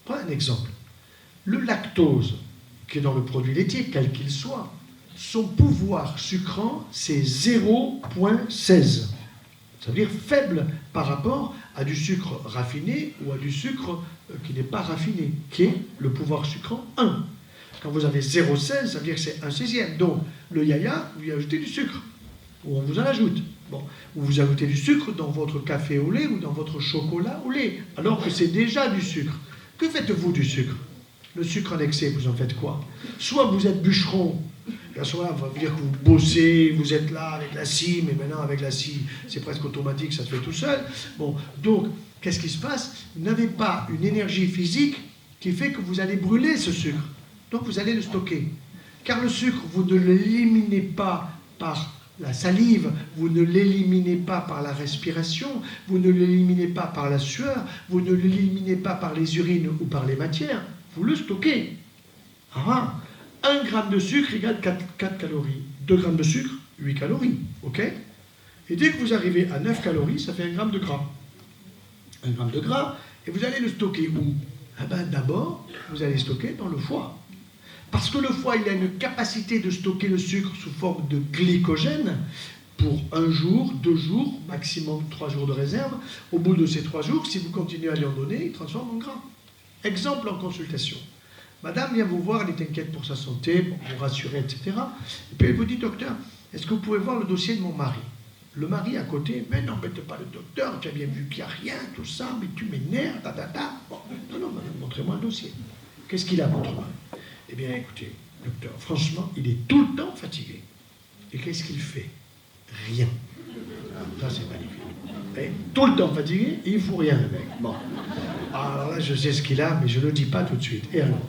Prends un exemple. Le lactose, qui est dans le produit laitier, quel qu'il soit, son pouvoir sucrant, c'est 0,16. Ça veut dire faible par rapport à du sucre raffiné ou à du sucre qui n'est pas raffiné, qui est le pouvoir sucrant 1. Quand vous avez 0,16, ça veut dire que c'est 1/16. Donc, le yaya, vous y ajoutez du sucre, ou on vous en ajoute. Bon. Ou vous ajoutez du sucre dans votre café au lait ou dans votre chocolat au lait, alors que c'est déjà du sucre. Que faites-vous du sucre? Le sucre en excès, vous en faites quoi? Soit vous êtes bûcheron, et à ce moment-là, on va dire que vous bossez, vous êtes là avec la scie, mais maintenant avec la scie, c'est presque automatique, ça se fait tout seul. Bon, donc, qu'est-ce qui se passe? Vous n'avez pas une énergie physique qui fait que vous allez brûler ce sucre. Donc vous allez le stocker. Car le sucre, vous ne l'éliminez pas par la salive, vous ne l'éliminez pas par la respiration, vous ne l'éliminez pas par la sueur, vous ne l'éliminez pas par les urines ou par les matières, vous le stockez. 1 gramme de sucre égale 4 calories. 2 grammes de sucre, 8 calories. Ok? Et dès que vous arrivez à 9 calories, ça fait 1 gramme de gras. 1 gramme de gras, et vous allez le stocker où? D'abord, vous allez stocker dans le foie. Parce que le foie, il a une capacité de stocker le sucre sous forme de glycogène pour 1 jour, 2 jours, maximum 3 jours de réserve. Au bout de ces 3 jours, si vous continuez à lui en donner, il transforme en gras. Exemple en consultation. Madame vient vous voir, elle est inquiète pour sa santé, pour vous rassurer, etc. Et puis elle vous dit, docteur, est-ce que vous pouvez voir le dossier de mon mari? Le mari à côté, mais n'embête pas le docteur, tu as bien vu qu'il n'y a rien, tout ça, mais tu m'énerves, Bon, non, madame, montrez-moi le dossier. Qu'est-ce qu'il a, votre mari? Eh bien, écoutez, docteur, franchement, il est tout le temps fatigué. Et qu'est-ce qu'il fait? Rien. Ça, c'est magnifique. Et tout le temps fatigué, et il ne faut rien, le mec. Bon. Alors là, je sais ce qu'il a, mais je ne le dis pas tout de suite. Et alors?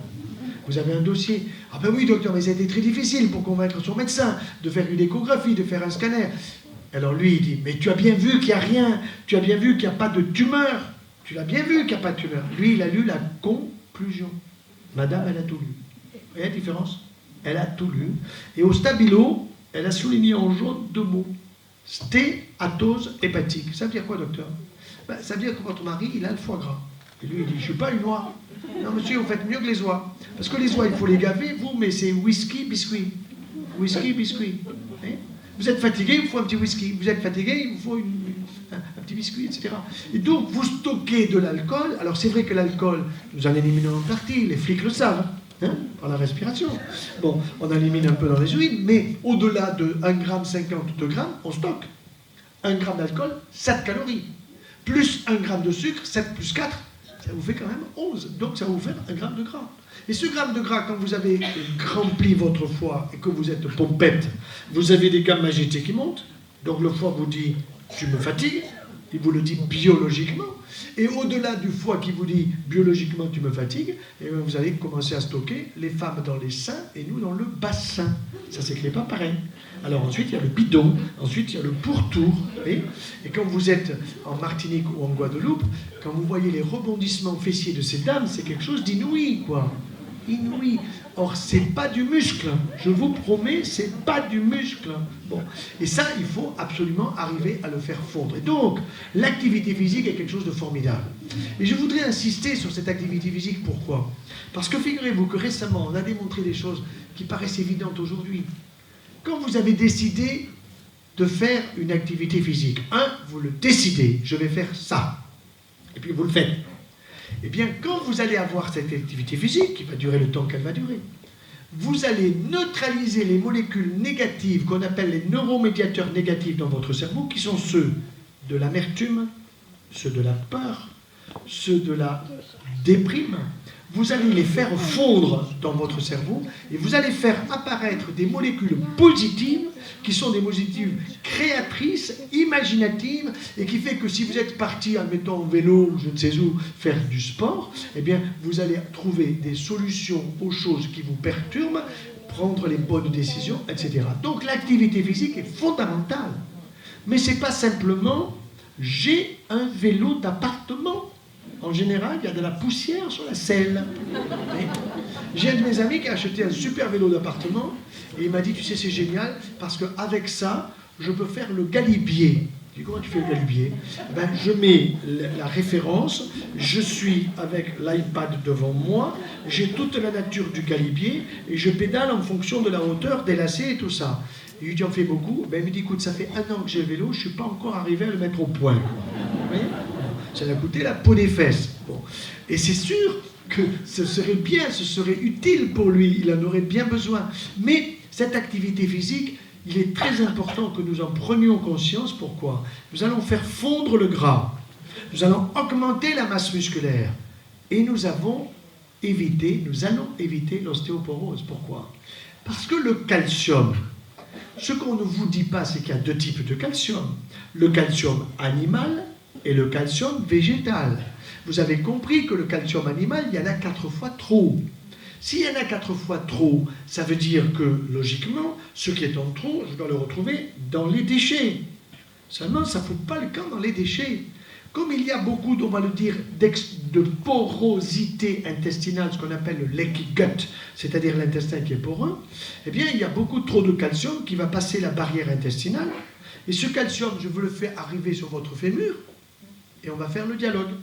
Vous avez un dossier? Ah ben oui, docteur, mais ça a été très difficile pour convaincre son médecin de faire une échographie, de faire un scanner. Alors lui, il dit, mais tu as bien vu qu'il n'y a rien, tu as bien vu qu'il n'y a pas de tumeur, tu l'as bien vu qu'il n'y a pas de tumeur. Lui, il a lu la conclusion. Madame, elle a tout lu. Vous voyez la différence? Elle a tout lu. Et au stabilo, elle a souligné en jaune 2 mots. Stéatose hépatique. Ça veut dire quoi, docteur? Ça veut dire que votre mari, il a le foie gras. Et lui, il dit, je ne suis pas une oie. Non, monsieur, vous faites mieux que les oies. Parce que les oies, il faut les gaver, vous, mais c'est whisky, biscuit. Whisky, biscuit. Vous êtes fatigué, il vous faut un petit whisky. Vous êtes fatigué, il vous faut un petit biscuit, etc. Et donc, vous stockez de l'alcool. Alors, c'est vrai que l'alcool, nous en éliminons en partie. Les flics le savent, par la respiration. Bon, on élimine un peu dans les urines, mais au-delà de 1,50 g ou 2 grammes, on stocke. 1 gramme d'alcool, 7 calories. Plus 1 gramme de sucre, 7 plus 4, ça vous fait quand même 11. Donc, ça va vous faire 1 gramme de gras. Et ce gramme de gras, quand vous avez rempli votre foie et que vous êtes pompette, vous avez des gamma GT qui montent. Donc, le foie vous dit, tu me fatigues. Il vous le dit biologiquement. Et au-delà du foie qui vous dit biologiquement tu me fatigues, et vous allez commencer à stocker les femmes dans les seins et nous dans le bassin. Ça ne s'écrit pas pareil. Alors ensuite il y a le bidon, ensuite il y a le pourtour. Et quand vous êtes en Martinique ou en Guadeloupe, quand vous voyez les rebondissements fessiers de ces dames, c'est quelque chose d'inouï, quoi. Inouï. Or, c'est pas du muscle. Je vous promets, c'est pas du muscle. Bon. Et ça, il faut absolument arriver à le faire fondre. Et donc, l'activité physique est quelque chose de formidable. Et je voudrais insister sur cette activité physique. Pourquoi? Parce que figurez-vous que récemment, on a démontré des choses qui paraissent évidentes aujourd'hui. Quand vous avez décidé de faire une activité physique, vous le décidez, je vais faire ça. Et puis vous le faites. Eh bien, quand vous allez avoir cette activité physique, qui va durer le temps qu'elle va durer, vous allez neutraliser les molécules négatives qu'on appelle les neuromédiateurs négatifs dans votre cerveau, qui sont ceux de l'amertume, ceux de la peur, ceux de la déprime. Vous allez les faire fondre dans votre cerveau et vous allez faire apparaître des molécules positives qui sont des molécules créatrices, imaginatives et qui fait que si vous êtes parti, admettons, en vélo, je ne sais où, faire du sport, eh bien, vous allez trouver des solutions aux choses qui vous perturbent, prendre les bonnes décisions, etc. Donc l'activité physique est fondamentale. Mais ce n'est pas simplement « j'ai un vélo d'appartement ». En général, il y a de la poussière sur la selle. J'ai un de mes amis qui a acheté un super vélo d'appartement et il m'a dit, tu sais, c'est génial parce qu'avec ça, je peux faire le galibier. Je dis, comment tu fais le galibier? Ben, je mets la référence, je suis avec l'iPad devant moi, j'ai toute la nature du galibier et je pédale en fonction de la hauteur des lacets et tout ça. Et je lui dis, en fais beaucoup? Ben, il me dit, écoute, ça fait 1 an que j'ai le vélo, je ne suis pas encore arrivé à le mettre au point. Vous voyez? Ça m'a coûté la peau des fesses. Bon. Et c'est sûr que ce serait bien, ce serait utile pour lui, il en aurait bien besoin. Mais cette activité physique, il est très important que nous en prenions conscience. Pourquoi? Nous allons faire fondre le gras, nous allons augmenter la masse musculaire et nous allons éviter l'ostéoporose. Pourquoi? Parce que le calcium, ce qu'on ne vous dit pas, c'est qu'il y a 2 types de calcium. Le calcium animal et le calcium végétal. Vous avez compris que le calcium animal, il y en a 4 fois trop. S'il y en a 4 fois trop, ça veut dire que, logiquement, ce qui est en trop, je dois le retrouver dans les déchets. Seulement, ça ne fout pas le camp dans les déchets. Comme il y a beaucoup, on va le dire, de porosité intestinale, ce qu'on appelle le leaky gut, c'est-à-dire l'intestin qui est poreux, eh bien, il y a beaucoup trop de calcium qui va passer la barrière intestinale. Et ce calcium, je veux le faire arriver sur votre fémur, et on va faire le dialogue.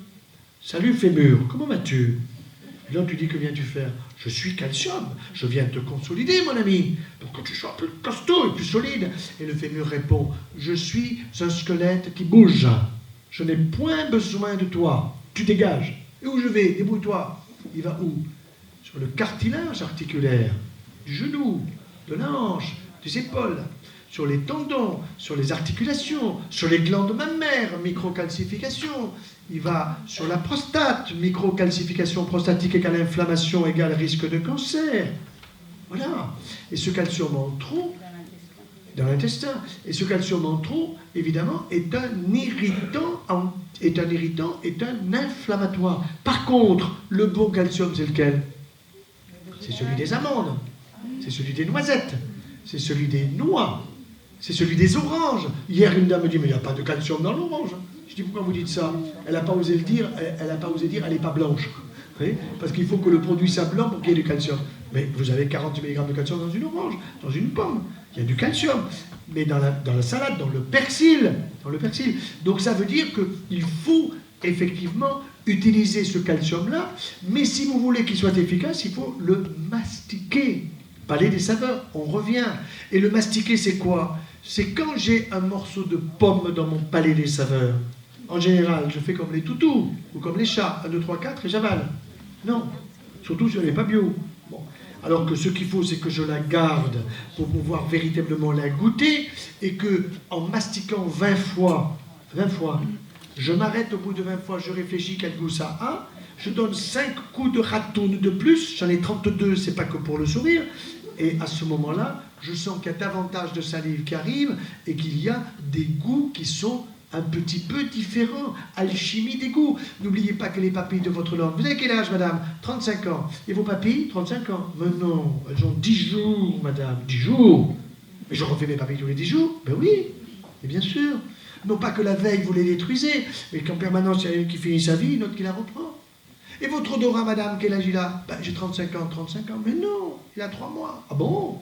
Salut fémur, comment vas-tu? Et là, tu dis, que viens-tu faire? Je suis calcium, je viens te consolider, mon ami, pour que tu sois plus costaud et plus solide. Et le fémur répond, je suis un squelette qui bouge. Je n'ai point besoin de toi. Tu dégages. Et où je vais? Débrouille-toi. Il va où? Sur le cartilage articulaire, du genou, de la hanche, des épaules, sur les tendons, sur les articulations, sur les glandes mammaires, microcalcification. Il va sur la prostate, microcalcification prostatique égale inflammation égale risque de cancer. Voilà. Et ce calcium en trop, dans l'intestin, et ce calcium en trop, évidemment, est un irritant, est un inflammatoire. Par contre, le bon calcium, c'est lequel? C'est celui des amandes, c'est celui des noisettes, c'est celui des noix, c'est celui des oranges. Hier, une dame me dit, mais il n'y a pas de calcium dans l'orange. Je dis, pourquoi vous dites ça? Elle n'a pas osé le dire, elle n'a pas osé dire, elle n'est pas blanche. Parce qu'il faut que le produit soit blanc pour qu'il y ait du calcium. Mais vous avez 40 mg de calcium dans une orange, dans une pomme. Il y a du calcium. Mais dans la salade, dans le persil. Donc ça veut dire qu'il faut effectivement utiliser ce calcium-là. Mais si vous voulez qu'il soit efficace, il faut le mastiquer. Palais des saveurs, on revient. Et le mastiquer, c'est quoi? C'est quand j'ai un morceau de pomme dans mon palais des saveurs. En général, je fais comme les toutous, ou comme les chats, 1, 2, 3, 4, et j'avale. Non, surtout si elle n'est pas bio. Bon. Alors que ce qu'il faut, c'est que je la garde pour pouvoir véritablement la goûter, et que, en mastiquant 20 fois, je m'arrête au bout de 20 fois, je réfléchis quel goût ça a, je donne 5 coups de ratoune de plus, j'en ai 32, c'est pas que pour le sourire, et à ce moment-là, je sens qu'il y a davantage de salive qui arrive, et qu'il y a des goûts qui sont un petit peu différent, alchimie des goûts. N'oubliez pas que les papilles de votre langue, vous avez quel âge, madame? 35 ans. Et vos papilles? 35 ans. Mais non, elles ont 10 jours, madame, 10 jours. Mais je refais mes papilles tous les 10 jours? Ben oui, et bien sûr. Non pas que la veille, vous les détruisez, mais qu'en permanence, il y a une qui finit sa vie, une autre qui la reprend. Et votre odorat, madame, quel âge il a? Ben, j'ai 35 ans, 35 ans. Mais non, il a 3 mois. Ah bon?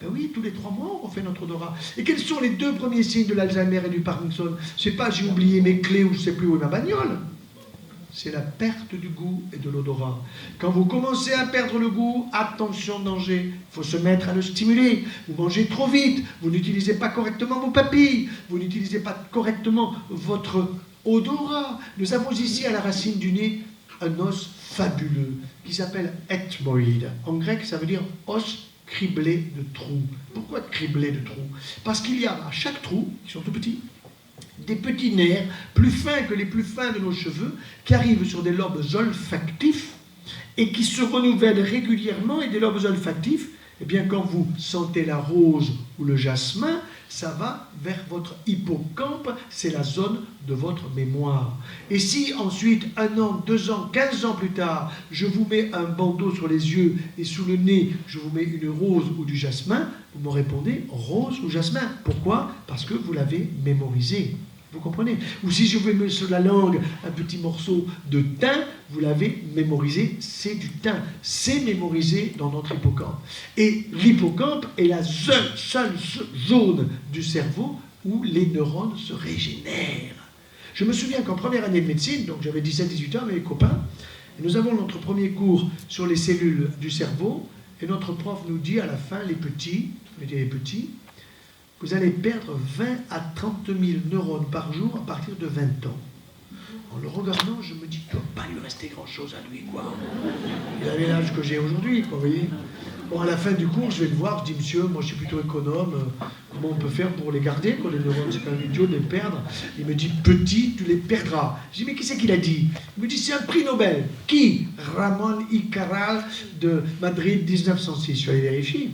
Ben oui, tous les 3 mois, on refait notre odorat. Et quels sont les 2 premiers signes de l'Alzheimer et du Parkinson? C'est pas j'ai oublié mes clés ou je ne sais plus où est ma bagnole. C'est la perte du goût et de l'odorat. Quand vous commencez à perdre le goût, attention, danger. Il faut se mettre à le stimuler. Vous mangez trop vite, vous n'utilisez pas correctement vos papilles, vous n'utilisez pas correctement votre odorat. Nous avons ici à la racine du nez un os fabuleux qui s'appelle ethmoïde. En grec, ça veut dire os criblé de trous. Pourquoi criblé de trous? Parce qu'il y a à chaque trou, qui sont tout petits, des petits nerfs plus fins que les plus fins de nos cheveux, qui arrivent sur des lobes olfactifs et qui se renouvellent régulièrement. Et des lobes olfactifs, eh bien, quand vous sentez la rose ou le jasmin, ça va vers votre hippocampe, c'est la zone de votre mémoire. Et si ensuite, 1 an, 2 ans, 15 ans plus tard, je vous mets un bandeau sur les yeux et sous le nez, je vous mets une rose ou du jasmin, vous me répondez rose ou jasmin. Pourquoi? Parce que vous l'avez mémorisé. Vous comprenez? Ou si je vous mets sur la langue un petit morceau de thym, vous l'avez mémorisé, c'est du thym. C'est mémorisé dans notre hippocampe. Et l'hippocampe est la seule zone du cerveau où les neurones se régénèrent. Je me souviens qu'en première année de médecine, donc j'avais 17-18 ans avec mes copains, et nous avons notre premier cours sur les cellules du cerveau, et notre prof nous dit à la fin, les petits, vous allez perdre 20 à 30 000 neurones par jour à partir de 20 ans. En le regardant, je me dis, il ne doit pas lui rester grand-chose à lui, quoi. Il avait l'âge que j'ai aujourd'hui, quoi, vous voyez. Bon, à la fin du cours, je vais le voir, je dis, monsieur, moi je suis plutôt économe, comment on peut faire pour les garder, quoi, les neurones, c'est quand même idiot de les perdre. Il me dit, petit, tu les perdras. Je dis, mais qui c'est qui l'a dit? Il me dit, c'est un prix Nobel. Qui? Ramon y Caral de Madrid 1906. Je suis allé vérifier.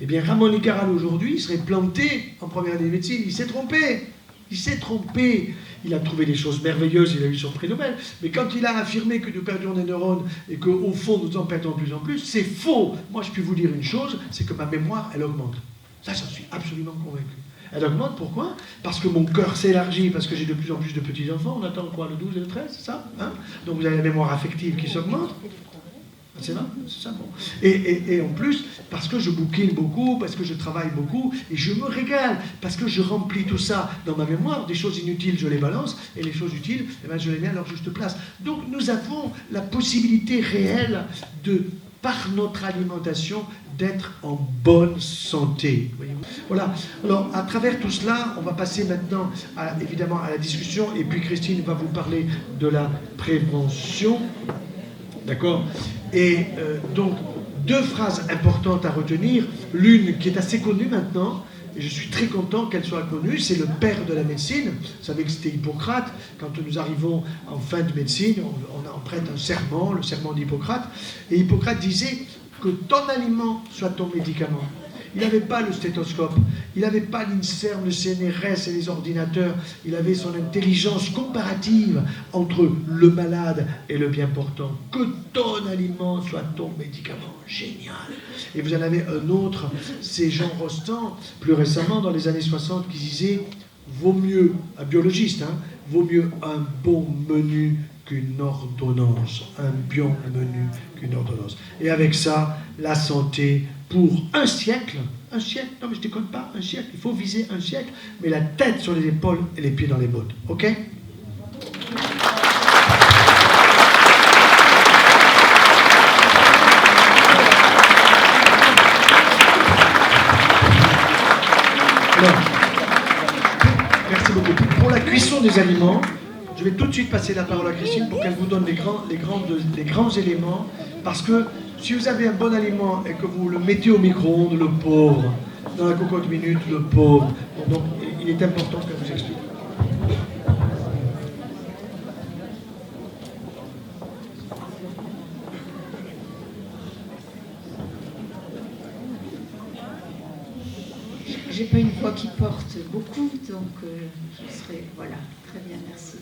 Eh bien, Ramon y Caral aujourd'hui, il serait planté en première année de médecine, il s'est trompé. Il s'est trompé. Il a trouvé des choses merveilleuses, il a eu son prix Nobel. Mais quand il a affirmé que nous perdions des neurones et qu'au fond nous en perdons de plus en plus, c'est faux. Moi, je peux vous dire une chose, c'est que ma mémoire, elle augmente. Ça, j'en suis absolument convaincu. Elle augmente, pourquoi? Parce que mon cœur s'élargit, parce que j'ai de plus en plus de petits-enfants. On attend quoi, le 12 et le 13, c'est ça, hein? Donc vous avez la mémoire affective qui s'augmente. C'est ça, c'est ça, bon. Et en plus, parce que je bouquine beaucoup, parce que je travaille beaucoup, et je me régale, parce que je remplis tout ça dans ma mémoire, des choses inutiles, je les balance, et les choses utiles, eh ben, je les mets à leur juste place. Donc nous avons la possibilité réelle de, par notre alimentation, d'être en bonne santé. Voyez-vous. Voilà. Alors, à travers tout cela, on va passer maintenant, évidemment, à la discussion, et puis Christine va vous parler de la prévention. D'accord? Et donc, deux phrases importantes à retenir. L'une qui est assez connue maintenant, et je suis très content qu'elle soit connue, c'est le père de la médecine. Vous savez que c'était Hippocrate. Quand nous arrivons en fin de médecine, on prête un serment, le serment d'Hippocrate. Et Hippocrate disait que ton aliment soit ton médicament. Il n'avait pas le stéthoscope, il n'avait pas l'INSERM, le CNRS et les ordinateurs, il avait son intelligence comparative entre le malade et le bien portant. Que ton aliment soit ton médicament. Génial. Et vous en avez un autre, c'est Jean Rostand, plus récemment dans les années 60, qui disait « Vaut mieux, un biologiste, hein, vaut mieux un bon menu qu'une ordonnance. Un bon menu qu'une ordonnance. » Et avec ça, la santé pour un siècle, non mais je ne déconne pas, un siècle, il faut viser un siècle, mais la tête sur les épaules et les pieds dans les bottes. Ok? Alors, merci beaucoup. Pour la cuisson des aliments, je vais tout de suite passer la parole à Christine pour qu'elle vous donne les grands éléments, parce que si vous avez un bon aliment et que vous le mettez au micro-ondes, le pauvre, dans la cocotte minute, le pauvre, donc il est important qu'elle vous explique. J'ai pas une voix qui porte beaucoup, donc je serai... Voilà, très bien, merci.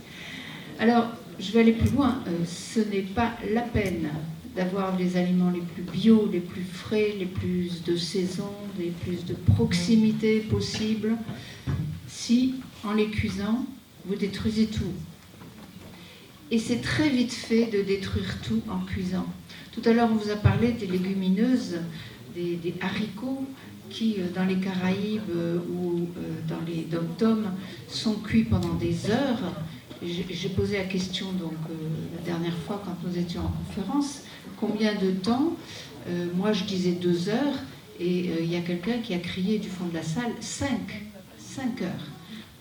Alors, je vais aller plus loin. Ce n'est pas la peine d'avoir les aliments les plus bio, les plus frais, les plus de saison, les plus de proximité possible, si, en les cuisant, vous détruisez tout. Et c'est très vite fait de détruire tout en cuisant. Tout à l'heure, on vous a parlé des légumineuses, des haricots, qui, dans les Caraïbes ou dans les dom-toms, sont cuits pendant des heures. J'ai posé la question donc, la dernière fois quand nous étions en conférence, combien de temps? Moi je disais 2 heures, et il y a quelqu'un qui a crié du fond de la salle 5 heures.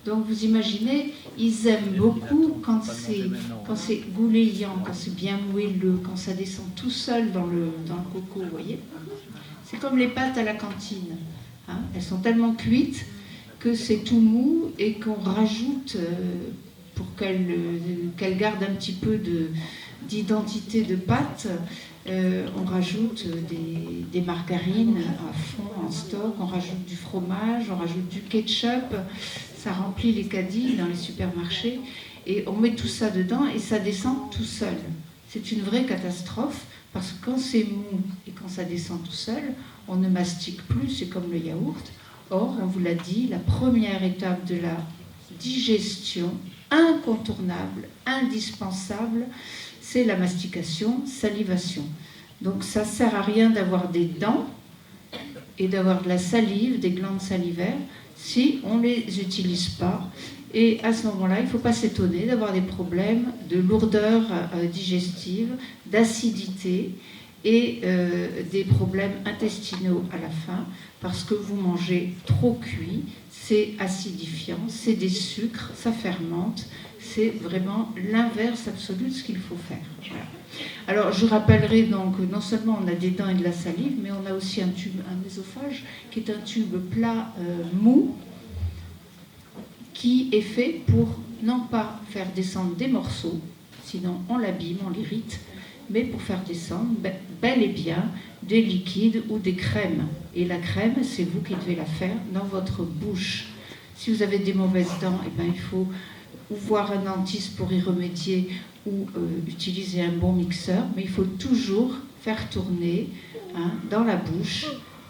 Donc vous imaginez, ils aiment beaucoup quand c'est gouléant, quand c'est bien moelleux, quand ça descend tout seul dans le coco, vous voyez. C'est comme les pâtes à la cantine. Hein, elles sont tellement cuites que c'est tout mou et qu'on rajoute, pour qu'elles gardent un petit peu d'identité de pâte, on rajoute des margarines à fond en stock, on rajoute du fromage, on rajoute du ketchup, ça remplit les caddies dans les supermarchés, et on met tout ça dedans et ça descend tout seul. C'est une vraie catastrophe, parce que quand c'est mou et quand ça descend tout seul, on ne mastique plus, c'est comme le yaourt. Or, on vous l'a dit, la première étape de la digestion, incontournable, indispensable, c'est la mastication, salivation. Donc ça ne sert à rien d'avoir des dents et d'avoir de la salive, des glandes salivaires, si on ne les utilise pas. Et à ce moment-là, il ne faut pas s'étonner d'avoir des problèmes de lourdeur digestive, d'acidité et des problèmes intestinaux à la fin, parce que vous mangez trop cuit, c'est acidifiant, c'est des sucres, ça fermente, c'est vraiment l'inverse absolu de ce qu'il faut faire. Voilà. Alors je rappellerai donc, non seulement on a des dents et de la salive, mais on a aussi un tube, un œsophage, qui est un tube plat mou, qui est fait pour non pas faire descendre des morceaux, sinon on l'abîme, on l'irrite, mais pour faire descendre bel et bien des liquides ou des crèmes. Et la crème, c'est vous qui devez la faire dans votre bouche. Si vous avez des mauvaises dents, eh bien, il faut ou voir un dentiste pour y remédier ou utiliser un bon mixeur, mais il faut toujours faire tourner dans la bouche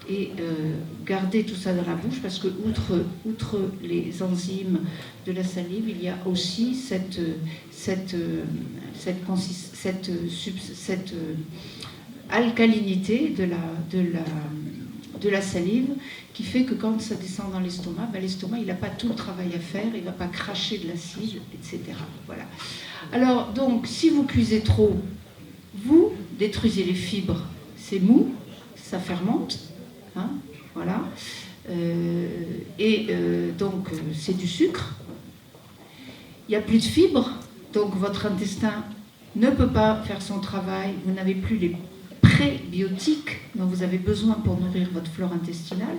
et garder tout ça dans la bouche, parce que outre les enzymes de la salive, il y a aussi cette alcalinité de la salive, qui fait que quand ça descend dans l'estomac, l'estomac il n'a pas tout le travail à faire, il ne va pas cracher de l'acide, etc. Voilà. Alors donc, si vous cuisez trop, vous détruisez les fibres, c'est mou, ça fermente, voilà. Donc c'est du sucre. Il n'y a plus de fibres, donc votre intestin ne peut pas faire son travail, vous n'avez plus les prébiotiques dont vous avez besoin pour nourrir votre flore intestinale.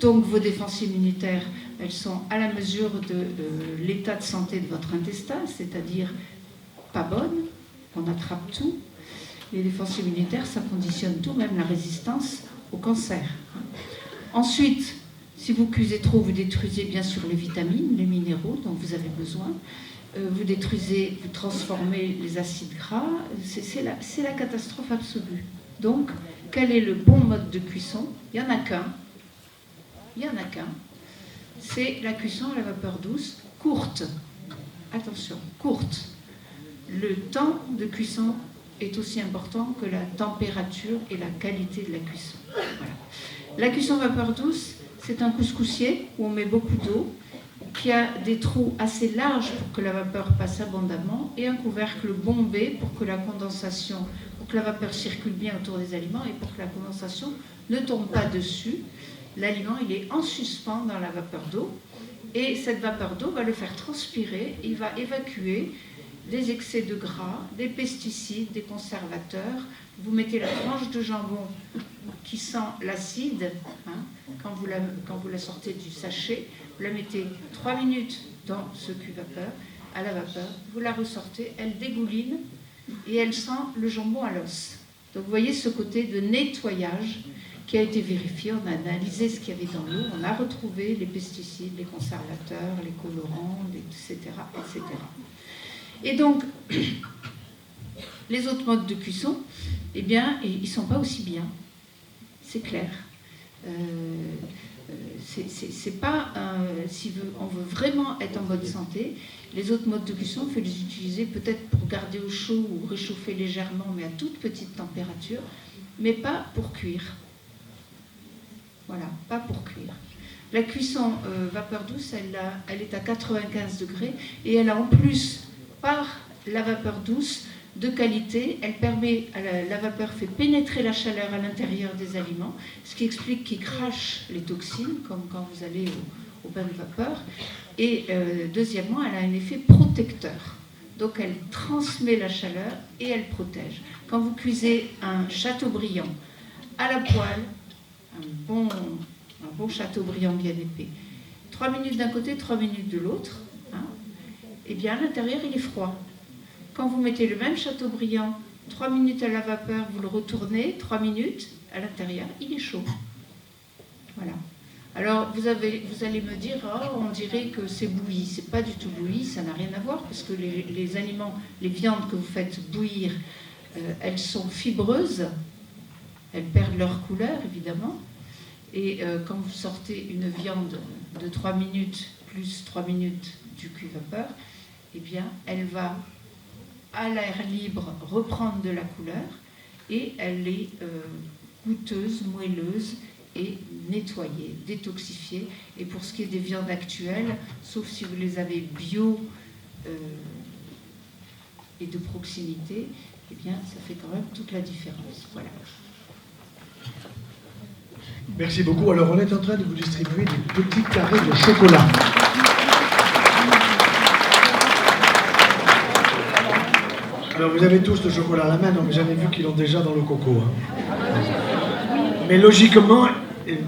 Donc vos défenses immunitaires, elles sont à la mesure de l'état de santé de votre intestin, c'est-à-dire pas bonnes, on attrape tout. Les défenses immunitaires, ça conditionne tout, même la résistance au cancer. Ensuite, si vous cuisez trop, vous détruisez bien sûr les vitamines, les minéraux dont vous avez besoin. Vous détruisez, vous transformez les acides gras. C'est la catastrophe absolue. Donc, quel est le bon mode de cuisson? Il n'y en a qu'un. C'est la cuisson à la vapeur douce, courte. Attention, courte. Le temps de cuisson est aussi important que la température et la qualité de la cuisson. Voilà. La cuisson vapeur douce, c'est un couscoussier où on met beaucoup d'eau, qui a des trous assez larges pour que la vapeur passe abondamment, et un couvercle bombé pour que la condensation, pour que la vapeur circule bien autour des aliments et pour que la condensation ne tombe pas dessus. L'aliment, il est en suspens dans la vapeur d'eau, et cette vapeur d'eau va le faire transpirer, il va évacuer des excès de gras, des pesticides, des conservateurs. Vous mettez la tranche de jambon qui sent l'acide, quand vous la sortez du sachet, vous la mettez 3 minutes dans ce cuve-vapeur, à la vapeur, vous la ressortez, elle dégouline et elle sent le jambon à l'os. Donc vous voyez ce côté de nettoyage qui a été vérifié, on a analysé ce qu'il y avait dans l'eau, on a retrouvé les pesticides, les conservateurs, les colorants, etc., etc. Et donc, les autres modes de cuisson, eh bien, ils ne sont pas aussi bien. C'est clair. C'est pas si on veut vraiment être en bonne santé, les autres modes de cuisson, il faut les utiliser peut-être pour garder au chaud ou réchauffer légèrement, mais à toute petite température, mais pas pour cuire. Voilà, pas pour cuire. La cuisson vapeur douce, elle est à 95 degrés et elle a en plus, par la vapeur douce, de qualité, elle permet, la vapeur fait pénétrer la chaleur à l'intérieur des aliments, ce qui explique qu'ils crachent les toxines, comme quand vous allez au bain de vapeur. Et deuxièmement, elle a un effet protecteur. Donc elle transmet la chaleur et elle protège. Quand vous cuisez un Chateaubriand à la poêle, un bon Chateaubriand bien épais, 3 minutes d'un côté, 3 minutes de l'autre, eh bien à l'intérieur il est froid. Quand vous mettez le même Chateaubriand, 3 minutes à la vapeur, vous le retournez, 3 minutes, à l'intérieur, il est chaud. Voilà. Alors, vous allez me dire, oh, on dirait que c'est bouilli. C'est pas du tout bouilli, ça n'a rien à voir, parce que les aliments, les viandes que vous faites bouillir, elles sont fibreuses, elles perdent leur couleur, évidemment. Et quand vous sortez une viande de 3 minutes, plus 3 minutes du cuve-vapeur, eh bien, elle va à l'air libre reprendre de la couleur et elle est goûteuse, moelleuse et nettoyer, détoxifier. Et pour ce qui est des viandes actuelles, sauf si vous les avez bio et de proximité, eh bien, ça fait quand même toute la différence. Voilà. Merci beaucoup. Alors, on est en train de vous distribuer des petits carrés de chocolat. Alors, vous avez tous le chocolat à la main, donc j'en ai vu qu'ils l'ont déjà dans le coco. Mais logiquement,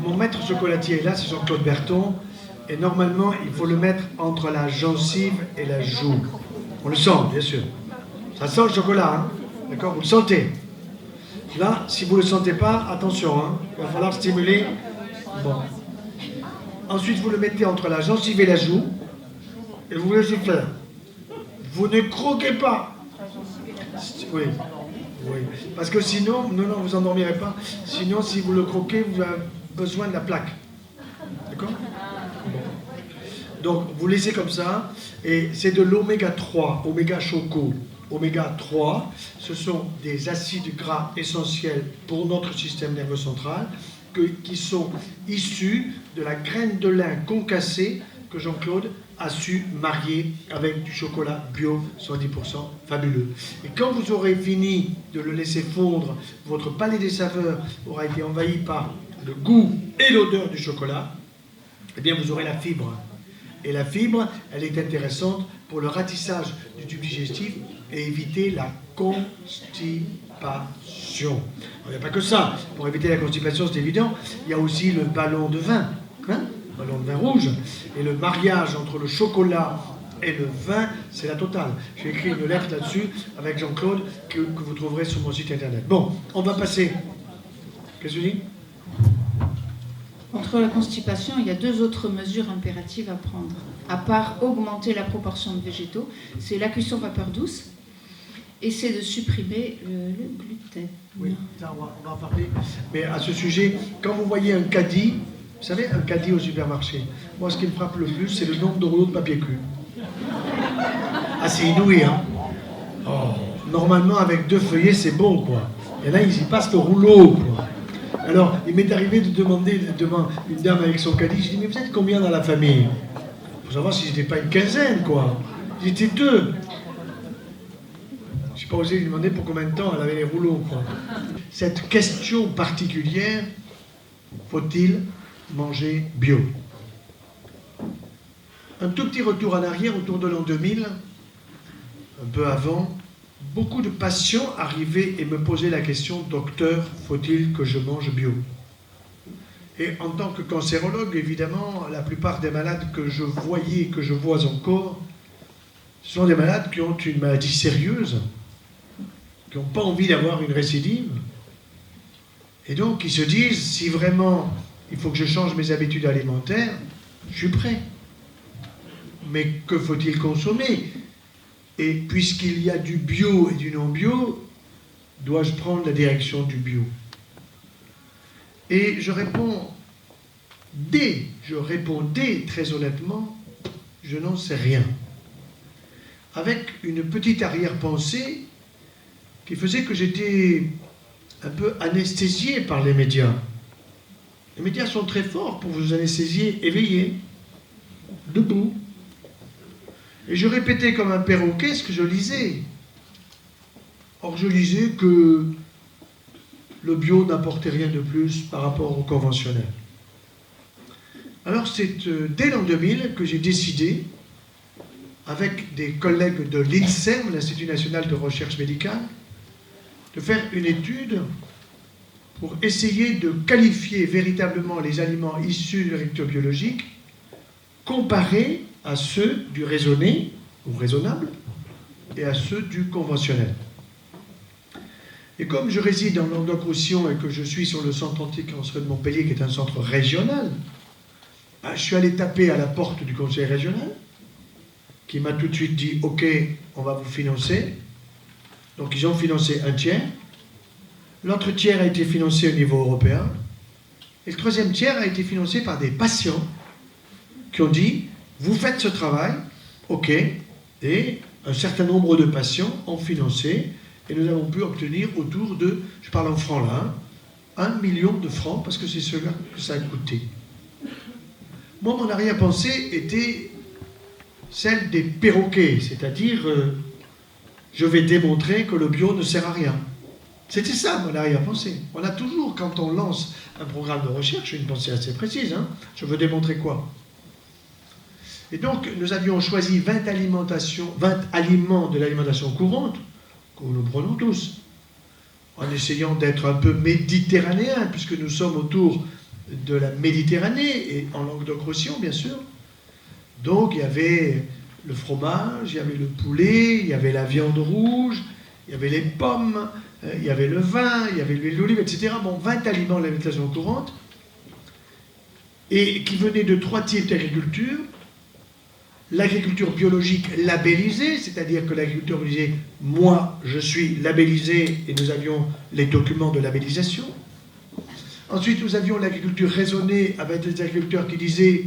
mon maître chocolatier est là, c'est Jean-Claude Berton, et normalement, il faut le mettre entre la gencive et la joue. On le sent, bien sûr. Ça sent le chocolat, hein? D'accord? Vous le sentez. Là, si vous ne le sentez pas, attention, hein? Il va falloir stimuler. Bon. Ensuite, vous le mettez entre la gencive et la joue, et vous laissez faire. Vous ne croquez pas. Oui. Oui. Parce que sinon, non, vous endormirez pas. Sinon, si vous le croquez, vous avez besoin de la plaque. D'accord? Bon. Donc, vous laissez comme ça, et c'est de l'oméga 3, oméga choco. Oméga 3, ce sont des acides gras essentiels pour notre système nerveux central qui sont issus de la graine de lin concassée que Jean-Claude a su marier avec du chocolat bio 110% fabuleux. Et quand vous aurez fini de le laisser fondre, votre palais des saveurs aura été envahi par le goût et l'odeur du chocolat, eh bien vous aurez la fibre. Et la fibre, elle est intéressante pour le ratissage du tube digestif et éviter la constipation. Il n'y a pas que ça. Pour éviter la constipation, c'est évident. Il y a aussi le ballon de vin, hein, le ballon de vin rouge. Et le mariage entre le chocolat et le vin, c'est la totale. J'ai écrit une lettre là-dessus avec Jean-Claude que vous trouverez sur mon site internet. Bon, on va passer. Qu'est-ce que tu dis ? Contre la constipation, il y a 2 autres mesures impératives à prendre. À part augmenter la proportion de végétaux, c'est la cuisson vapeur douce et c'est de supprimer le gluten. Oui, ça, on va en parler. Mais à ce sujet, quand vous voyez un caddie, vous savez, un caddie au supermarché, moi ce qui me frappe le plus, c'est le nombre de rouleaux de papier cul. Ah, c'est inouï, hein? Oh, normalement, avec 2 feuillets, c'est bon, quoi. Et là, ils y passent le rouleau, quoi. Alors, il m'est arrivé de demander devant une dame avec son caddie, je dis, mais vous êtes combien dans la famille? Pour savoir si j'étais pas une quinzaine, quoi. J'étais 2. Je n'ai pas osé lui demander pour combien de temps elle avait les rouleaux, quoi. Cette question particulière, faut-il manger bio? Un tout petit retour en arrière, autour de l'an 2000, un peu avant, beaucoup de patients arrivaient et me posaient la question, docteur, faut-il que je mange bio? Et en tant que cancérologue, évidemment, la plupart des malades que je voyais, que je vois encore, ce sont des malades qui ont une maladie sérieuse, qui n'ont pas envie d'avoir une récidive, et donc qui se disent, si vraiment il faut que je change mes habitudes alimentaires, je suis prêt. Mais que faut-il consommer? Et puisqu'il y a du bio et du non-bio, dois-je prendre la direction du bio? Et je réponds très honnêtement, je n'en sais rien. Avec une petite arrière-pensée qui faisait que j'étais un peu anesthésié par les médias. Les médias sont très forts pour vous anesthésier éveillé, debout. Et je répétais comme un perroquet ce que je lisais. Or, je lisais que le bio n'apportait rien de plus par rapport au conventionnel. Alors, c'est dès l'an 2000 que j'ai décidé, avec des collègues de l'INSERM, l'Institut national de recherche médicale, de faire une étude pour essayer de qualifier véritablement les aliments issus de l'agriculture biologique comparés à ceux du raisonné ou raisonnable et à ceux du conventionnel. Et comme je réside en Languedoc-Roussillon et que je suis sur le centre anticancéreux de Montpellier, qui est un centre régional, je suis allé taper à la porte du conseil régional, qui m'a tout de suite dit « Ok, on va vous financer ». Donc ils ont financé un tiers. L'autre tiers a été financé au niveau européen. Et le 3e tiers a été financé par des patients qui ont dit « Vous faites ce travail, ok ». Et un certain nombre de patients ont financé et nous avons pu obtenir autour de, je parle en francs là, 1 million de francs, parce que c'est cela que ça a coûté. Moi, mon arrière-pensée était celle des perroquets, c'est-à-dire je vais démontrer que le bio ne sert à rien. C'était ça, mon arrière-pensée. On a toujours, quand on lance un programme de recherche, une pensée assez précise. Hein. Je veux démontrer quoi? Et donc, nous avions choisi 20 aliments de l'alimentation courante, que nous prenons tous, en essayant d'être un peu méditerranéens, puisque nous sommes autour de la Méditerranée, et en Languedoc-Roussillon, bien sûr. Donc, il y avait le fromage, il y avait le poulet, il y avait la viande rouge, il y avait les pommes, il y avait le vin, il y avait l'huile d'olive, etc. Bon, 20 aliments de l'alimentation courante, et qui venaient de 3 types d'agriculture. L'agriculture biologique labellisée, c'est-à-dire que l'agriculture disait « moi, je suis labellisé » et nous avions les documents de labellisation. Ensuite, nous avions l'agriculture raisonnée avec des agriculteurs qui disaient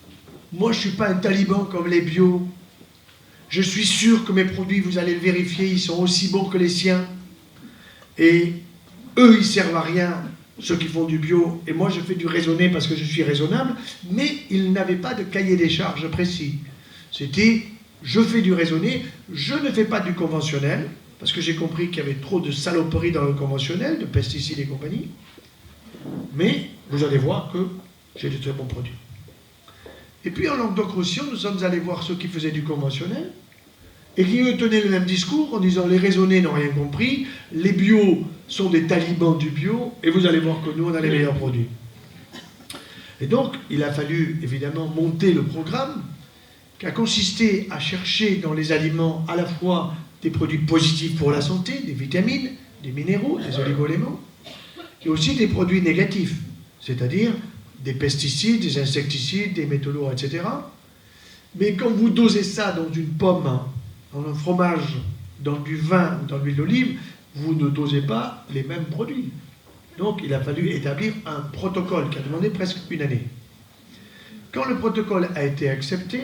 « moi, je ne suis pas un taliban comme les bio. Je suis sûr que mes produits, vous allez le vérifier, ils sont aussi bons que les siens. Et eux, ils ne servent à rien, ceux qui font du bio. Et moi, je fais du raisonné parce que je suis raisonnable. » Mais ils n'avaient pas de cahier des charges précis. C'était, je fais du raisonné, je ne fais pas du conventionnel, parce que j'ai compris qu'il y avait trop de saloperies dans le conventionnel, de pesticides et compagnie. Mais vous allez voir que j'ai de très bons produits. Et puis en Languedoc-Roussillon, nous sommes allés voir ceux qui faisaient du conventionnel, et qui eux tenaient le même discours en disant les raisonnés n'ont rien compris, les bio sont des talibans du bio, et vous allez voir que nous, on a les meilleurs produits. Et donc, il a fallu évidemment monter le programme, qui a consisté à chercher dans les aliments à la fois des produits positifs pour la santé, des vitamines, des minéraux, des oligo-éléments, et aussi des produits négatifs, c'est-à-dire des pesticides, des insecticides, des métaux lourds, etc. Mais quand vous dosez ça dans une pomme, dans un fromage, dans du vin ou dans l'huile d'olive, vous ne dosez pas les mêmes produits. Donc il a fallu établir un protocole qui a demandé presque une année. Quand le protocole a été accepté,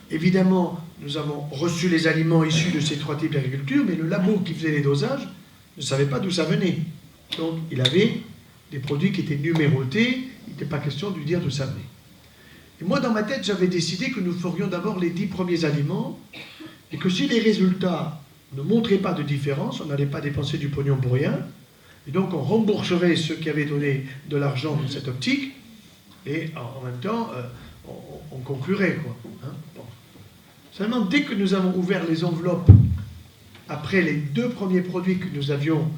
évidemment, nous avons reçu les aliments issus de ces 3 types d'agriculture, mais le labo qui faisait les dosages ne savait pas d'où ça venait. Donc, il avait des produits qui étaient numérotés, il n'était pas question de lui dire d'où ça venait. Et moi, dans ma tête, j'avais décidé que nous ferions d'abord les 10 premiers aliments, et que si les résultats ne montraient pas de différence, on n'allait pas dépenser du pognon pour rien, et donc on rembourserait ceux qui avaient donné de l'argent dans cette optique, et en même temps, on conclurait, quoi. Hein, bon. Seulement, dès que nous avons ouvert les enveloppes, après les 2 premiers produits que nous avions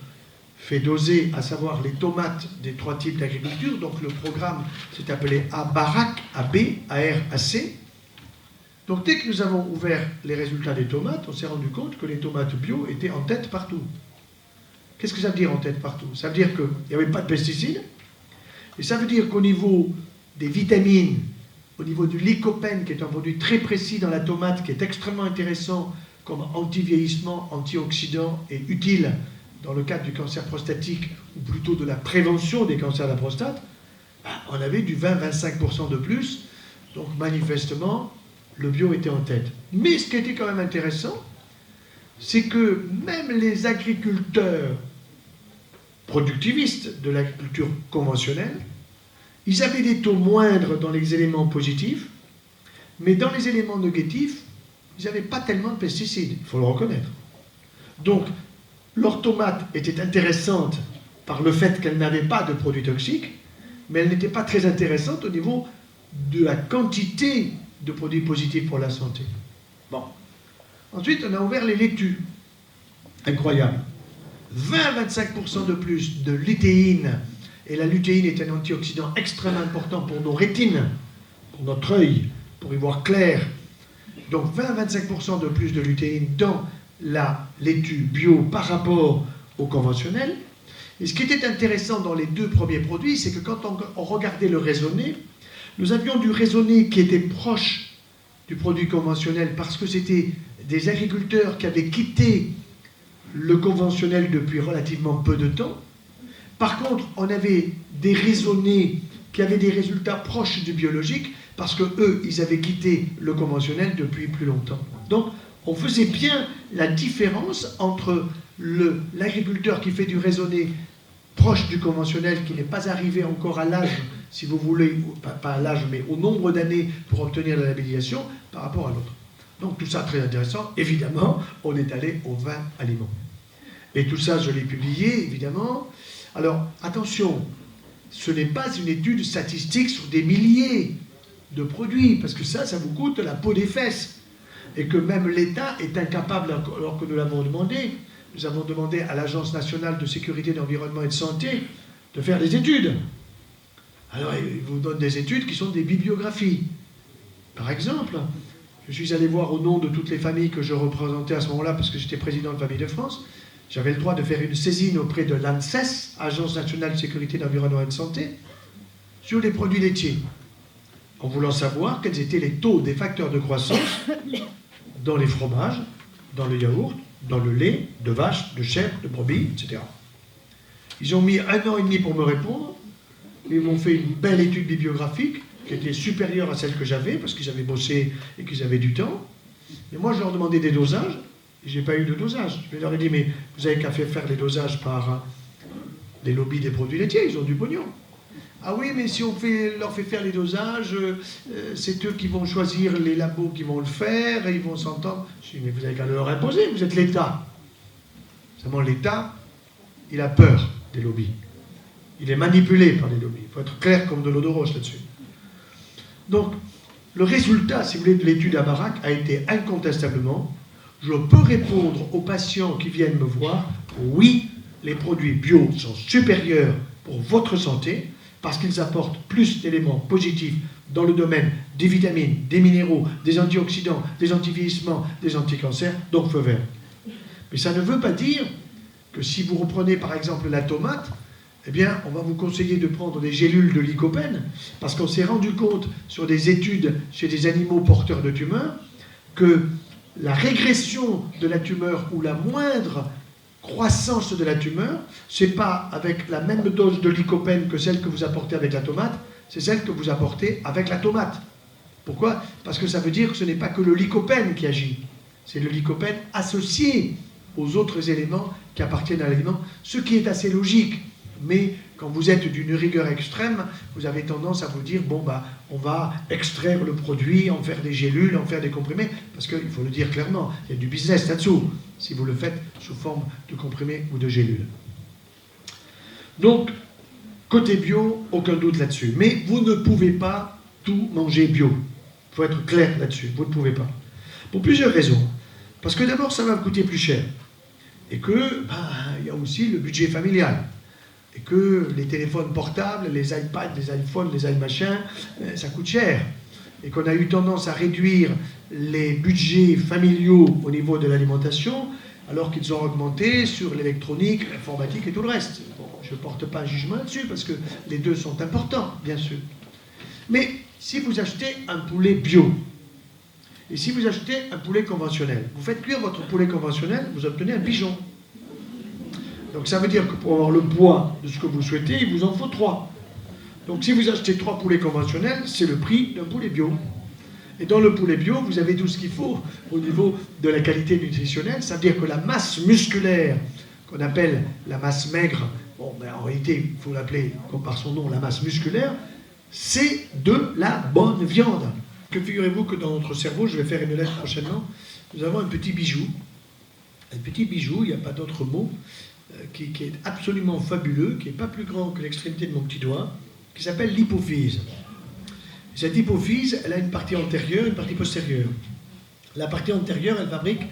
fait doser, à savoir les tomates des 3 types d'agriculture, donc le programme s'est appelé ABARAC, AB, ARAC. Donc dès que nous avons ouvert les résultats des tomates, on s'est rendu compte que les tomates bio étaient en tête partout. Qu'est-ce que ça veut dire en tête partout? Ça veut dire qu'il n'y avait pas de pesticides, et ça veut dire qu'au niveau des vitamines, au niveau du lycopène, qui est un produit très précis dans la tomate, qui est extrêmement intéressant comme anti-vieillissement, antioxydant et utile dans le cadre du cancer prostatique, ou plutôt de la prévention des cancers de la prostate, on avait du 20-25% de plus, donc manifestement, le bio était en tête. Mais ce qui était quand même intéressant, c'est que même les agriculteurs productivistes de l'agriculture conventionnelle, ils avaient des taux moindres dans les éléments positifs, mais dans les éléments négatifs, ils n'avaient pas tellement de pesticides, il faut le reconnaître. Donc, leur tomate était intéressante par le fait qu'elle n'avait pas de produits toxiques, mais elle n'était pas très intéressante au niveau de la quantité de produits positifs pour la santé. Bon. Ensuite, on a ouvert les laitues. Incroyable. 20-25% de plus de lutéine. Et la lutéine est un antioxydant extrêmement important pour nos rétines, pour notre œil, pour y voir clair. Donc 20-25% de plus de lutéine dans la laitue bio par rapport au conventionnel. Et ce qui était intéressant dans les 2 premiers produits, c'est que quand on regardait le raisonné, nous avions du raisonné qui était proche du produit conventionnel parce que c'était des agriculteurs qui avaient quitté le conventionnel depuis relativement peu de temps. Par contre, on avait des raisonnés qui avaient des résultats proches du biologique parce que eux, ils avaient quitté le conventionnel depuis plus longtemps. Donc, on faisait bien la différence entre l'agriculteur qui fait du raisonné proche du conventionnel, qui n'est pas arrivé encore à l'âge, si vous voulez, pas à l'âge, mais au nombre d'années pour obtenir la labellisation par rapport à l'autre. Donc tout ça très intéressant. Évidemment, on est allé aux 20 aliments. Et tout ça, je l'ai publié, évidemment. Alors, attention, ce n'est pas une étude statistique sur des milliers de produits, parce que ça vous coûte la peau des fesses. Et que même l'État est incapable, alors que nous l'avons demandé, nous avons demandé à l'Agence nationale de sécurité de l'environnement et de santé de faire des études. Alors, ils vous donnent des études qui sont des bibliographies. Par exemple, je suis allé voir au nom de toutes les familles que je représentais à ce moment-là, parce que j'étais président de Famille de France, j'avais le droit de faire une saisine auprès de l'ANSES, Agence nationale de sécurité de l'environnement et de santé, sur les produits laitiers, en voulant savoir quels étaient les taux des facteurs de croissance dans les fromages, dans le yaourt, dans le lait, de vache, de chèvre, de brebis, etc. Ils ont mis 1 an et demi pour me répondre. Ils m'ont fait une belle étude bibliographique qui était supérieure à celle que j'avais, parce qu'ils avaient bossé et qu'ils avaient du temps. Et moi, je leur demandais des dosages, et je n'ai pas eu de dosage. Je leur ai dit, mais vous avez qu'à faire les dosages par des lobbies des produits laitiers, ils ont du pognon. Ah oui, mais si on leur fait faire les dosages, c'est eux qui vont choisir les labos qui vont le faire, et ils vont s'entendre. Je dis, mais vous avez qu'à leur imposer, vous êtes l'État. Seulement l'État, il a peur des lobbies. Il est manipulé par les lobbies. Il faut être clair comme de l'eau de roche là-dessus. Donc, le résultat, si vous voulez, de l'étude à Barac a été incontestablement, je peux répondre aux patients qui viennent me voir, oui, les produits bio sont supérieurs pour votre santé, parce qu'ils apportent plus d'éléments positifs dans le domaine des vitamines, des minéraux, des antioxydants, des antivieillissements, des anticancers, donc feu vert. Mais ça ne veut pas dire que si vous reprenez par exemple la tomate, eh bien, on va vous conseiller de prendre des gélules de lycopène, parce qu'on s'est rendu compte sur des études chez des animaux porteurs de tumeurs que la régression de la tumeur ou la moindre croissance de la tumeur, c'est pas avec la même dose de lycopène que celle que vous apportez avec la tomate, c'est celle que vous apportez avec la tomate. Pourquoi? Parce que ça veut dire que ce n'est pas que le lycopène qui agit, c'est le lycopène associé aux autres éléments qui appartiennent à l'aliment, ce qui est assez logique. Mais quand vous êtes d'une rigueur extrême, vous avez tendance à vous dire, bon, bah, on va extraire le produit, en faire des gélules, en faire des comprimés, parce qu'il faut le dire clairement, il y a du business là-dessous, si vous le faites sous forme de comprimés ou de gélules. Donc, côté bio, aucun doute là-dessus. Mais vous ne pouvez pas tout manger bio. Il faut être clair là-dessus, vous ne pouvez pas. Pour plusieurs raisons. Parce que d'abord, ça va vous coûter plus cher. Et que, il y a aussi le budget familial. Et que les téléphones portables, les iPads, les iPhones, les iMachins, ça coûte cher. Et qu'on a eu tendance à réduire les budgets familiaux au niveau de l'alimentation, alors qu'ils ont augmenté sur l'électronique, l'informatique et tout le reste. Bon, je ne porte pas un jugement là-dessus, parce que les deux sont importants, bien sûr. Mais si vous achetez un poulet bio, et si vous achetez un poulet conventionnel, vous faites cuire votre poulet conventionnel, vous obtenez un pigeon. Donc ça veut dire que pour avoir le poids de ce que vous souhaitez, il vous en faut 3. Donc si vous achetez 3 poulets conventionnels, c'est le prix d'un poulet bio. Et dans le poulet bio, vous avez tout ce qu'il faut au niveau de la qualité nutritionnelle, c'est-à-dire que la masse musculaire, qu'on appelle la masse maigre, bon, ben en réalité, il faut l'appeler, comme par son nom, la masse musculaire, c'est de la bonne viande. Que figurez-vous que dans notre cerveau, je vais faire une lettre prochainement, nous avons un petit bijou. Un petit bijou, il n'y a pas d'autre mot, qui est absolument fabuleux, qui n'est pas plus grand que l'extrémité de mon petit doigt, qui s'appelle l'hypophyse. Cette hypophyse, elle a une partie antérieure et une partie postérieure. La partie antérieure, elle fabrique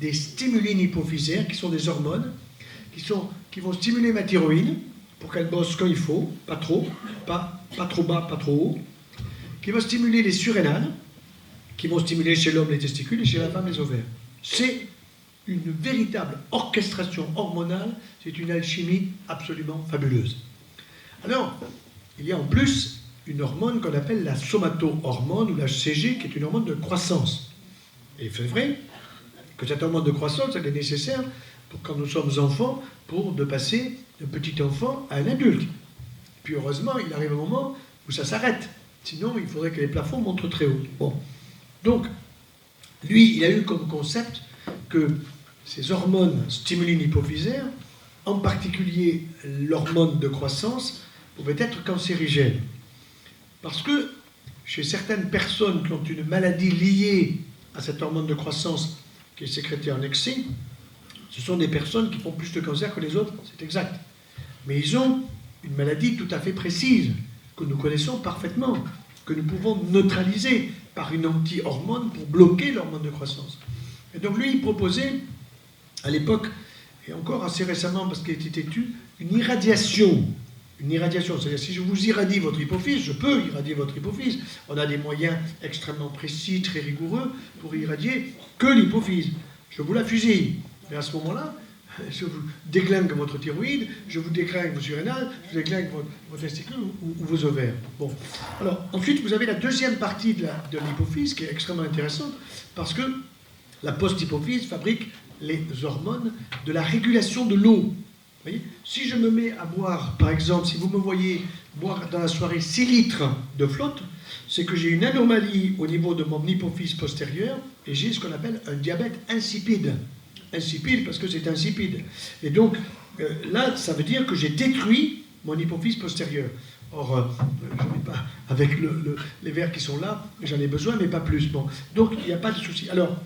des stimulines hypophysaires, qui sont des hormones, qui vont stimuler ma thyroïde, pour qu'elle bosse quand il faut, pas trop, pas trop bas, pas trop haut, qui vont stimuler les surrénales, qui vont stimuler chez l'homme les testicules et chez la femme les ovaires. C'est une véritable orchestration hormonale, c'est une alchimie absolument fabuleuse. Alors, il y a en plus une hormone qu'on appelle la somato-hormone ou la HCG, qui est une hormone de croissance. Et c'est vrai que cette hormone de croissance, elle est nécessaire pour quand nous sommes enfants, pour de passer d'un petit enfant à un adulte. Puis heureusement, il arrive un moment où ça s'arrête. Sinon, il faudrait que les plafonds montent très haut. Bon. Donc, lui, il a eu comme concept que ces hormones stimulines hypophysaires en particulier l'hormone de croissance, pouvait être cancérigène. Parce que chez certaines personnes qui ont une maladie liée à cette hormone de croissance qui est sécrétée en excès, ce sont des personnes qui font plus de cancer que les autres, c'est exact. Mais ils ont une maladie tout à fait précise, que nous connaissons parfaitement, que nous pouvons neutraliser par une anti-hormone pour bloquer l'hormone de croissance. Et donc lui, il proposait, à l'époque, et encore assez récemment parce qu'il était têtu, une irradiation. Une irradiation, c'est-à-dire si je vous irradie votre hypophyse, je peux irradier votre hypophyse. On a des moyens extrêmement précis, très rigoureux, pour irradier que l'hypophyse. Je vous la fusille. Mais à ce moment-là, je vous déglingue votre thyroïde, je vous déglingue vos surrénales, je vous déglingue vos testicules ou vos ovaires. Bon. Alors, ensuite, vous avez la deuxième partie de l'hypophyse qui est extrêmement intéressante parce que la post-hypophyse fabrique les hormones de la régulation de l'eau. Vous voyez, si je me mets à boire, par exemple, si vous me voyez boire dans la soirée 6 litres de flotte, c'est que j'ai une anomalie au niveau de mon hypophyse postérieure et j'ai ce qu'on appelle un diabète insipide. Insipide parce que c'est insipide. Et donc, là, ça veut dire que j'ai détruit mon hypophyse postérieure. Or, je n'ai pas, avec les verres qui sont là, j'en ai besoin, mais pas plus. Bon. Donc, il n'y a pas de souci. Alors,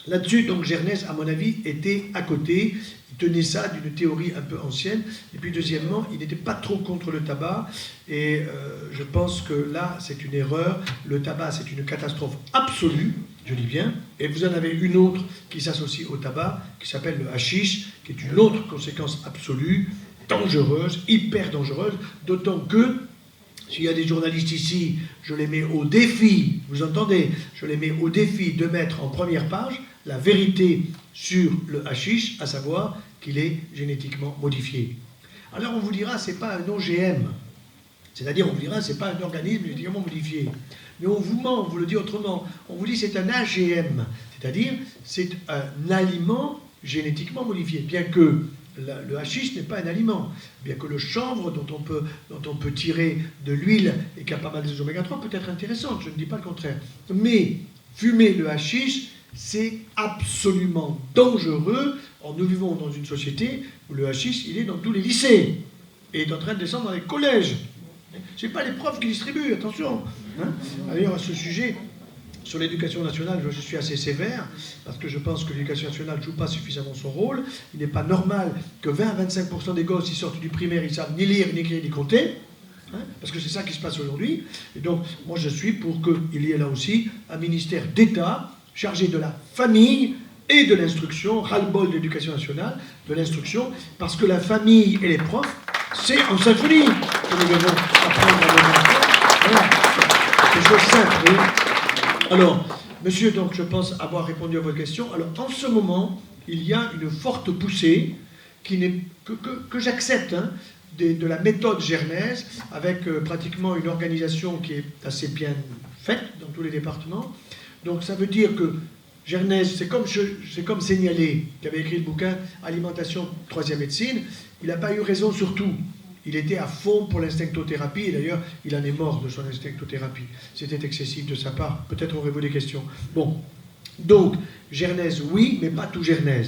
là-dessus, donc, Gernez, à mon avis, était à côté. Il tenait ça d'une théorie un peu ancienne. Et puis, deuxièmement, il n'était pas trop contre le tabac. Et je pense que là, c'est une erreur. Le tabac, c'est une catastrophe absolue, je dis bien. Et vous en avez une autre qui s'associe au tabac, qui s'appelle le hashish, qui est une autre conséquence absolue, dangereuse, hyper dangereuse, d'autant que, s'il y a des journalistes ici, je les mets au défi, vous entendez, je les mets au défi de mettre en première page la vérité sur le hashish, à savoir qu'il est génétiquement modifié. Alors on vous dira, c'est pas un OGM, c'est-à-dire on vous dira, c'est pas un organisme génétiquement modifié. Mais on vous ment, on vous le dit autrement, on vous dit c'est un AGM, c'est-à-dire c'est un aliment génétiquement modifié, bien que le hashish n'est pas un aliment, bien que le chanvre dont on peut tirer de l'huile et qui a pas mal des oméga 3 peut être intéressant, je ne dis pas le contraire. Mais fumer le hashish, c'est absolument dangereux. Or, nous vivons dans une société où le hashish, il est dans tous les lycées et est en train de descendre dans les collèges. Ce n'est pas les profs qui distribuent, attention. D'ailleurs, à ce sujet, sur l'éducation nationale, je suis assez sévère, parce que je pense que l'éducation nationale ne joue pas suffisamment son rôle. Il n'est pas normal que 20 à 25% des gosses, ils sortent du primaire, ils ne savent ni lire, ni écrire, ni compter, parce que c'est ça qui se passe aujourd'hui. Et donc, moi, je suis pour qu'il y ait là aussi un ministère d'État chargé de la famille et de l'instruction, ras-le-bol de l'éducation nationale, de l'instruction, parce que la famille et les profs, c'est en symphonie que nous devons apprendre à nos enfants. Voilà, c'est des choses simples. Alors, monsieur, donc je pense avoir répondu à votre question. Alors, en ce moment, il y a une forte poussée que j'accepte, de la méthode Gernez, avec pratiquement une organisation qui est assez bien faite dans tous les départements. Donc, ça veut dire que Gernez, c'est comme Seignalé, qui avait écrit le bouquin Alimentation, troisième médecine. Il n'a pas eu raison sur tout. Il était à fond pour l'instinctothérapie, et d'ailleurs, il en est mort de son instinctothérapie. C'était excessif de sa part. Peut-être aurez-vous des questions. Bon. Donc, Gernez, oui, mais pas tout Gernez.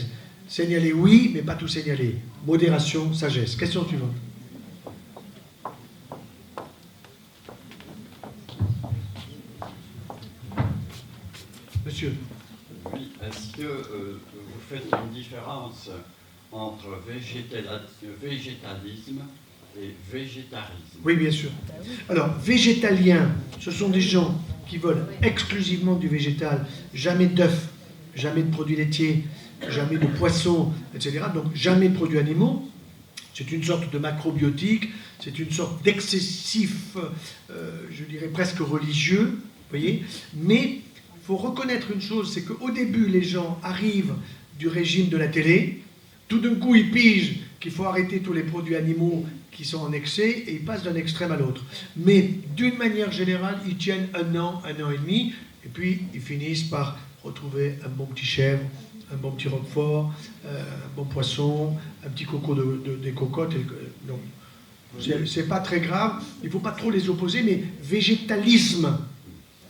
Seignalé, oui, mais pas tout Seignalé. Modération, sagesse. Question suivante. Monsieur. Oui, est-ce que vous faites une différence entre végétalisme et végétarisme? Oui, bien sûr. Alors, végétaliens, ce sont des gens qui veulent exclusivement du végétal, jamais d'œufs, jamais de produits laitiers, jamais de poissons, etc. Donc, jamais de produits animaux. C'est une sorte de macrobiotique, c'est une sorte d'excessif, je dirais presque religieux, vous voyez. Mais il faut reconnaître une chose, c'est qu'au début, les gens arrivent du régime de la télé, tout d'un coup, ils pigent qu'il faut arrêter tous les produits animaux qui sont en excès, et ils passent d'un extrême à l'autre. Mais d'une manière générale, ils tiennent un an et demi, et puis ils finissent par retrouver un bon petit chèvre, un bon petit roquefort, un bon poisson, un petit coco des cocottes. Donc, c'est pas très grave, il ne faut pas trop les opposer, mais végétalisme,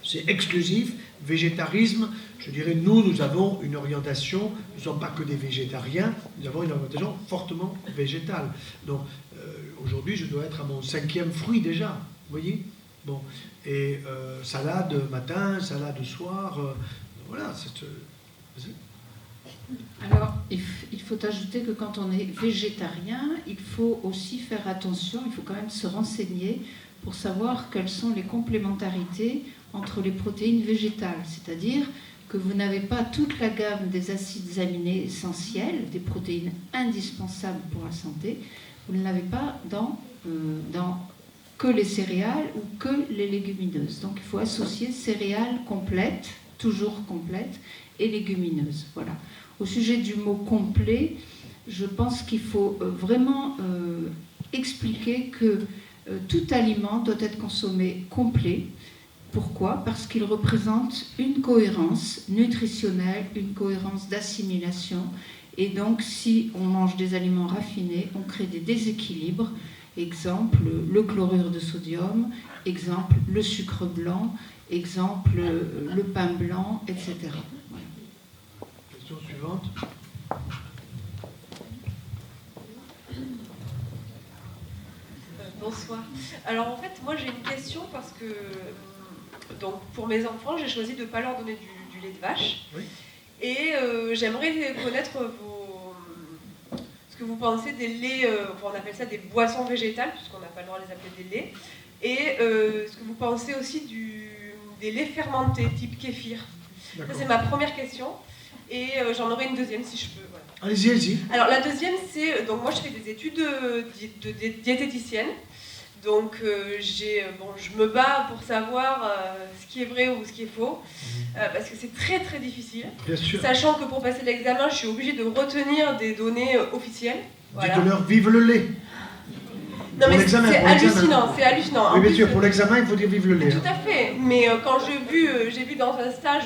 C'est exclusif, végétarisme. Je dirais, nous avons une orientation, nous ne sommes pas que des végétariens, nous avons une orientation fortement végétale. Donc, aujourd'hui, je dois être à mon 5e fruit déjà, vous voyez. Bon, et salade matin, salade soir, voilà. Alors, il faut ajouter que quand on est végétarien, il faut aussi faire attention, il faut quand même se renseigner pour savoir quelles sont les complémentarités entre les protéines végétales. C'est-à-dire que vous n'avez pas toute la gamme des acides aminés essentiels, des protéines indispensables pour la santé, vous ne l'avez pas dans que les céréales ou que les légumineuses. Donc il faut associer céréales complètes, toujours complètes, et légumineuses. Voilà. Au sujet du mot complet, je pense qu'il faut vraiment expliquer que tout aliment doit être consommé complet. Pourquoi ? Parce qu'il représente une cohérence nutritionnelle, une cohérence d'assimilation. Et donc, si on mange des aliments raffinés, on crée des déséquilibres. Exemple, le chlorure de sodium, exemple, le sucre blanc, exemple, le pain blanc, etc. Voilà. Question suivante. Bonsoir. Alors en fait, moi j'ai une question parce que donc, pour mes enfants, j'ai choisi de ne pas leur donner du lait de vache. Oui. Et j'aimerais connaître ce que vous pensez des laits, on appelle ça des boissons végétales, puisqu'on n'a pas le droit de les appeler des laits. Et ce que vous pensez aussi des laits fermentés, type kéfir. Ça, c'est ma première question. Et j'en aurai une deuxième si je peux. Voilà. Allez-y, allez-y. Alors la deuxième, c'est... Donc moi, je fais des études de diététicienne. Donc je me bats pour savoir ce qui est vrai ou ce qui est faux, parce que c'est très très difficile. Bien sûr. Sachant que pour passer l'examen, je suis obligée de retenir des données officielles. Voilà. Dites-leur, vive le lait. Non mais c'est hallucinant, c'est hallucinant. Oui, bien sûr, pour l'examen, il faut dire vive le lait. Tout à fait, mais quand j'ai vu dans un stage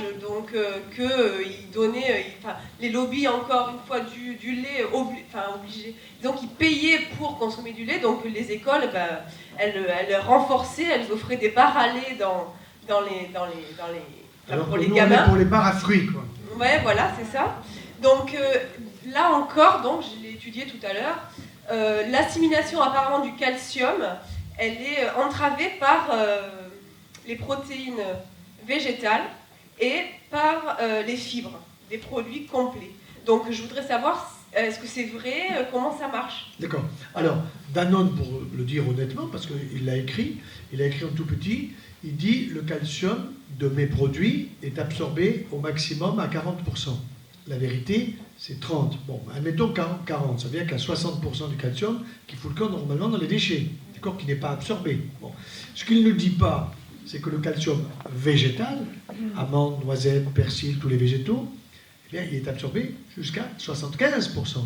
qu'ils donnaient, les lobbies, encore une fois, du lait obligé, donc ils payaient pour consommer du lait, donc les écoles, elles renforçaient, elles offraient des bars à lait pour les gamins. Pour les bars à fruits, quoi. Ouais, voilà, c'est ça. Donc là encore, donc, je l'ai étudié tout à l'heure, l'assimilation apparemment du calcium, elle est entravée par les protéines végétales et par les fibres, des produits complets. Donc je voudrais savoir, est-ce que c'est vrai, comment ça marche ? D'accord. Alors, Danone, pour le dire honnêtement, parce qu'il l'a écrit en tout petit, il dit le calcium de mes produits est absorbé au maximum à 40%. La vérité, c'est 30. Bon, admettons 40, ça veut dire qu'il y a 60% du calcium qui fout le camp normalement dans les déchets, d'accord, qui n'est pas absorbé. Bon. Ce qu'il ne dit pas, c'est que le calcium végétal, amandes, noisettes, persil, tous les végétaux, eh bien, il est absorbé jusqu'à 75%.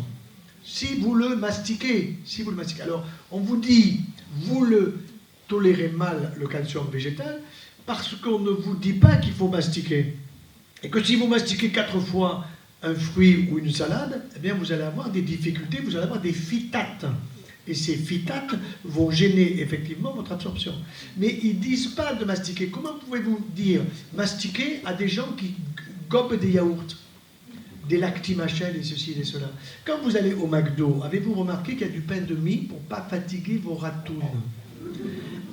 Si vous le mastiquez. Alors, on vous dit, vous le tolérez mal, le calcium végétal, parce qu'on ne vous dit pas qu'il faut mastiquer. Et que si vous mastiquez 4 fois un fruit ou une salade, eh bien vous allez avoir des difficultés, vous allez avoir des phytates. Et ces phytates vont gêner effectivement votre absorption. Mais ils ne disent pas de mastiquer. Comment pouvez-vous dire mastiquer à des gens qui gobent des yaourts, des lactimachènes et ceci et cela? Quand vous allez au McDo, avez-vous remarqué qu'il y a du pain de mie pour ne pas fatiguer vos ratounes?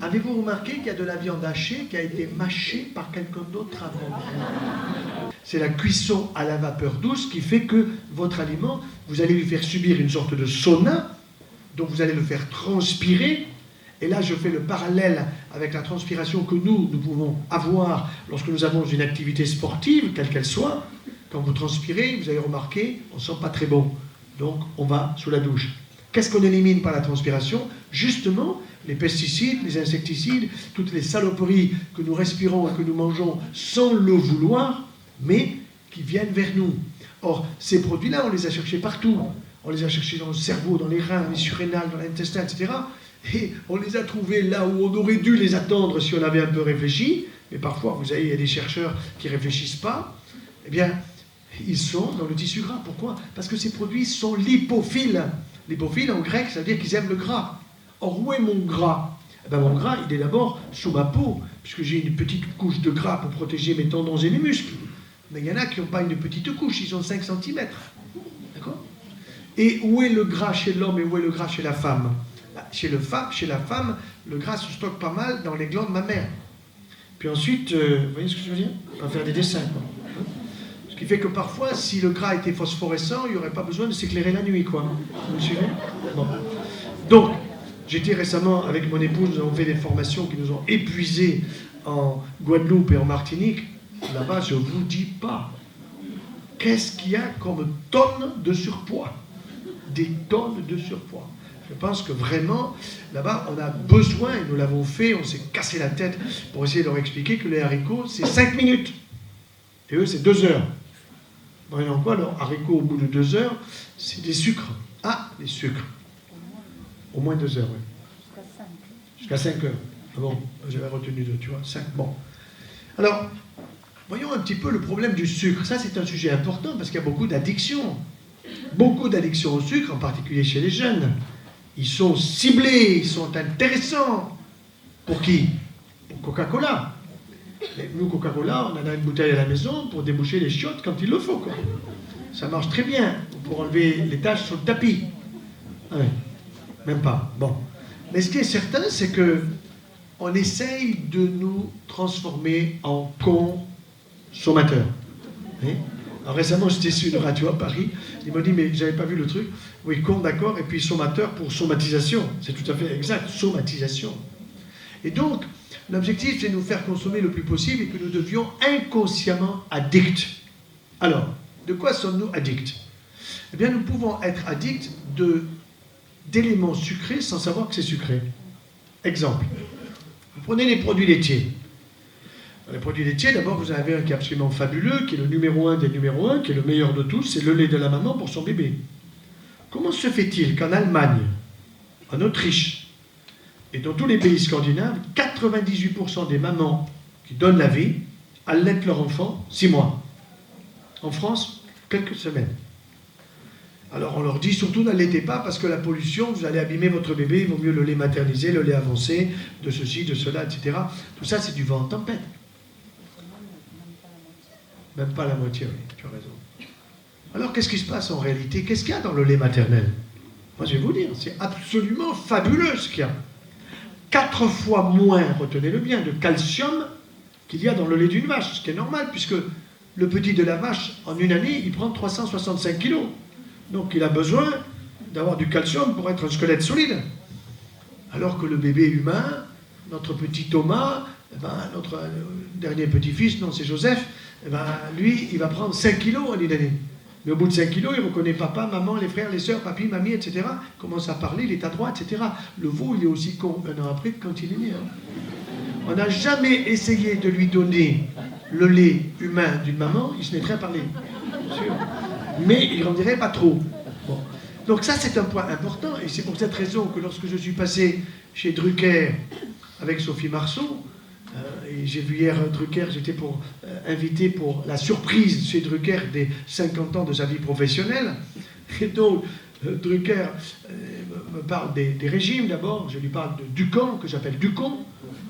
Avez-vous remarqué qu'il y a de la viande hachée qui a été mâchée par quelqu'un d'autre avant? C'est la cuisson à la vapeur douce qui fait que votre aliment, vous allez lui faire subir une sorte de sauna, donc vous allez le faire transpirer. Et là, je fais le parallèle avec la transpiration que nous pouvons avoir lorsque nous avons une activité sportive, quelle qu'elle soit. Quand vous transpirez, vous avez remarqué, on ne sent pas très bon. Donc, on va sous la douche. Qu'est-ce qu'on élimine par la transpiration? Justement, les pesticides, les insecticides, toutes les saloperies que nous respirons et que nous mangeons sans le vouloir, mais qui viennent vers nous. Or, ces produits-là, on les a cherchés partout. On les a cherchés dans le cerveau, dans les reins, les surrénales, dans l'intestin, etc. Et on les a trouvés là où on aurait dû les attendre si on avait un peu réfléchi. Mais parfois, vous savez, il y a des chercheurs qui ne réfléchissent pas. Eh bien, ils sont dans le tissu gras. Pourquoi? Parce que ces produits sont lipophiles. Lipophiles, en grec, ça veut dire qu'ils aiment le gras. Or, où est mon gras? eh ben, mon gras, il est d'abord sous ma peau, puisque j'ai une petite couche de gras pour protéger mes tendons et mes muscles. Mais il y en a qui n'ont pas une petite couche, ils ont 5 cm. D'accord? Et où est le gras chez l'homme et où est le gras chez la femme? Chez la femme, le gras se stocke pas mal dans les glandes mammaires. Puis ensuite, vous voyez ce que je veux dire? On va faire des dessins, quoi. Ce qui fait que parfois, si le gras était phosphorescent, il n'y aurait pas besoin de s'éclairer la nuit, quoi. Vous me suivez? Bon. Donc, j'étais récemment avec mon épouse, nous avons fait des formations qui nous ont épuisés en Guadeloupe et en Martinique. Là-bas, je ne vous dis pas. Qu'est-ce qu'il y a comme tonnes de surpoids? Des tonnes de surpoids. Je pense que vraiment, là-bas, on a besoin, et nous l'avons fait, on s'est cassé la tête pour essayer de leur expliquer que les haricots, c'est 5 minutes. Et eux, c'est 2 heures. Voyons quoi, alors, haricots, au bout de 2 heures, c'est des sucres. Ah, des sucres. Au moins 2 heures, oui. Jusqu'à 5 heures. Ah bon, j'avais retenu 2, tu vois, 5. Bon. Alors, voyons un petit peu le problème du sucre. Ça, c'est un sujet important parce qu'il y a beaucoup d'addictions. Beaucoup d'addictions au sucre, en particulier chez les jeunes. Ils sont ciblés, ils sont intéressants. Pour qui? Pour Coca-Cola. Mais nous, Coca-Cola, on en a une bouteille à la maison pour déboucher les chiottes quand il le faut, quoi. Ça marche très bien pour enlever les taches sur le tapis. Ah oui, même pas. Bon. Mais ce qui est certain, c'est que on essaye de nous transformer en consommateurs. Hein? Alors récemment, j'étais sur une radio à Paris. Ils m'ont dit, mais j'avais pas vu le truc. Oui, con, d'accord. Et puis sommateur pour somatisation. C'est tout à fait exact. Somatisation. Et donc, l'objectif, c'est de nous faire consommer le plus possible et que nous devions inconsciemment addicts. Alors, de quoi sommes-nous addicts? Eh bien, nous pouvons être addicts d'éléments sucrés sans savoir que c'est sucré. Exemple. Vous prenez les produits laitiers. Les produits laitiers, d'abord, vous en avez un qui est absolument fabuleux, qui est le numéro 1 des numéros 1, qui est le meilleur de tous, c'est le lait de la maman pour son bébé. Comment se fait-il qu'en Allemagne, en Autriche et dans tous les pays scandinaves, 98% des mamans qui donnent la vie allaitent leur enfant 6 mois? En France, quelques semaines. Alors on leur dit surtout n'allaitez pas parce que la pollution, vous allez abîmer votre bébé, il vaut mieux le lait maternisé, le lait avancé, de ceci, de cela, etc. Tout ça, c'est du vent en tempête. Même pas la moitié, oui, tu as raison. Alors qu'est-ce qui se passe en réalité? Qu'est-ce qu'il y a dans le lait maternel? Moi je vais vous dire, c'est absolument fabuleux ce qu'il y a. 4 fois moins, retenez-le bien, de calcium qu'il y a dans le lait d'une vache, ce qui est normal puisque le petit de la vache, en une année, il prend 365 kilos. Donc il a besoin d'avoir du calcium pour être un squelette solide. Alors que le bébé humain, notre petit Thomas, eh ben, notre dernier petit-fils, non c'est Joseph, eh ben, lui, il va prendre 5 kilos en une année. Mais au bout de 5 kilos, il reconnaît papa, maman, les frères, les sœurs, papi, mamie, etc. Il commence à parler, il est adroit, etc. Le veau, il est aussi con 1 an après que quand il est né. Hein. On n'a jamais essayé de lui donner le lait humain d'une maman, il se mettrait à parler. Bien sûr. Mais il grandirait pas trop. Bon. Donc ça, c'est un point important, et c'est pour cette raison que lorsque je suis passé chez Drucker avec Sophie Marceau, et j'ai vu hier Drucker, j'étais invité pour la surprise chez Drucker des 50 ans de sa vie professionnelle, et donc Drucker me parle des régimes d'abord, je lui parle de Ducon, que j'appelle Ducon.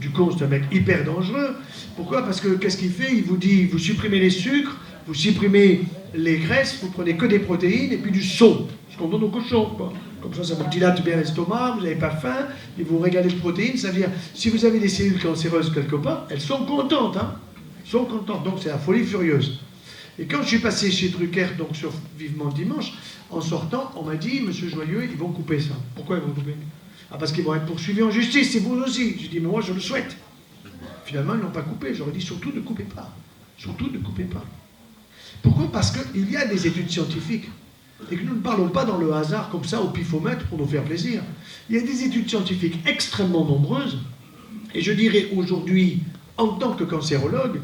Ducon, c'est un mec hyper dangereux. Pourquoi? Parce que qu'est-ce qu'il fait? Il vous dit, vous supprimez les sucres, vous supprimez les graisses, vous prenez que des protéines et puis du saut, ce qu'on donne aux cochons, quoi. Comme ça vous dilate bien l'estomac, vous n'avez pas faim, et vous régalez de protéines. Ça veut dire, si vous avez des cellules cancéreuses quelque part, elles sont contentes, hein. Elles sont contentes, donc c'est la folie furieuse. Et quand je suis passé chez Drucker, donc sur Vivement Dimanche, en sortant, on m'a dit, Monsieur Joyeux, ils vont couper ça. Pourquoi ils vont couper? Ah, parce qu'ils vont être poursuivis en justice, et vous aussi. J'ai dit, mais moi je le souhaite. Finalement, ils n'ont pas coupé. J'aurais dit, surtout ne coupez pas. Surtout ne coupez pas. Pourquoi? Parce qu'il y a des études scientifiques. Et que nous ne parlons pas dans le hasard comme ça au pifomètre pour nous faire plaisir. Il y a des études scientifiques extrêmement nombreuses, et je dirais aujourd'hui, en tant que cancérologue,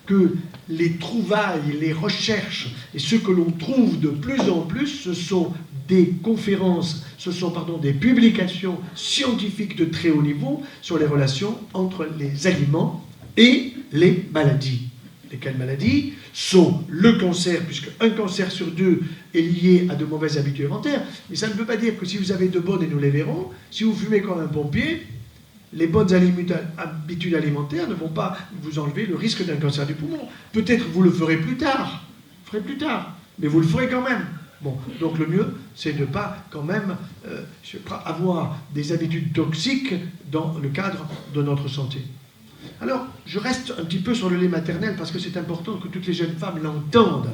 que les trouvailles, les recherches, et ce que l'on trouve de plus en plus, ce sont des conférences, ce sont des publications scientifiques de très haut niveau sur les relations entre les aliments et les maladies. Lesquelles maladies sont le cancer, puisque un cancer sur 2 est lié à de mauvaises habitudes alimentaires, mais ça ne veut pas dire que si vous avez de bonnes, et nous les verrons, si vous fumez comme un pompier, les bonnes habitudes alimentaires ne vont pas vous enlever le risque d'un cancer du poumon. Peut-être vous le ferez plus tard, mais vous le ferez quand même. Bon, donc le mieux, c'est de ne pas quand même avoir des habitudes toxiques dans le cadre de notre santé. Alors, je reste un petit peu sur le lait maternel parce que c'est important que toutes les jeunes femmes l'entendent,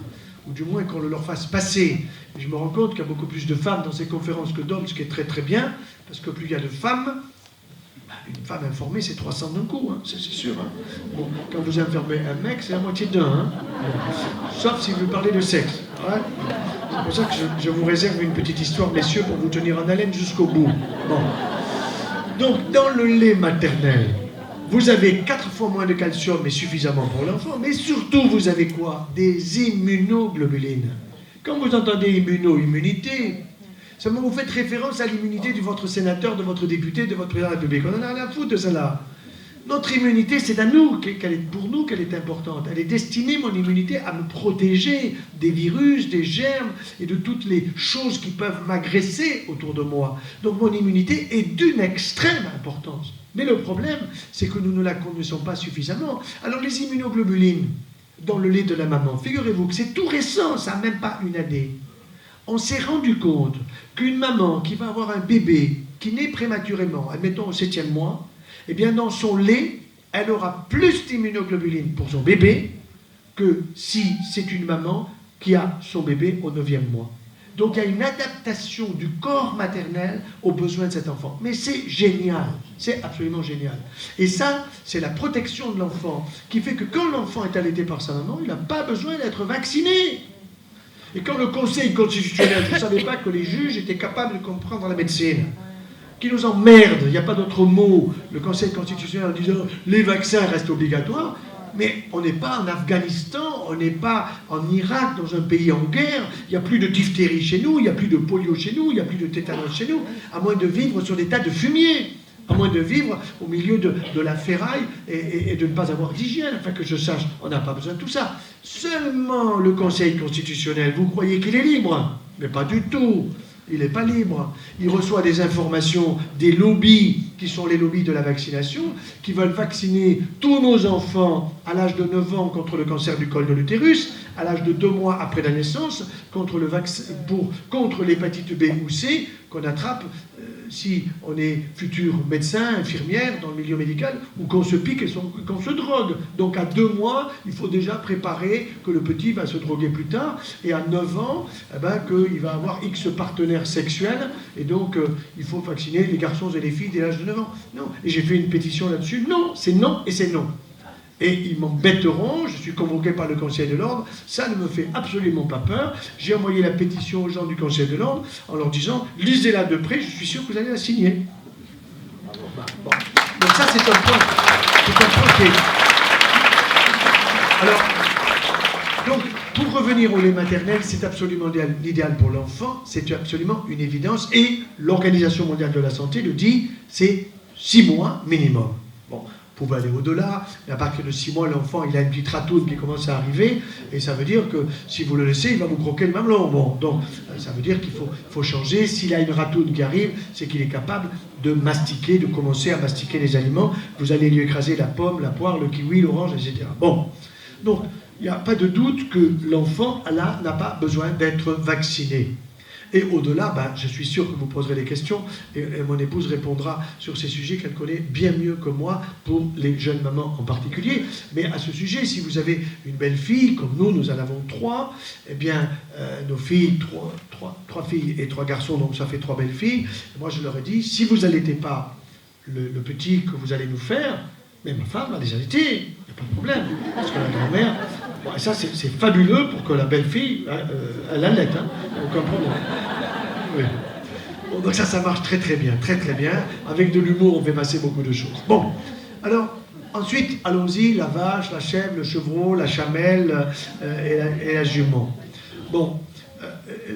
ou du moins qu'on le leur fasse passer. Et je me rends compte qu'il y a beaucoup plus de femmes dans ces conférences que d'hommes, ce qui est très très bien, parce que plus il y a de femmes, une femme informée, c'est 300 d'un coup, hein, c'est sûr. Hein. Bon, quand vous informez un mec, c'est la moitié d'un. Hein. Bon. Sauf si vous parlez de sexe. Ouais. C'est pour ça que je vous réserve une petite histoire, messieurs, pour vous tenir en haleine jusqu'au bout. Bon. Donc, dans le lait maternel, vous avez 4 fois moins de calcium, mais suffisamment pour l'enfant. Mais surtout, vous avez quoi? Des immunoglobulines. Quand vous entendez immunité, seulement vous faites référence à l'immunité de votre sénateur, de votre député, de votre président de la République. On en a rien à foutre de cela. Notre immunité, c'est à nous, pour nous qu'elle est importante. Elle est destinée, mon immunité, à me protéger des virus, des germes et de toutes les choses qui peuvent m'agresser autour de moi. Donc mon immunité est d'une extrême importance. Mais le problème, c'est que nous ne la connaissons pas suffisamment. Alors les immunoglobulines dans le lait de la maman, figurez-vous que c'est tout récent, ça n'a même pas une année. On s'est rendu compte qu'une maman qui va avoir un bébé qui naît prématurément, admettons au 7e mois, eh bien dans son lait, elle aura plus d'immunoglobulines pour son bébé que si c'est une maman qui a son bébé au 9e mois. Donc il y a une adaptation du corps maternel aux besoins de cet enfant. Mais c'est génial, c'est absolument génial. Et ça, c'est la protection de l'enfant qui fait que quand l'enfant est allaité par sa maman, il n'a pas besoin d'être vacciné. Et quand le Conseil constitutionnel, je ne savais pas que les juges étaient capables de comprendre la médecine, qui nous emmerde, il n'y a pas d'autre mot, le Conseil constitutionnel en disant les vaccins restent obligatoires, mais on n'est pas en Afghanistan, on n'est pas en Irak, dans un pays en guerre, il n'y a plus de diphtérie chez nous, il n'y a plus de polio chez nous, il n'y a plus de tétanos chez nous, à moins de vivre sur des tas de fumier, à moins de vivre au milieu de la ferraille et de ne pas avoir d'hygiène, enfin que je sache, on n'a pas besoin de tout ça. Seulement le Conseil constitutionnel, vous croyez qu'il est libre? Mais pas du tout. Il n'est pas libre. Il reçoit des informations des lobbies, qui sont les lobbies de la vaccination, qui veulent vacciner tous nos enfants à l'âge de 9 ans contre le cancer du col de l'utérus, à l'âge de 2 mois après la naissance, contre l'hépatite B ou C, qu'on attrape si on est futur médecin, infirmière dans le milieu médical, ou qu'on se pique et qu'on se drogue. Donc à 2 mois, il faut déjà préparer que le petit va se droguer plus tard, et à 9 ans, qu'il va avoir X partenaires sexuels, et donc il faut vacciner les garçons et les filles dès l'âge de 9 ans. Non. Et j'ai fait une pétition là-dessus. Non, c'est non et c'est non. Et ils m'embêteront, je suis convoqué par le Conseil de l'Ordre, ça ne me fait absolument pas peur. J'ai envoyé la pétition aux gens du Conseil de l'Ordre en leur disant, lisez-la de près, je suis sûr que vous allez la signer. Bon. Donc ça c'est un point qui est... Alors, donc, pour revenir au lait maternel, c'est absolument l'idéal pour l'enfant, c'est absolument une évidence, et l'Organisation mondiale de la santé le dit, c'est 6 mois minimum. Bon. Vous pouvez aller au-delà, mais à partir de 6 mois, l'enfant, il a une petite ratoune qui commence à arriver, et ça veut dire que si vous le laissez, il va vous croquer le mamelon. Bon, donc, ça veut dire qu'il faut changer. S'il a une ratoune qui arrive, c'est qu'il est capable de mastiquer, de commencer à mastiquer les aliments. Vous allez lui écraser la pomme, la poire, le kiwi, l'orange, etc. Bon, donc, il n'y a pas de doute que l'enfant, là, n'a pas besoin d'être vacciné. Et au-delà, je suis sûr que vous poserez des questions et mon épouse répondra sur ces sujets qu'elle connaît bien mieux que moi pour les jeunes mamans en particulier. Mais à ce sujet, si vous avez une belle fille, comme nous en avons 3, eh bien, nos filles, 3 filles et 3 garçons, donc ça fait 3 belles filles. Moi, je leur ai dit, si vous n'allaitez pas le petit que vous allez nous faire, mais ma femme va les allaiter, il n'y a pas de problème. Parce que la grand-mère, bon, ça c'est fabuleux pour que la belle-fille, elle allaite, hein, aucun problème. Oui. Bon, donc ça marche très très bien, très très bien. Avec de l'humour, on fait passer beaucoup de choses. Bon, alors, ensuite, allons-y, la vache, la chèvre, le chevreau, la chamelle et la jument. Bon,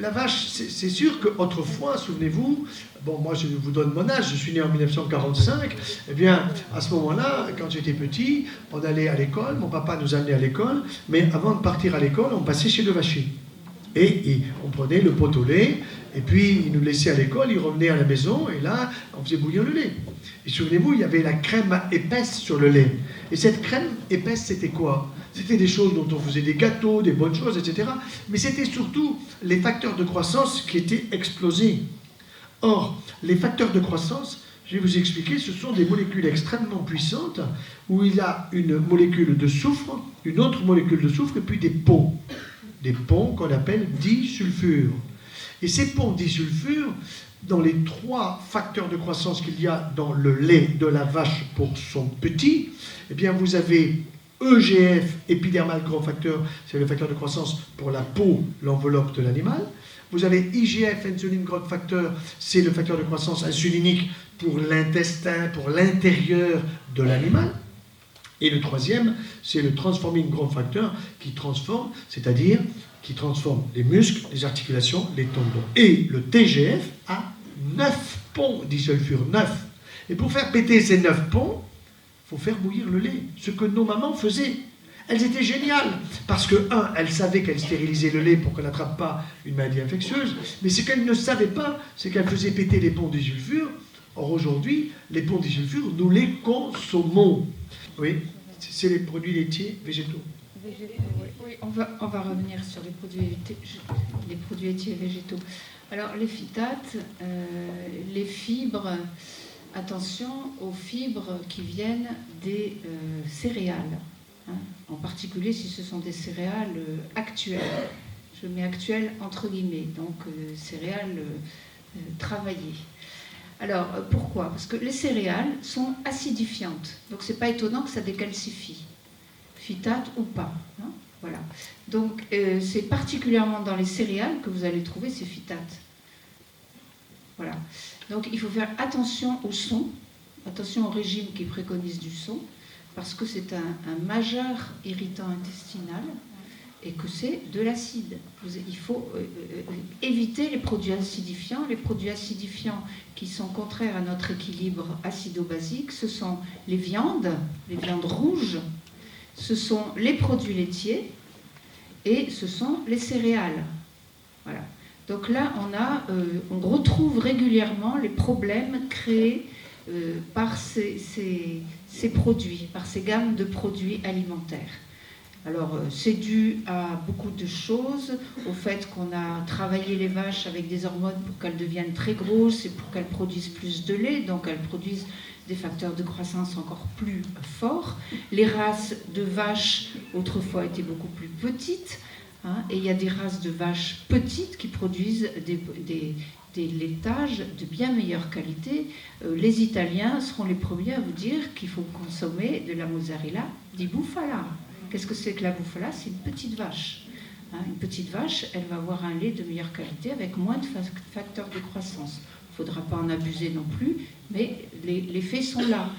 la vache, c'est sûr qu'autrefois, souvenez-vous, bon, moi je vous donne mon âge, je suis né en 1945, eh bien, à ce moment-là, quand j'étais petit, on allait à l'école, mon papa nous amenait à l'école, mais avant de partir à l'école, on passait chez le vacher. Et on prenait le pot au lait, Et puis, il nous laissait à l'école, il revenait à la maison, et là, on faisait bouillir le lait. Et souvenez-vous, il y avait la crème épaisse sur le lait. Et cette crème épaisse, c'était quoi? C'était des choses dont on faisait des gâteaux, des bonnes choses, etc. Mais c'était surtout les facteurs de croissance qui étaient explosés. Or, les facteurs de croissance, je vais vous expliquer, ce sont des molécules extrêmement puissantes où il y a une molécule de soufre, une autre molécule de soufre et puis des ponts. Des ponts qu'on appelle disulfures. Et ces ponts disulfures, dans les 3 facteurs de croissance qu'il y a dans le lait de la vache pour son petit, eh bien vous avez EGF, épidermal growth factor, c'est le facteur de croissance pour la peau, l'enveloppe de l'animal. Vous avez IGF, insulin growth factor, c'est le facteur de croissance insulinique pour l'intestin, pour l'intérieur de l'animal. Et le 3e, c'est le transforming growth factor qui transforme, c'est-à-dire qui transforme les muscles, les articulations, les tendons. Et le TGF a 9 ponts disulfure, 9. Et pour faire péter ces 9 ponts, il faut faire bouillir le lait. Ce que nos mamans faisaient. Elles étaient géniales. Parce que, elles savaient qu'elles stérilisaient le lait pour qu'elle n'attrape pas une maladie infectieuse. Mais ce qu'elles ne savaient pas, c'est qu'elles faisaient péter les ponts disulfure. Or, aujourd'hui, les ponts disulfure, nous les consommons. Oui, c'est les produits laitiers végétaux. Oui, on va revenir sur les produits laitiers et végétaux. Alors, les phytates, les fibres, attention aux fibres qui viennent des céréales, hein, en particulier si ce sont des céréales actuelles. Je mets actuelles entre guillemets, donc céréales travaillées. Alors, pourquoi? Parce que les céréales sont acidifiantes, donc c'est pas étonnant que ça décalcifie, phytate ou pas. Hein, voilà. Donc, c'est particulièrement dans les céréales que vous allez trouver ces phytates. Voilà. Donc, il faut faire attention au son, attention au régime qui préconise du son, parce que c'est un majeur irritant intestinal et que c'est de l'acide. Il faut éviter les produits acidifiants. Les produits acidifiants qui sont contraires à notre équilibre acido-basique, ce sont les viandes rouges, ce sont les produits laitiers et ce sont les céréales. Voilà. Donc là, on retrouve régulièrement les problèmes créés par ces produits, par ces gammes de produits alimentaires. Alors, c'est dû à beaucoup de choses, au fait qu'on a travaillé les vaches avec des hormones pour qu'elles deviennent très grosses et pour qu'elles produisent plus de lait, donc elles produisent des facteurs de croissance encore plus forts. Les races de vaches, autrefois, étaient beaucoup plus petites, hein, et il y a des races de vaches petites qui produisent des laitages de bien meilleure qualité. Les Italiens seront les premiers à vous dire qu'il faut consommer de la mozzarella di bufala. Qu'est-ce que c'est que la bufala? C'est une petite vache. Hein, une petite vache, elle va avoir un lait de meilleure qualité avec moins de facteurs de croissance. Il ne faudra pas en abuser non plus, mais les faits sont là.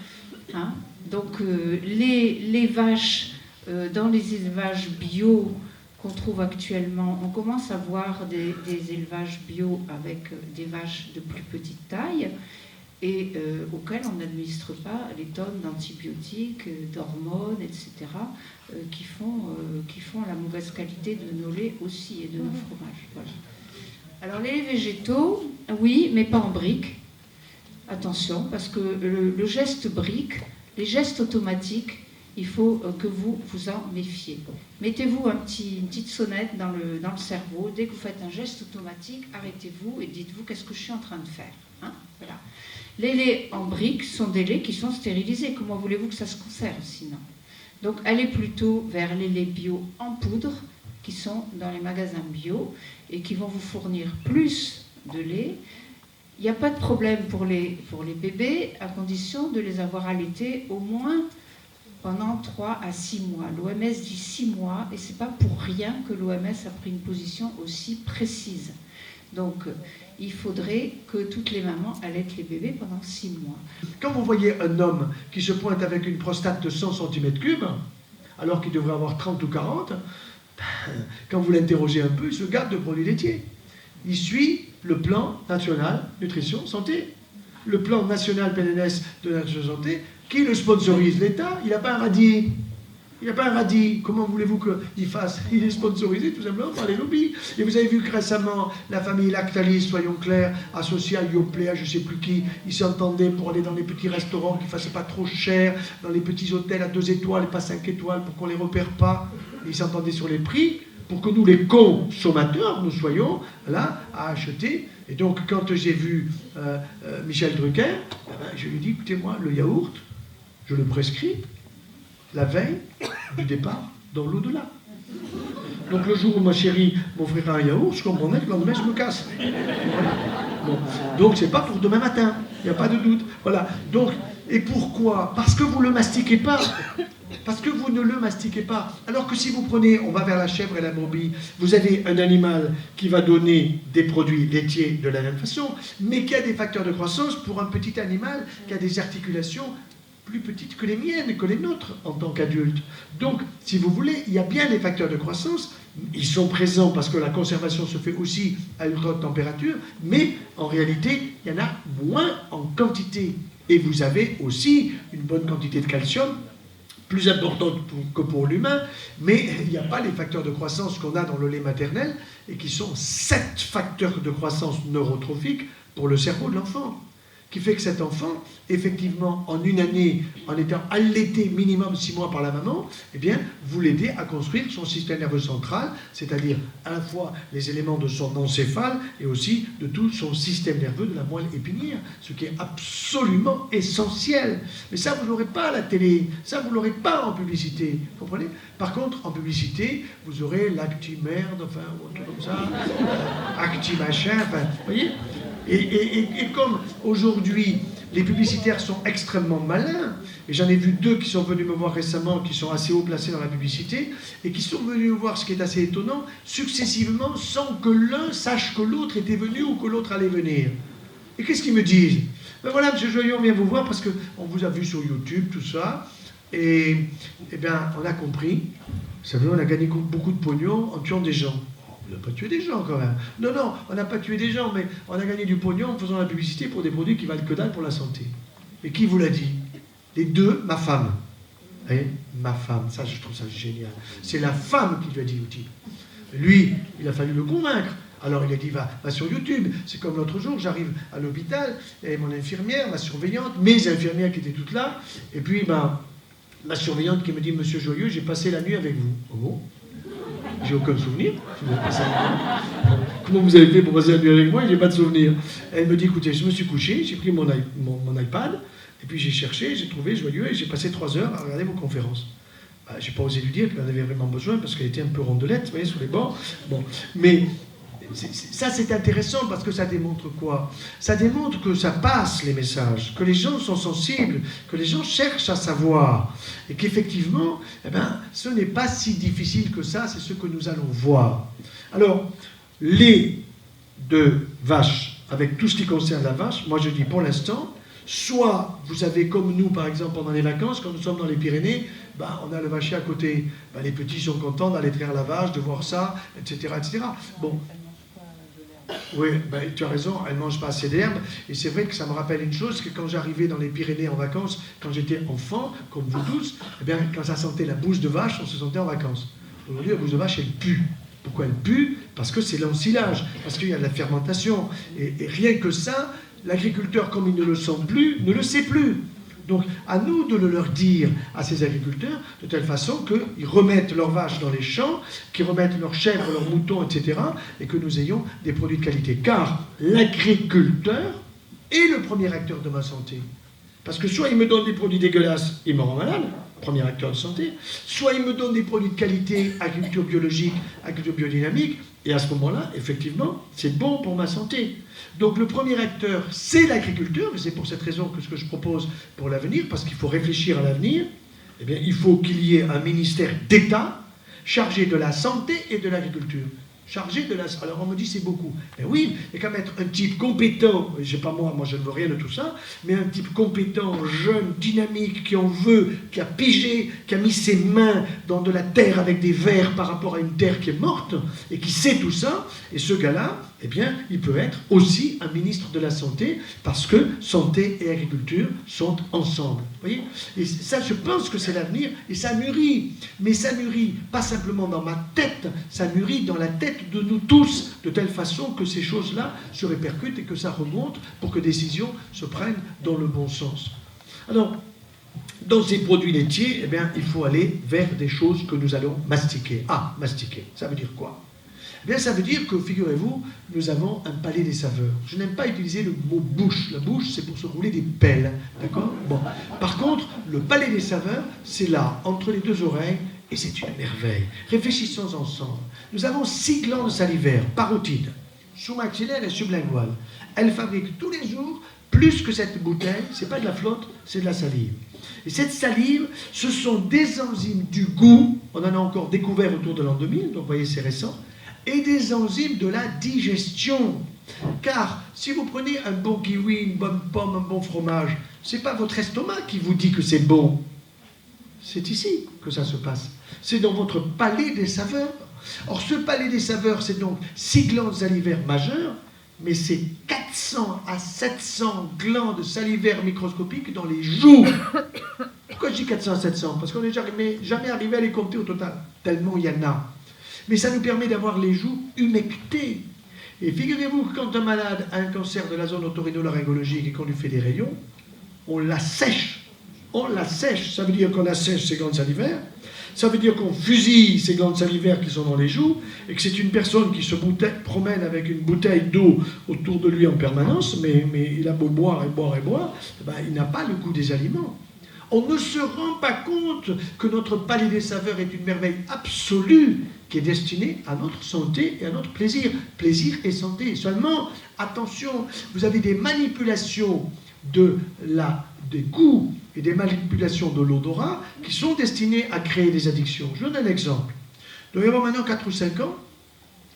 Hein. Donc les vaches dans les élevages bio qu'on trouve actuellement, on commence à voir des élevages bio avec des vaches de plus petite taille et auxquelles on n'administre pas les tonnes d'antibiotiques, d'hormones, etc., qui font la mauvaise qualité de nos laits aussi et de nos fromages. Voilà. Alors les laits végétaux, oui, mais pas en briques. Attention, parce que le geste brique, les gestes automatiques, il faut que vous vous en méfiez. Mettez-vous une petite sonnette dans le cerveau. Dès que vous faites un geste automatique, arrêtez-vous et dites-vous qu'est-ce que je suis en train de faire. Hein, voilà. Les laits en briques sont des laits qui sont stérilisés. Comment voulez-vous que ça se conserve sinon? Donc allez plutôt vers les laits bio en poudre qui sont dans les magasins bio et qui vont vous fournir plus de lait. Il n'y a pas de problème pour les bébés à condition de les avoir allaités au moins pendant 3 à 6 mois. L'OMS dit 6 mois et ce n'est pas pour rien que l'OMS a pris une position aussi précise. Donc, il faudrait que toutes les mamans allaitent les bébés pendant 6 mois. Quand vous voyez un homme qui se pointe avec une prostate de 100 cm3, alors qu'il devrait avoir 30 ou 40, quand vous l'interrogez un peu, il se garde de produits laitiers. Il suit le plan national nutrition santé. Le plan national PNNS de la nutrition santé, qui le sponsorise? L'État, il n'a pas un radis. Il n'y a pas un radis. Comment voulez-vous qu'il fasse? Il est sponsorisé tout simplement par les lobbies. Et vous avez vu que récemment, la famille Lactalis, soyons clairs, associée à Yoplait, à je ne sais plus qui, ils s'entendaient pour aller dans les petits restaurants qui ne fassaient pas trop cher, dans les petits hôtels à 2 étoiles et pas 5 étoiles pour qu'on ne les repère pas. Et ils s'entendaient sur les prix pour que nous, les consommateurs, nous soyons là à acheter. Et donc, quand j'ai vu Michel Drucker, je lui ai dit, écoutez, moi, le yaourt, je le prescris la veille du départ dans l'au-delà. Donc le jour où ma chérie m'offrira un yaourt, je comprendrai que le lendemain je me casse. Bon. Donc c'est pas pour demain matin, il n'y a pas de doute. Voilà. Donc, et pourquoi? Parce que vous ne le mastiquez pas. Parce que vous ne le mastiquez pas. Alors que si vous prenez, on va vers la chèvre et la brebis, vous avez un animal qui va donner des produits laitiers de la même façon, mais qui a des facteurs de croissance pour un petit animal qui a des articulations plus petites que les miennes, que les nôtres en tant qu'adultes. Donc, si vous voulez, il y a bien des facteurs de croissance, ils sont présents parce que la conservation se fait aussi à ultra haute température, mais en réalité, il y en a moins en quantité. Et vous avez aussi une bonne quantité de calcium, plus importante que pour l'humain, mais il n'y a pas les facteurs de croissance qu'on a dans le lait maternel, et qui sont 7 facteurs de croissance neurotrophiques pour le cerveau de l'enfant. Qui fait que cet enfant, effectivement, en une année, en étant allaité minimum 6 mois par la maman, eh bien, vous l'aidez à construire son système nerveux central, c'est-à-dire à la fois les éléments de son encéphale et aussi de tout son système nerveux de la moelle épinière, ce qui est absolument essentiel. Mais ça, vous ne l'aurez pas à la télé, ça, vous ne l'aurez pas en publicité, vous comprenez? Par contre, en publicité, vous aurez l'acti-merde, enfin, ou un truc comme ça, acti-machin, enfin, vous voyez? Et comme aujourd'hui, les publicitaires sont extrêmement malins, et j'en ai vu 2 qui sont venus me voir récemment, qui sont assez haut placés dans la publicité, et qui sont venus me voir, ce qui est assez étonnant, successivement, sans que l'un sache que l'autre était venu ou que l'autre allait venir. Et qu'est-ce qu'ils me disent? Ben voilà, M. Joyeux, on vient vous voir parce qu'on vous a vu sur YouTube, tout ça, et bien, on a compris, vous savez, on a gagné beaucoup de pognon en tuant des gens. On n'a pas tué des gens quand même. Non, on n'a pas tué des gens, mais on a gagné du pognon en faisant la publicité pour des produits qui valent que dalle pour la santé. Et qui vous l'a dit? Les 2, ma femme. Vous voyez? Ma femme, ça je trouve ça génial. C'est la femme qui lui a dit au type. Lui, il a fallu le convaincre. Alors il a dit, va sur YouTube. C'est comme l'autre jour, j'arrive à l'hôpital, et mon infirmière, ma surveillante, mes infirmières qui étaient toutes là, et puis ma surveillante qui me dit, Monsieur Joyeux, j'ai passé la nuit avec vous. Oh bon? J'ai aucun souvenir. Comment vous avez fait pour passer la nuit avec moi? Je n'ai pas de souvenir. Elle me dit, écoutez, je me suis couché, j'ai pris mon iPad, et puis j'ai cherché, j'ai trouvé Joyeux, et j'ai passé 3 heures à regarder vos conférences. Je n'ai pas osé lui dire qu'elle en avait vraiment besoin, parce qu'elle était un peu rondelette, vous voyez, sur les bords. Bon. Mais ça, c'est intéressant, parce que ça démontre quoi? Ça démontre que ça passe, les messages, que les gens sont sensibles, que les gens cherchent à savoir, et qu'effectivement, ce n'est pas si difficile que ça, c'est ce que nous allons voir. Alors, lait de vache, avec tout ce qui concerne la vache, moi je dis pour l'instant, soit vous avez comme nous, par exemple, pendant les vacances, quand nous sommes dans les Pyrénées, on a le vacher à côté. Les petits sont contents d'aller traire la vache, de voir ça, etc. etc. Bon. Oui, tu as raison, elle ne mange pas assez d'herbe. Et c'est vrai que ça me rappelle une chose, que quand j'arrivais dans les Pyrénées en vacances, quand j'étais enfant, comme vous tous, quand ça sentait la bouse de vache, on se sentait en vacances. Aujourd'hui, la bouse de vache, elle pue. Pourquoi elle pue? Parce que c'est l'ensilage, parce qu'il y a de la fermentation. Et rien que ça, l'agriculteur, comme il ne le sent plus, ne le sait plus. Donc, à nous de le leur dire à ces agriculteurs, de telle façon qu'ils remettent leurs vaches dans les champs, qu'ils remettent leurs chèvres, leurs moutons, etc., et que nous ayons des produits de qualité. Car l'agriculteur est le premier acteur de ma santé. Parce que soit il me donne des produits dégueulasses, il me rend malade, premier acteur de santé, soit il me donne des produits de qualité, agriculture biologique, agriculture biodynamique, et à ce moment-là, effectivement, c'est bon pour ma santé. Donc le premier acteur, c'est l'agriculteur, et c'est pour cette raison que ce que je propose pour l'avenir, parce qu'il faut réfléchir à l'avenir, eh bien, il faut qu'il y ait un ministère d'État chargé de la santé et de l'agriculture. Chargé de la... Alors on me dit c'est beaucoup. Mais oui, il y a qu'à mettre un type compétent, je sais pas moi je ne veux rien de tout ça, mais un type compétent, jeune, dynamique, qui en veut, qui a pigé, qui a mis ses mains dans de la terre avec des vers par rapport à une terre qui est morte, et qui sait tout ça, et ce gars-là, eh bien, il peut être aussi un ministre de la Santé, parce que santé et agriculture sont ensemble. Vous voyez ? Et ça, je pense que c'est l'avenir, et ça mûrit. Mais ça mûrit pas simplement dans ma tête, ça mûrit dans la tête de nous tous, de telle façon que ces choses-là se répercutent et que ça remonte pour que décisions se prennent dans le bon sens. Alors, dans ces produits laitiers, eh bien, il faut aller vers des choses que nous allons mastiquer. Ah, mastiquer, ça veut dire quoi ? Eh bien, ça veut dire que, figurez-vous, nous avons un palais des saveurs. Je n'aime pas utiliser le mot bouche. La bouche, c'est pour se rouler des pelles. D'accord ? Bon. Par contre, le palais des saveurs, c'est là, entre les deux oreilles, et c'est une merveille. Réfléchissons ensemble. Nous avons 6 glandes salivaires, parotides, sous-maxillaires et sublinguales. Elles fabriquent tous les jours plus que cette bouteille. C'est pas de la flotte, c'est de la salive. Et cette salive, ce sont des enzymes du goût. On en a encore découvert autour de l'an 2000, donc vous voyez, c'est récent. Et des enzymes de la digestion. Car si vous prenez un bon kiwi, une bonne pomme, un bon fromage, ce n'est pas votre estomac qui vous dit que c'est bon. C'est ici que ça se passe. C'est dans votre palais des saveurs. Or, ce palais des saveurs, c'est donc 6 glandes salivaires majeures, mais c'est 400 à 700 glandes salivaires microscopiques dans les joues. Pourquoi je dis 400 à 700 ? Parce qu'on n'est jamais arrivé à les compter au total, tellement il y en a. Mais ça nous permet d'avoir les joues humectées. Et figurez-vous que quand un malade a un cancer de la zone otorhinolaryngologique et qu'on lui fait des rayons, on la sèche. On la sèche. Ça veut dire qu'on assèche ses glandes salivaires. Ça veut dire qu'on fusille ces glandes salivaires qui sont dans les joues et que c'est une personne qui se promène avec une bouteille d'eau autour de lui en permanence, mais il a beau boire et boire et boire, ben, il n'a pas le goût des aliments. On ne se rend pas compte que notre palais des saveurs est une merveille absolue qui est destinée à notre santé et à notre plaisir. Plaisir et santé. Seulement, attention, vous avez des manipulations des goûts et des manipulations de l'odorat qui sont destinées à créer des addictions. Je donne un exemple. Il doit y avoir maintenant 4 ou 5 ans,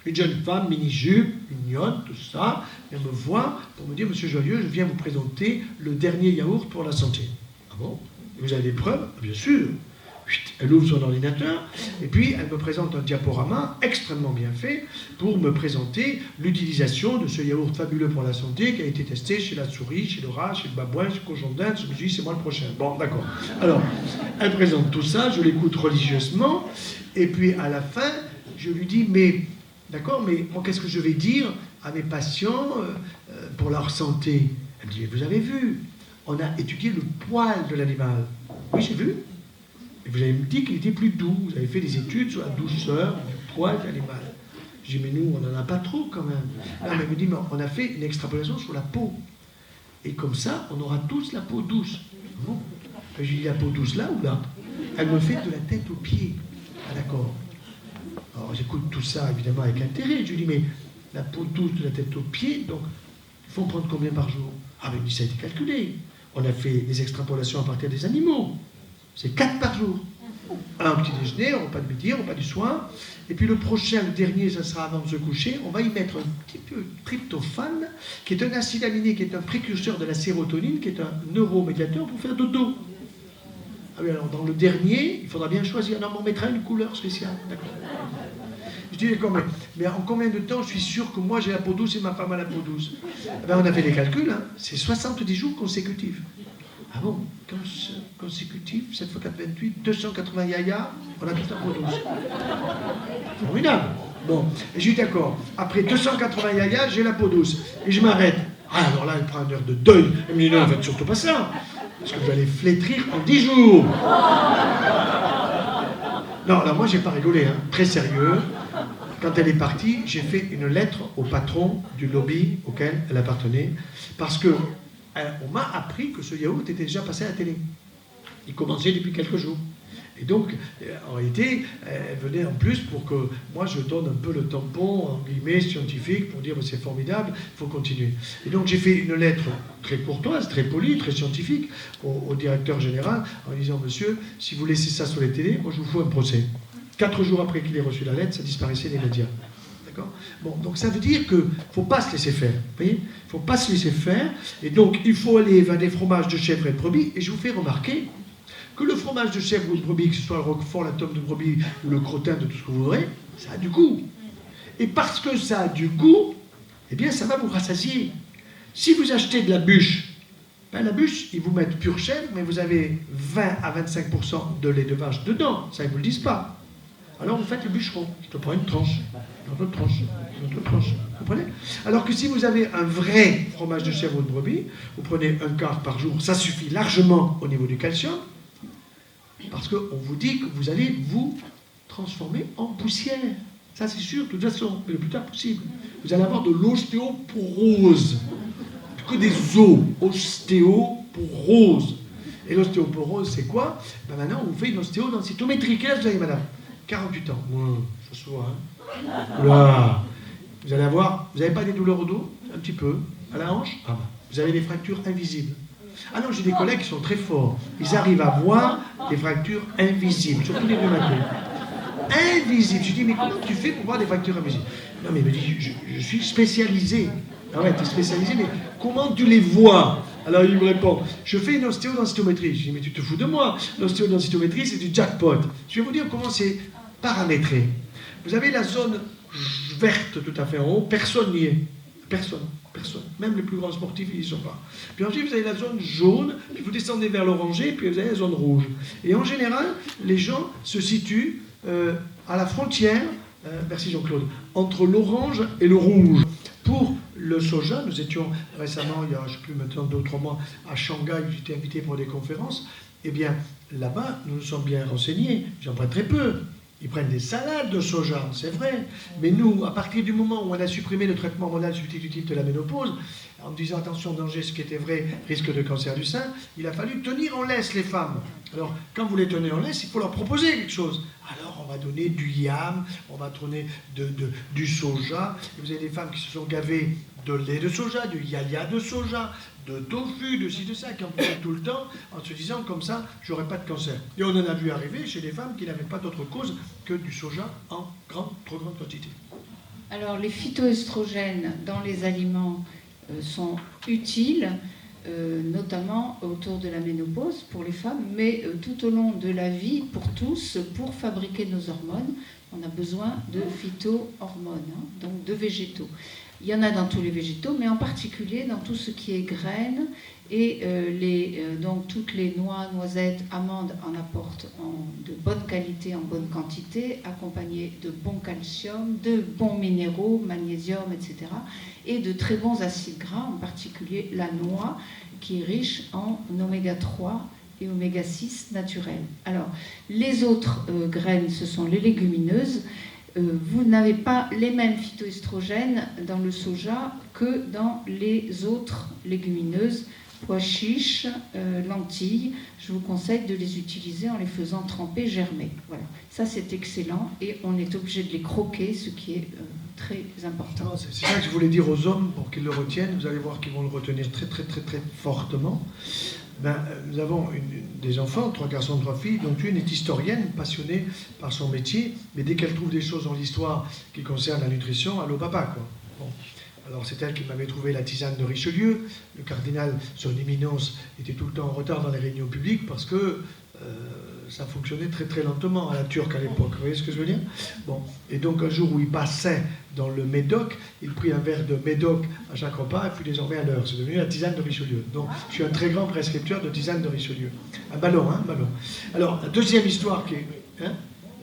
une jeune femme, mini-jupe, mignonne, tout ça, elle me voit pour me dire « Monsieur Joyeux, je viens vous présenter le dernier yaourt pour la santé. » Ah bon ? Vous avez des preuves ? Bien sûr. Elle ouvre son ordinateur et puis elle me présente un diaporama extrêmement bien fait pour me présenter l'utilisation de ce yaourt fabuleux pour la santé qui a été testé chez la souris, chez le rat, chez le babouin, chez le cochon d'Inde. Je me suis dit, c'est moi le prochain. Bon, d'accord. Alors, elle présente tout ça, je l'écoute religieusement et puis à la fin, je lui dis, mais d'accord, mais moi qu'est-ce que je vais dire à mes patients pour leur santé ? Elle me dit, vous avez vu, on a étudié le poil de l'animal. Oui, j'ai vu. Et vous avez dit qu'il était plus doux. Vous avez fait des études sur la douceur du poil de l'animal. Je dis, mais nous, on n'en a pas trop quand même. Non, mais elle me dit, mais on a fait une extrapolation sur la peau. Et comme ça, on aura tous la peau douce. Bon. Je lui dis, la peau douce là ou là ? Elle me fait de la tête aux pieds. Ah d'accord. Alors j'écoute tout ça évidemment avec intérêt. Je lui dis, mais la peau douce de la tête aux pieds, donc il faut en prendre combien par jour ? Ah mais ça a été calculé. On a fait des extrapolations à partir des animaux. C'est 4 par jour. Un petit déjeuner, un repas de midi, un repas du soir. Et puis le prochain, le dernier, ça sera avant de se coucher. On va y mettre un petit peu de tryptophane, qui est un acide aminé, qui est un précurseur de la sérotonine, qui est un neuromédiateur pour faire dodo. Ah oui, alors dans le dernier, il faudra bien choisir. Non, mais on mettra une couleur spéciale. D'accord. Je dis, d'accord, mais en combien de temps je suis sûr que moi j'ai la peau douce et ma femme a la peau douce ? Eh bien, on a fait les calculs, hein. C'est 70 jours consécutifs. Ah bon, consécutif, 7 x 4, 28, 280 yaya, on a tout la peau douce. Formidable. Bon, et je dis d'accord, après 280 yaya, j'ai la peau douce. Et je m'arrête. Ah, alors là, elle prend une heure de deuil. Elle me dit non, faites surtout pas ça. Parce que vous allez flétrir en 10 jours. Non, alors moi, j'ai pas rigolé, hein. Très sérieux. Quand elle est partie, j'ai fait une lettre au patron du lobby auquel elle appartenait, parce que on m'a appris que ce yaourt était déjà passé à la télé. Il commençait depuis quelques jours. Et donc, en réalité, elle venait en plus pour que moi je donne un peu le tampon, en guillemets, scientifique, pour dire que c'est formidable, il faut continuer. Et donc j'ai fait une lettre très courtoise, très polie, très scientifique au directeur général, en disant, monsieur, si vous laissez ça sur les télés, moi je vous fous un procès. 4 jours après qu'il ait reçu la lettre, ça disparaissait des médias. D'accord ? Bon, donc ça veut dire qu'il ne faut pas se laisser faire. Vous voyez ? Il ne faut pas se laisser faire. Et donc, il faut aller vers des fromages de chèvre et de brebis. Et je vous fais remarquer que le fromage de chèvre ou de brebis, que ce soit le roquefort, la tome de brebis ou le crottin de tout ce que vous voudrez, ça a du goût. Et parce que ça a du goût, eh bien ça va vous rassasier. Si vous achetez de la bûche, ben, la bûche, ils vous mettent pure chèvre, mais vous avez 20 à 25% de lait de vache dedans, ça ils ne vous le disent pas. Alors vous faites le bûcheron, je te prends une tranche, une autre tranche, une autre tranche, vous comprenez? Alors que si vous avez un vrai fromage de chèvre ou de brebis, vous prenez un quart par jour, ça suffit largement au niveau du calcium, parce qu'on vous dit que vous allez vous transformer en poussière. Ça c'est sûr, de toute façon, mais le plus tard possible. Vous allez avoir de l'ostéoporose, que des os, ostéoporose. Et l'ostéoporose, c'est quoi? Ben maintenant, on vous fait une ostéodensitométrie. Quel âge vous avez, madame? 48 ans. Ça se voit, hein? Oula. Vous allez avoir, vous n'avez pas des douleurs au dos? Un petit peu. À la hanche? Ah ben. Vous avez des fractures invisibles. Ah non, j'ai des collègues qui sont très forts. Ils arrivent à voir des fractures invisibles, surtout les rhumatologues. Invisibles. Je dis, mais comment tu fais pour voir des fractures invisibles? Non, mais il me dit, je suis spécialisé. Ah ouais, tu es spécialisé, mais comment tu les vois? Alors il me répond, je fais une ostéodensitométrie. Je dis, mais tu te fous de moi? L'ostéodensitométrie, c'est du jackpot. Je vais vous dire comment c'est paramétré. Vous avez la zone verte tout à fait en haut, personne n'y est. Personne. Même les plus grands sportifs, ils n'y sont pas. Puis ensuite, vous avez la zone jaune, puis vous descendez vers l'oranger, puis vous avez la zone rouge. Et en général, les gens se situent à la frontière, merci Jean-Claude, entre l'orange et le rouge. Pour le soja, nous étions récemment, il y a, je ne sais plus maintenant, 2 ou 3 mois, à Shanghai, j'étais invité pour des conférences. Eh bien, là-bas, nous nous sommes bien renseignés, j'en prends très peu. Ils prennent des salades de soja, c'est vrai. Mais nous, à partir du moment où on a supprimé le traitement hormonal substitutif de la ménopause, en disant attention, danger, ce qui était vrai, risque de cancer du sein, il a fallu tenir en laisse les femmes. Alors, quand vous les tenez en laisse, il faut leur proposer quelque chose. Alors, on va donner du yam, on va donner du soja. Et vous avez des femmes qui se sont gavées de lait de soja, du yaya de soja, de tofu, de ci, de ça, qui en prenaient tout le temps, en se disant comme ça, j'aurai pas de cancer. Et on en a vu arriver chez des femmes qui n'avaient pas d'autre cause que du soja en trop grande quantité. Alors, les phytoestrogènes dans les aliments sont utiles, notamment autour de la ménopause pour les femmes, mais tout au long de la vie, pour tous, pour fabriquer nos hormones, on a besoin de phytohormones, donc de végétaux. Il y en a dans tous les végétaux, mais en particulier dans tout ce qui est graines, et donc toutes les noix, noisettes, amandes en apportent de bonne qualité, en bonne quantité, accompagnées de bon calcium, de bons minéraux, magnésium, etc., et de très bons acides gras, en particulier la noix, qui est riche en oméga 3 et oméga 6 naturels. Alors, les autres graines, ce sont les légumineuses. Vous n'avez pas les mêmes phytoestrogènes dans le soja que dans les autres légumineuses, pois chiches, lentilles. Je vous conseille de les utiliser en les faisant tremper, germer. Voilà, ça c'est excellent et on est obligé de les croquer, ce qui est très important. C'est ça que je voulais dire aux hommes pour qu'ils le retiennent. Vous allez voir qu'ils vont le retenir très très très très fortement. Nous avons des enfants, 3 garçons, 3 filles, dont une est historienne, passionnée par son métier, mais dès qu'elle trouve des choses dans l'histoire qui concernent la nutrition, allô papa, quoi. Bon. Alors c'est elle qui m'avait trouvé la tisane de Richelieu. Le cardinal, son éminence, était tout le temps en retard dans les réunions publiques parce que ça fonctionnait très très lentement à la turque à l'époque. Vous voyez ce que je veux dire? Bon. Et donc un jour où il passait dans le Médoc, il prit un verre de Médoc à chaque repas et puis désormais à l'heure. C'est devenu la tisane de Richelieu. Donc je suis un très grand prescripteur de tisane de Richelieu. Un ballon, hein, un ballon. Alors, la deuxième histoire qui est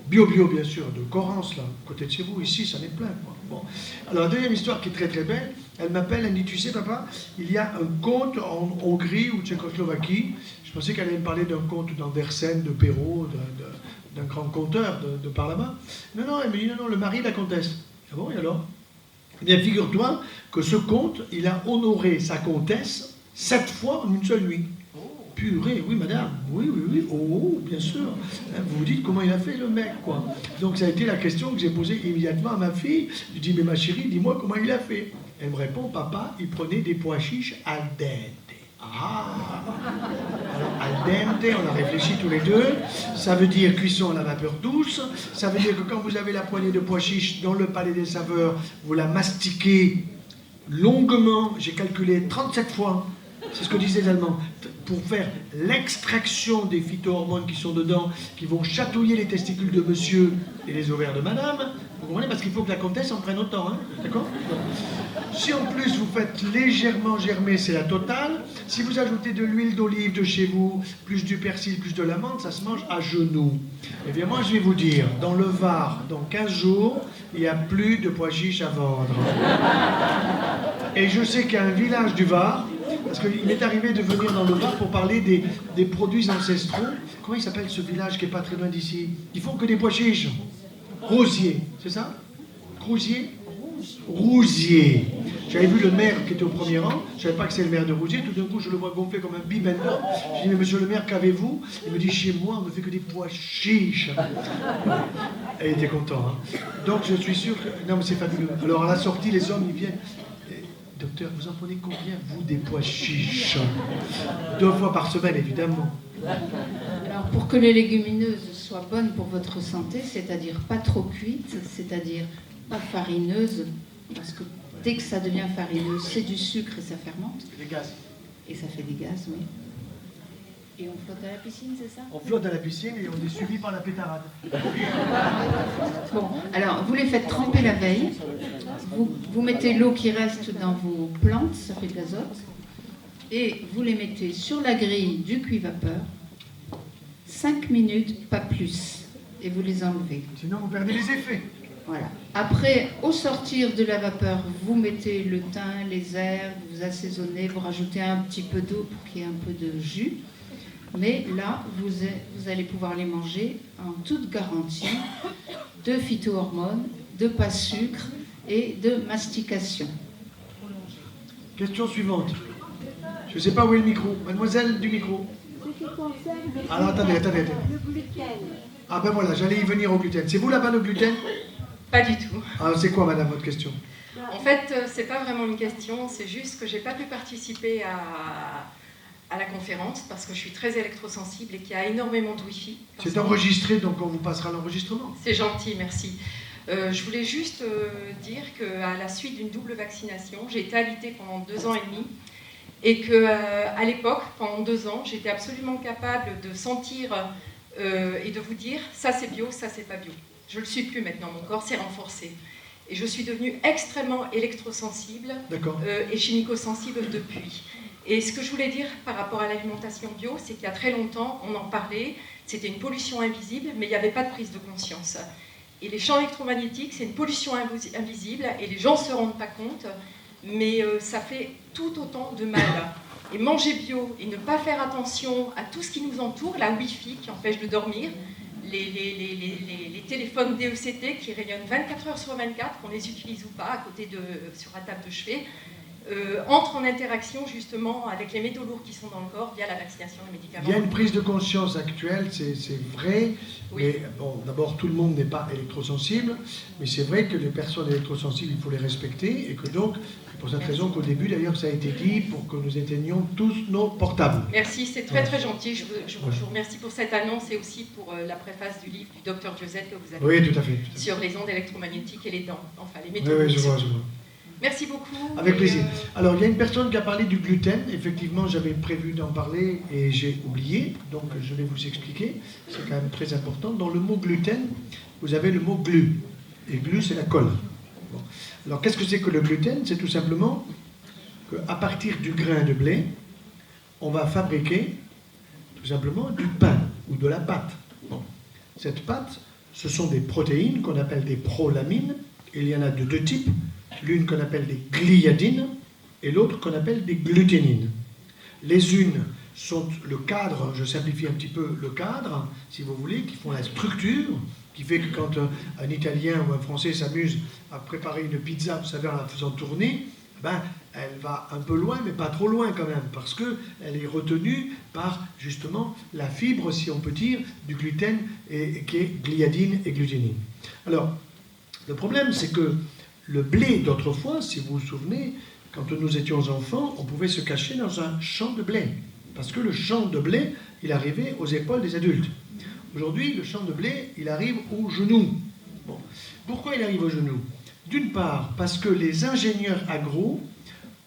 bio bien sûr, de Corrence, là, côté de chez vous, ici, ça n'est plein, quoi. Bon. Alors la deuxième histoire qui est très très belle, elle m'appelle, elle me dit, tu sais papa, il y a un conte en Hongrie ou Tchécoslovaquie. Je pensais qu'elle allait me parler d'un conte d'Andersen, de Perrault, d'un grand conteur de par là-bas. Non, elle me dit, non, le mari de la comtesse. Ah bon, et alors? Eh bien, figure-toi que ce conte, il a honoré sa comtesse 7 fois en une seule nuit. Purée, oui madame, oui, oh, bien sûr. Vous vous dites comment il a fait le mec, quoi. Donc ça a été la question que j'ai posée immédiatement à ma fille. Je dis, mais ma chérie, dis-moi comment il a fait. Elle me répond, papa, il prenait des pois chiches al dente. Ah. Alors al dente, on a réfléchi tous les deux, ça veut dire cuisson à la vapeur douce, ça veut dire que quand vous avez la poignée de pois chiches dans le palais des saveurs, vous la mastiquez longuement, j'ai calculé 37 fois. C'est ce que disaient les Allemands. Pour faire l'extraction des phytohormones qui sont dedans, qui vont chatouiller les testicules de monsieur et les ovaires de madame, vous comprenez? Parce qu'il faut que la comtesse en prenne autant, hein, d'accord? Si en plus vous faites légèrement germer, c'est la totale. Si vous ajoutez de l'huile d'olive de chez vous, plus du persil, plus de l'amande, ça se mange à genoux. Eh bien moi je vais vous dire, dans le Var, dans 15 jours, il n'y a plus de pois chiches à vendre. Et je sais qu'il y a un village du Var, parce qu'il m'est arrivé de venir dans le Var pour parler des produits ancestraux. Comment il s'appelle ce village qui n'est pas très loin d'ici? Ils font que des pois chiches. Rosier, c'est ça? Rousier? Rousier. J'avais vu le maire qui était au premier rang, je ne savais pas que c'est le maire de Rousier, tout d'un coup je le vois gonfler comme un bibendor. Je dis mais monsieur le maire, qu'avez-vous? Il me dit chez moi on ne fait que des pois chiches. Et il était content. Hein. Donc je suis sûr que... Non mais c'est fabuleux. Alors à la sortie les hommes ils viennent. Docteur, vous en prenez combien vous des pois chiches? 2 fois par semaine évidemment. Alors pour que les légumineuses soient bonnes pour votre santé, c'est-à-dire pas trop cuites, c'est-à-dire pas farineuses, parce que dès que ça devient farineux, c'est du sucre et ça fermente. Des gaz. Et ça fait des gaz, oui. Et on flotte à la piscine, c'est ça? On flotte à la piscine et on est suivi par la pétarade. Bon, alors vous les faites tremper la veille, vous mettez l'eau qui reste dans vos plantes, ça fait de l'azote, et vous les mettez sur la grille du cuit-vapeur, 5 minutes, pas plus, et vous les enlevez. Sinon vous perdez les effets. Voilà. Après, au sortir de la vapeur, vous mettez le thym, les herbes, vous assaisonnez, vous rajoutez un petit peu d'eau pour qu'il y ait un peu de jus. Mais là, vous allez pouvoir les manger en toute garantie de phytohormones, de pas sucre et de mastication. Question suivante. Je ne sais pas où est le micro. Mademoiselle du micro. Ce qui concerne Alors attendez. le gluten. Ah ben voilà, j'allais y venir au gluten. C'est vous là-bas le gluten? Pas du tout. Alors c'est quoi madame votre question? En fait, c'est pas vraiment une question, c'est juste que j'ai pas pu participer à la conférence parce que je suis très électrosensible et qu'il y a énormément de Wi-Fi. C'est enregistré, donc on vous passera l'enregistrement. C'est gentil, merci. Je voulais juste dire qu'à la suite d'une double vaccination, j'ai été alitée pendant 2 ans et demi et qu'à l'époque, pendant 2 ans, j'étais absolument capable de sentir et de vous dire ça c'est bio, ça c'est pas bio. Je ne le suis plus maintenant, mon corps s'est renforcé. Et je suis devenue extrêmement électrosensible et chimico-sensible depuis. Et ce que je voulais dire par rapport à l'alimentation bio, c'est qu'il y a très longtemps, on en parlait, c'était une pollution invisible, mais il n'y avait pas de prise de conscience. Et les champs électromagnétiques, c'est une pollution invisible, et les gens ne se rendent pas compte, mais ça fait tout autant de mal. Et manger bio, et ne pas faire attention à tout ce qui nous entoure, la Wi-Fi qui empêche de dormir, les téléphones DECT qui rayonnent 24 heures sur 24, qu'on les utilise ou pas, sur la table de chevet, entrent en interaction justement avec les métaux lourds qui sont dans le corps via la vaccination des médicaments. Il y a une prise de conscience actuelle, c'est vrai, oui. Mais bon, d'abord tout le monde n'est pas électrosensible, mais c'est vrai que les personnes électrosensibles, il faut les respecter, et que donc, c'est pour cette raison qu'au début d'ailleurs ça a été dit, pour que nous éteignions tous nos portables. Merci, c'est très très gentil, je vous remercie pour cette annonce et aussi pour la préface du livre du docteur Josette que vous avez oui, tout à fait. Sur les ondes électromagnétiques et les dents, enfin les métaux. Oui, je vois. Merci beaucoup. Avec plaisir. Alors, il y a une personne qui a parlé du gluten. Effectivement, j'avais prévu d'en parler et j'ai oublié. Donc, je vais vous expliquer. C'est quand même très important. Dans le mot gluten, vous avez le mot glu. Et glu, c'est la colle. Bon. Alors, qu'est-ce que c'est que le gluten? C'est tout simplement qu'à partir du grain de blé, on va fabriquer tout simplement du pain ou de la pâte. Bon. Cette pâte, ce sont des protéines qu'on appelle des prolamines. Il y en a de 2 types. L'une qu'on appelle des gliadines et l'autre qu'on appelle des gluténines. Les unes sont le cadre, je simplifie un petit peu le cadre, si vous voulez, qui font la structure, qui fait que quand un Italien ou un Français s'amuse à préparer une pizza, vous savez, en la faisant tourner, ben, elle va un peu loin, mais pas trop loin quand même, parce qu'elle est retenue par justement la fibre, si on peut dire, du gluten, qui est gliadine et gluténine. Alors, le problème, c'est que le blé d'autrefois, si vous vous souvenez, quand nous étions enfants, on pouvait se cacher dans un champ de blé. Parce que le champ de blé, il arrivait aux épaules des adultes. Aujourd'hui, le champ de blé, il arrive aux genoux. Bon. Pourquoi il arrive aux genoux? D'une part, parce que les ingénieurs agro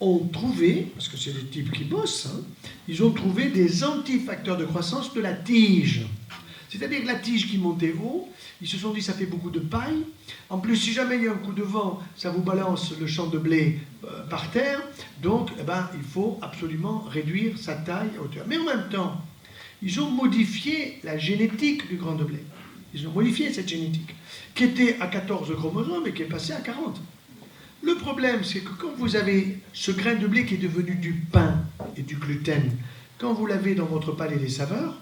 ont trouvé, parce que c'est des types qui bossent, hein, ils ont trouvé des antifacteurs de croissance de la tige. C'est-à-dire que la tige qui montait haut, ils se sont dit ça fait beaucoup de paille. En plus, si jamais il y a un coup de vent, ça vous balance le champ de blé par terre. Donc, eh ben, il faut absolument réduire sa taille à hauteur. Mais en même temps, ils ont modifié la génétique du grain de blé. Ils ont modifié cette génétique, qui était à 14 chromosomes et qui est passée à 40. Le problème, c'est que quand vous avez ce grain de blé qui est devenu du pain et du gluten, quand vous l'avez dans votre palais des saveurs,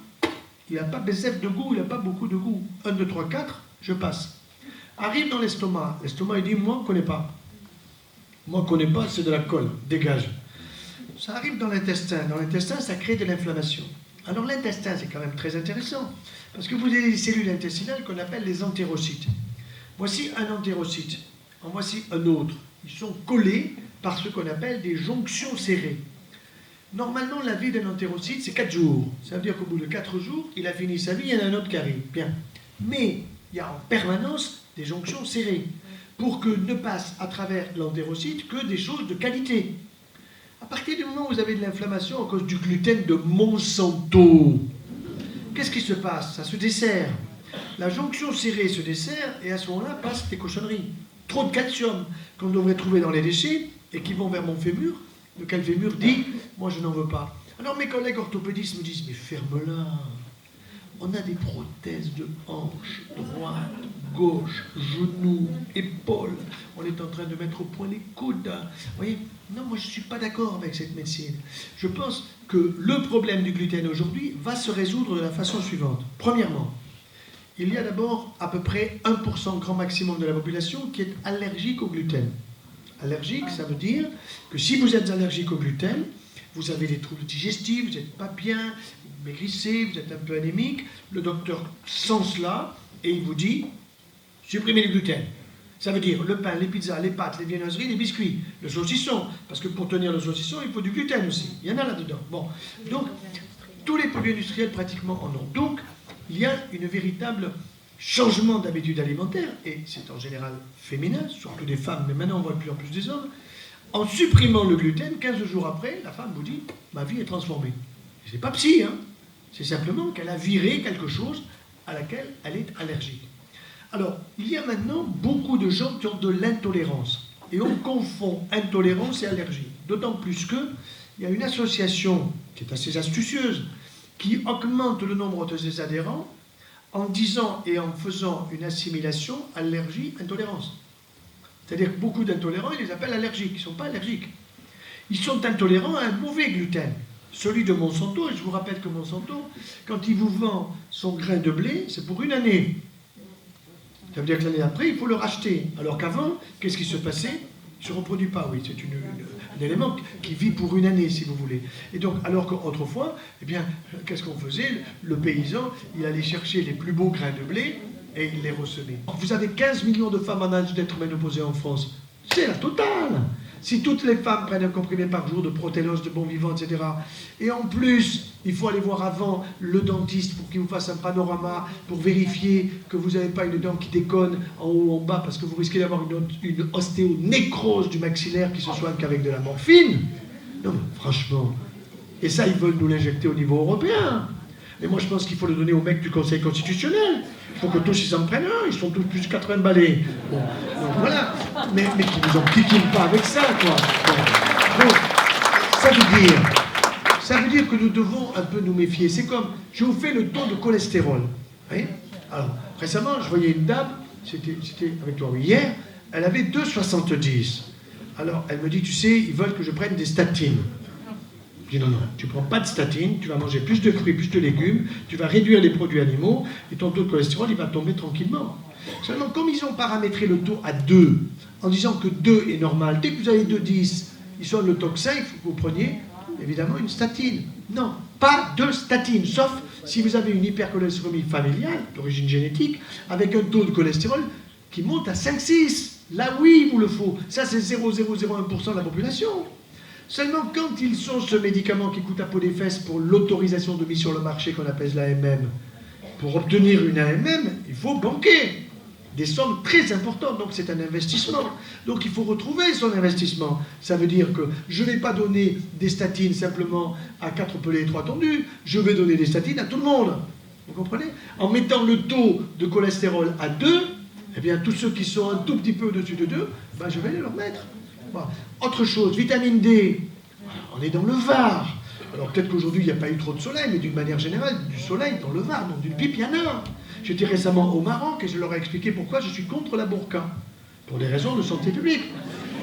il n'a pas bézef de goût, il n'a pas beaucoup de goût. 1, 2, 3, 4, je passe. Arrive dans l'estomac. L'estomac, il dit, moi, je ne connais pas. Moi, je ne connais pas, c'est de la colle, dégage. Ça arrive dans l'intestin. Dans l'intestin, ça crée de l'inflammation. Alors l'intestin, c'est quand même très intéressant, parce que vous avez des cellules intestinales qu'on appelle les entérocytes. Voici un entérocyte, en voici un autre. Ils sont collés par ce qu'on appelle des jonctions serrées. Normalement, la vie d'un entérocyte, c'est 4 jours. Ça veut dire qu'au bout de 4 jours, il a fini sa vie, il y en a un autre qui arrive. Bien. Mais il y a en permanence des jonctions serrées pour que ne passe à travers l'entérocyte que des choses de qualité. À partir du moment où vous avez de l'inflammation à cause du gluten de Monsanto, qu'est-ce qui se passe? Ça se dessert. La jonction serrée se dessert et à ce moment-là passent des cochonneries. Trop de calcium qu'on devrait trouver dans les déchets et qui vont vers mon fémur, lequel fémur dit « moi je n'en veux pas ». Alors mes collègues orthopédistes me disent « mais ferme-la, on a des prothèses de hanche, droite, gauche, genou, épaule, on est en train de mettre au point les coudes. » Vous voyez, non, moi je ne suis pas d'accord avec cette médecine. Je pense que le problème du gluten aujourd'hui va se résoudre de la façon suivante. Premièrement, il y a d'abord à peu près 1% grand maximum de la population qui est allergique au gluten. Allergique, ça veut dire que si vous êtes allergique au gluten, vous avez des troubles digestifs, vous n'êtes pas bien, vous maigrissez, vous êtes un peu anémique, le docteur sent cela et il vous dit « supprimez le gluten ». Ça veut dire le pain, les pizzas, les pâtes, les viennoiseries, les biscuits, le saucisson, parce que pour tenir le saucisson, il faut du gluten aussi. Il y en a là-dedans. Bon, donc, tous les produits industriels pratiquement en ont. Donc, il y a une véritable changement d'habitude alimentaire, et c'est en général féminin, surtout des femmes, mais maintenant on voit de plus en plus des hommes. En supprimant le gluten, 15 jours après, la femme vous dit « ma vie est transformée ». C'est pas psy, hein. C'est simplement qu'elle a viré quelque chose à laquelle elle est allergique. Alors, il y a maintenant beaucoup de gens qui ont de l'intolérance. Et on confond intolérance et allergie. D'autant plus qu'il y a une association qui est assez astucieuse, qui augmente le nombre de ses adhérents en disant et en faisant une assimilation allergie-intolérance. C'est-à-dire que beaucoup d'intolérants, ils les appellent allergiques. Ils ne sont pas allergiques. Ils sont intolérants à un mauvais gluten. Celui de Monsanto, et je vous rappelle que Monsanto, quand il vous vend son grain de blé, c'est pour une année. Ça veut dire que l'année après, il faut le racheter. Alors qu'avant, qu'est-ce qui se passait? Il ne se reproduit pas, oui. C'est un élément qui vit pour une année, si vous voulez. Et donc, alors qu'autrefois, eh bien, qu'est-ce qu'on faisait? Le paysan, il allait chercher les plus beaux grains de blé et il les ressemait. Vous avez 15 millions de femmes en âge d'être ménopausées en France. C'est la totale. Si toutes les femmes prennent un comprimé par jour de proténose, de bon vivant, etc., et en plus, il faut aller voir avant le dentiste pour qu'il vous fasse un panorama, pour vérifier que vous n'avez pas une dent qui déconne en haut ou en bas, parce que vous risquez d'avoir une ostéonécrose du maxillaire qui se soigne qu'avec de la morphine. Non, mais franchement. Et ça, ils veulent nous l'injecter au niveau européen. Et moi, je pense qu'il faut le donner aux mecs du Conseil constitutionnel. Il faut que tous ils s'en prennent un. Ils sont tous plus de 80 balais. Bon, donc voilà. Mais qui nous en piquent pas avec ça, quoi. Bon. Donc, ça veut dire que nous devons un peu nous méfier. C'est comme, je vous fais le taux de cholestérol. Oui. Alors, récemment, je voyais une dame, c'était avec toi hier, elle avait 2,70. Alors, elle me dit, tu sais, ils veulent que je prenne des statines. Je dis non, tu ne prends pas de statine, tu vas manger plus de fruits, plus de légumes, tu vas réduire les produits animaux et ton taux de cholestérol, il va tomber tranquillement. Seulement, comme ils ont paramétré le taux à 2, en disant que 2 est normal, dès que vous avez 2,10, ils sont le toxin, il faut que vous preniez évidemment une statine. Non, pas de statine, sauf si vous avez une hypercholestérolémie familiale, d'origine génétique, avec un taux de cholestérol qui monte à 5,6. Là, oui, il vous le faut. Ça, c'est 0,001% de la population. Seulement, quand ils sont ce médicament qui coûte à peau des fesses pour l'autorisation de mise sur le marché qu'on appelle l'AMM, pour obtenir une AMM, il faut banquer. des sommes très importantes. Donc c'est un investissement. Donc il faut retrouver son investissement. Ça veut dire que je ne vais pas donner des statines simplement à 4 pelés et 3 tondus. Je vais donner des statines à tout le monde. Vous comprenez? En mettant le taux de cholestérol à 2, eh bien tous ceux qui sont un tout petit peu au-dessus de 2, ben, je vais les leur mettre. Voilà. Autre chose, vitamine D, on est dans le Var. Alors peut-être qu'aujourd'hui il n'y a pas eu trop de soleil, mais d'une manière générale, du soleil dans le Var, donc d'une pipe, il y en a. J'étais récemment au Maroc et je leur ai expliqué pourquoi je suis contre la burqa. Pour des raisons de santé publique.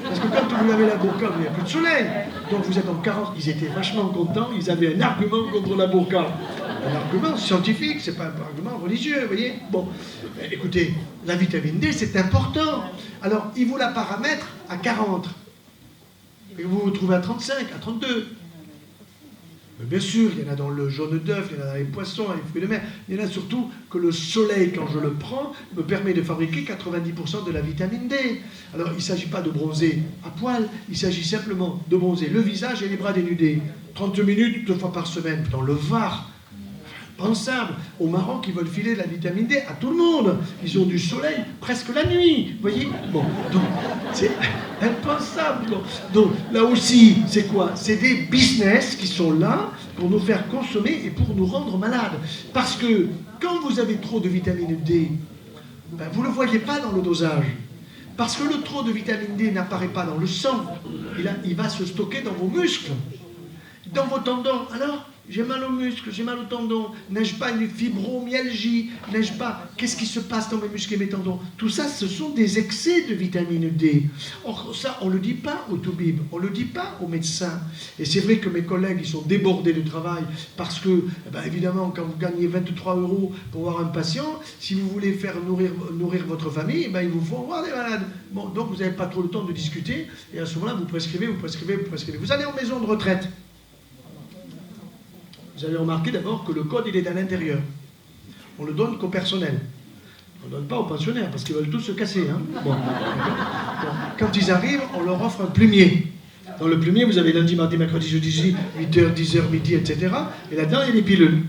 Parce que quand vous avez la burqa, il n'y a plus de soleil. Donc vous êtes en 40, ils étaient vachement contents, ils avaient un argument contre la burqa. Un argument scientifique, c'est pas un argument religieux, vous voyez. Bon, écoutez, la vitamine D, c'est important. Alors, ils vous la paramètrent à 40. Et vous vous trouvez à 35, à 32. Mais bien sûr, il y en a dans le jaune d'œuf, il y en a dans les poissons, les fruits de mer. Il y en a surtout que le soleil, quand je le prends, me permet de fabriquer 90% de la vitamine D. Alors, il ne s'agit pas de bronzer à poil, il s'agit simplement de bronzer le visage et les bras dénudés. 30 minutes, 2 fois par semaine, dans le Var. Pensable. Au Maroc, ils veulent filer de la vitamine D à tout le monde. Ils ont du soleil presque la nuit. Vous voyez? Bon, donc, c'est impensable. Donc, là aussi, c'est quoi? C'est des business qui sont là pour nous faire consommer et pour nous rendre malades. Parce que quand vous avez trop de vitamine D, ben, vous ne le voyez pas dans le dosage. Parce que le trop de vitamine D n'apparaît pas dans le sang. Il va se stocker dans vos muscles, dans vos tendons. Alors, j'ai mal aux muscles, j'ai mal aux tendons, n'ai-je pas une fibromyalgie, n'ai-je pas... Qu'est-ce qui se passe dans mes muscles et mes tendons? Tout ça, ce sont des excès de vitamine D. Or, ça, on ne le dit pas au toubib, on ne le dit pas aux médecins. Et c'est vrai que mes collègues, ils sont débordés de travail parce que, ben, évidemment, quand vous gagnez 23 € pour voir un patient, si vous voulez faire nourrir votre famille, ben, il vous faut voir des malades. Bon, donc vous n'avez pas trop le temps de discuter, et à ce moment-là, vous prescrivez. Vous allez en maison de retraite. Vous avez remarqué d'abord que le code, il est à l'intérieur. On le donne qu'au personnel. On ne donne pas aux pensionnaires, parce qu'ils veulent tous se casser. Hein. Bon. Quand ils arrivent, on leur offre un plumier. Dans le plumier, vous avez lundi, mardi, mercredi, jeudi, 8h, 10h, midi, etc. Et là-dedans, il y a des pilules.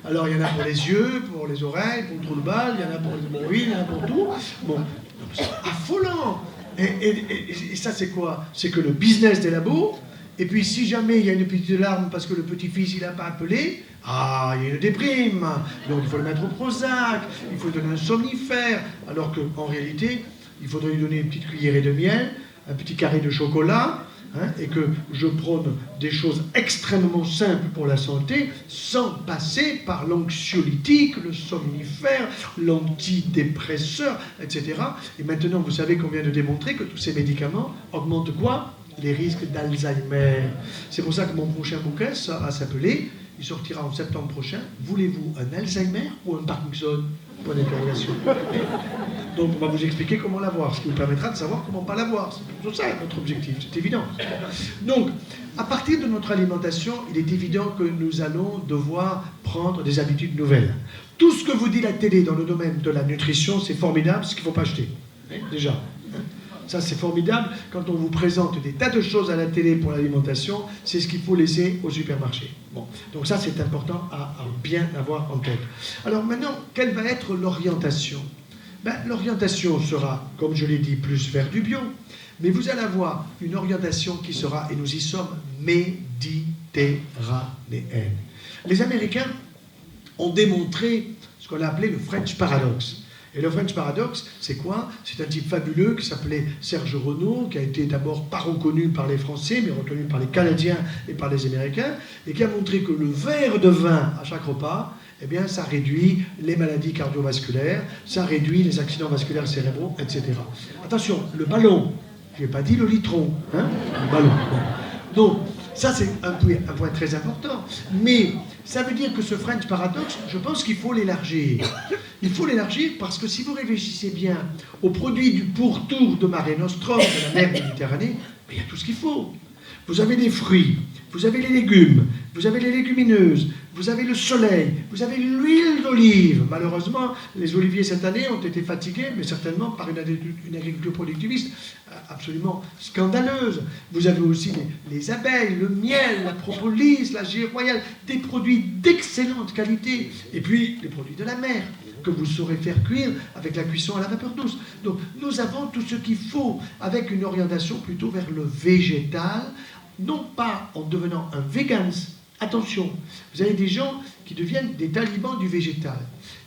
Alors, il y en a pour les yeux, pour les oreilles, pour le trou de balle, il y en a pour les hémorroïdes, il y en a pour tout. Bon, c'est affolant. Et ça, c'est quoi? C'est que le business des labos. Et puis, si jamais il y a une petite larme parce que le petit-fils, il n'a pas appelé, ah, il y a une déprime. Donc, il faut le mettre au Prozac, il faut lui donner un somnifère. Alors qu'en réalité, il faudrait lui donner une petite cuillerée de miel, un petit carré de chocolat, hein, et que je prône des choses extrêmement simples pour la santé, sans passer par l'anxiolytique, le somnifère, l'antidépresseur, etc. Et maintenant, vous savez qu'on vient de démontrer que tous ces médicaments augmentent quoi? Les risques d'Alzheimer. C'est pour ça que mon prochain bouquin, ça va s'appeler, il sortira en septembre prochain, voulez-vous un Alzheimer ou un Parkinson? Point d'interrogation. Donc on va vous expliquer comment l'avoir, ce qui vous permettra de savoir comment pas l'avoir. C'est ça notre objectif, c'est évident. Donc, à partir de notre alimentation, il est évident que nous allons devoir prendre des habitudes nouvelles. Tout ce que vous dit la télé dans le domaine de la nutrition, c'est formidable, ce qu'il ne faut pas acheter. Déjà. Ça, c'est formidable. Quand on vous présente des tas de choses à la télé pour l'alimentation, c'est ce qu'il faut laisser au supermarché. Bon. Donc ça, c'est important à bien avoir en tête. Alors maintenant, quelle va être l'orientation? Ben, l'orientation sera, comme je l'ai dit, plus vers du bio. Mais vous allez avoir une orientation qui sera, et nous y sommes, méditerranéenne. Les Américains ont démontré ce qu'on a appelé le French Paradox. Et le French Paradox, c'est quoi? C'est un type fabuleux qui s'appelait Serge Renaud, qui a été d'abord pas reconnu par les Français, mais reconnu par les Canadiens et par les Américains, et qui a montré que le verre de vin à chaque repas, eh bien, ça réduit les maladies cardiovasculaires, ça réduit les accidents vasculaires cérébraux, etc. Attention, le ballon, je n'ai pas dit le litron, hein? Le ballon. Bon. Donc, ça, c'est un point très important. Mais ça veut dire que ce French Paradox, je pense qu'il faut l'élargir. Il faut l'élargir parce que si vous réfléchissez bien aux produits du pourtour de Mare Nostrum, de la mer Méditerranée, il y a tout ce qu'il faut. Vous avez des fruits, vous avez les légumes, vous avez les légumineuses, vous avez le soleil, vous avez l'huile d'olive. Malheureusement, les oliviers cette année ont été fatigués, mais certainement par une agriculture productiviste absolument scandaleuse. Vous avez aussi les abeilles, le miel, la propolis, la gelée royale, des produits d'excellente qualité. Et puis, les produits de la mer, que vous saurez faire cuire avec la cuisson à la vapeur douce. Donc, nous avons tout ce qu'il faut, avec une orientation plutôt vers le végétal, non pas en devenant un vegans. Attention, vous avez des gens qui deviennent des talibans du végétal.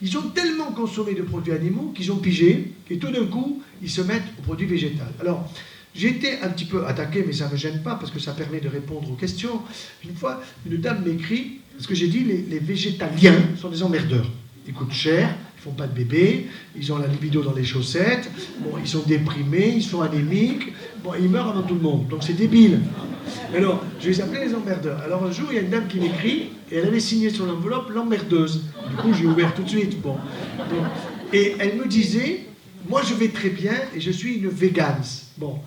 Ils ont tellement consommé de produits animaux qu'ils ont pigé, et tout d'un coup, ils se mettent aux produits végétaux. Alors, j'ai été un petit peu attaqué, mais ça ne me gêne pas, parce que ça permet de répondre aux questions. Une fois, une dame m'écrit, parce que j'ai dit, les végétaliens sont des emmerdeurs. Ils coûtent cher, ils font pas de bébé, ils ont la libido dans les chaussettes, bon, ils sont déprimés, ils sont anémiques, bon, ils meurent avant tout le monde, donc c'est débile. Alors, je les appelais les emmerdeurs. Alors un jour, il y a une dame qui m'écrit, et elle avait signé sur l'enveloppe l'emmerdeuse. Du coup, j'ai ouvert tout de suite. Bon. Donc, et elle me disait, moi je vais très bien, et je suis une végane. Bon.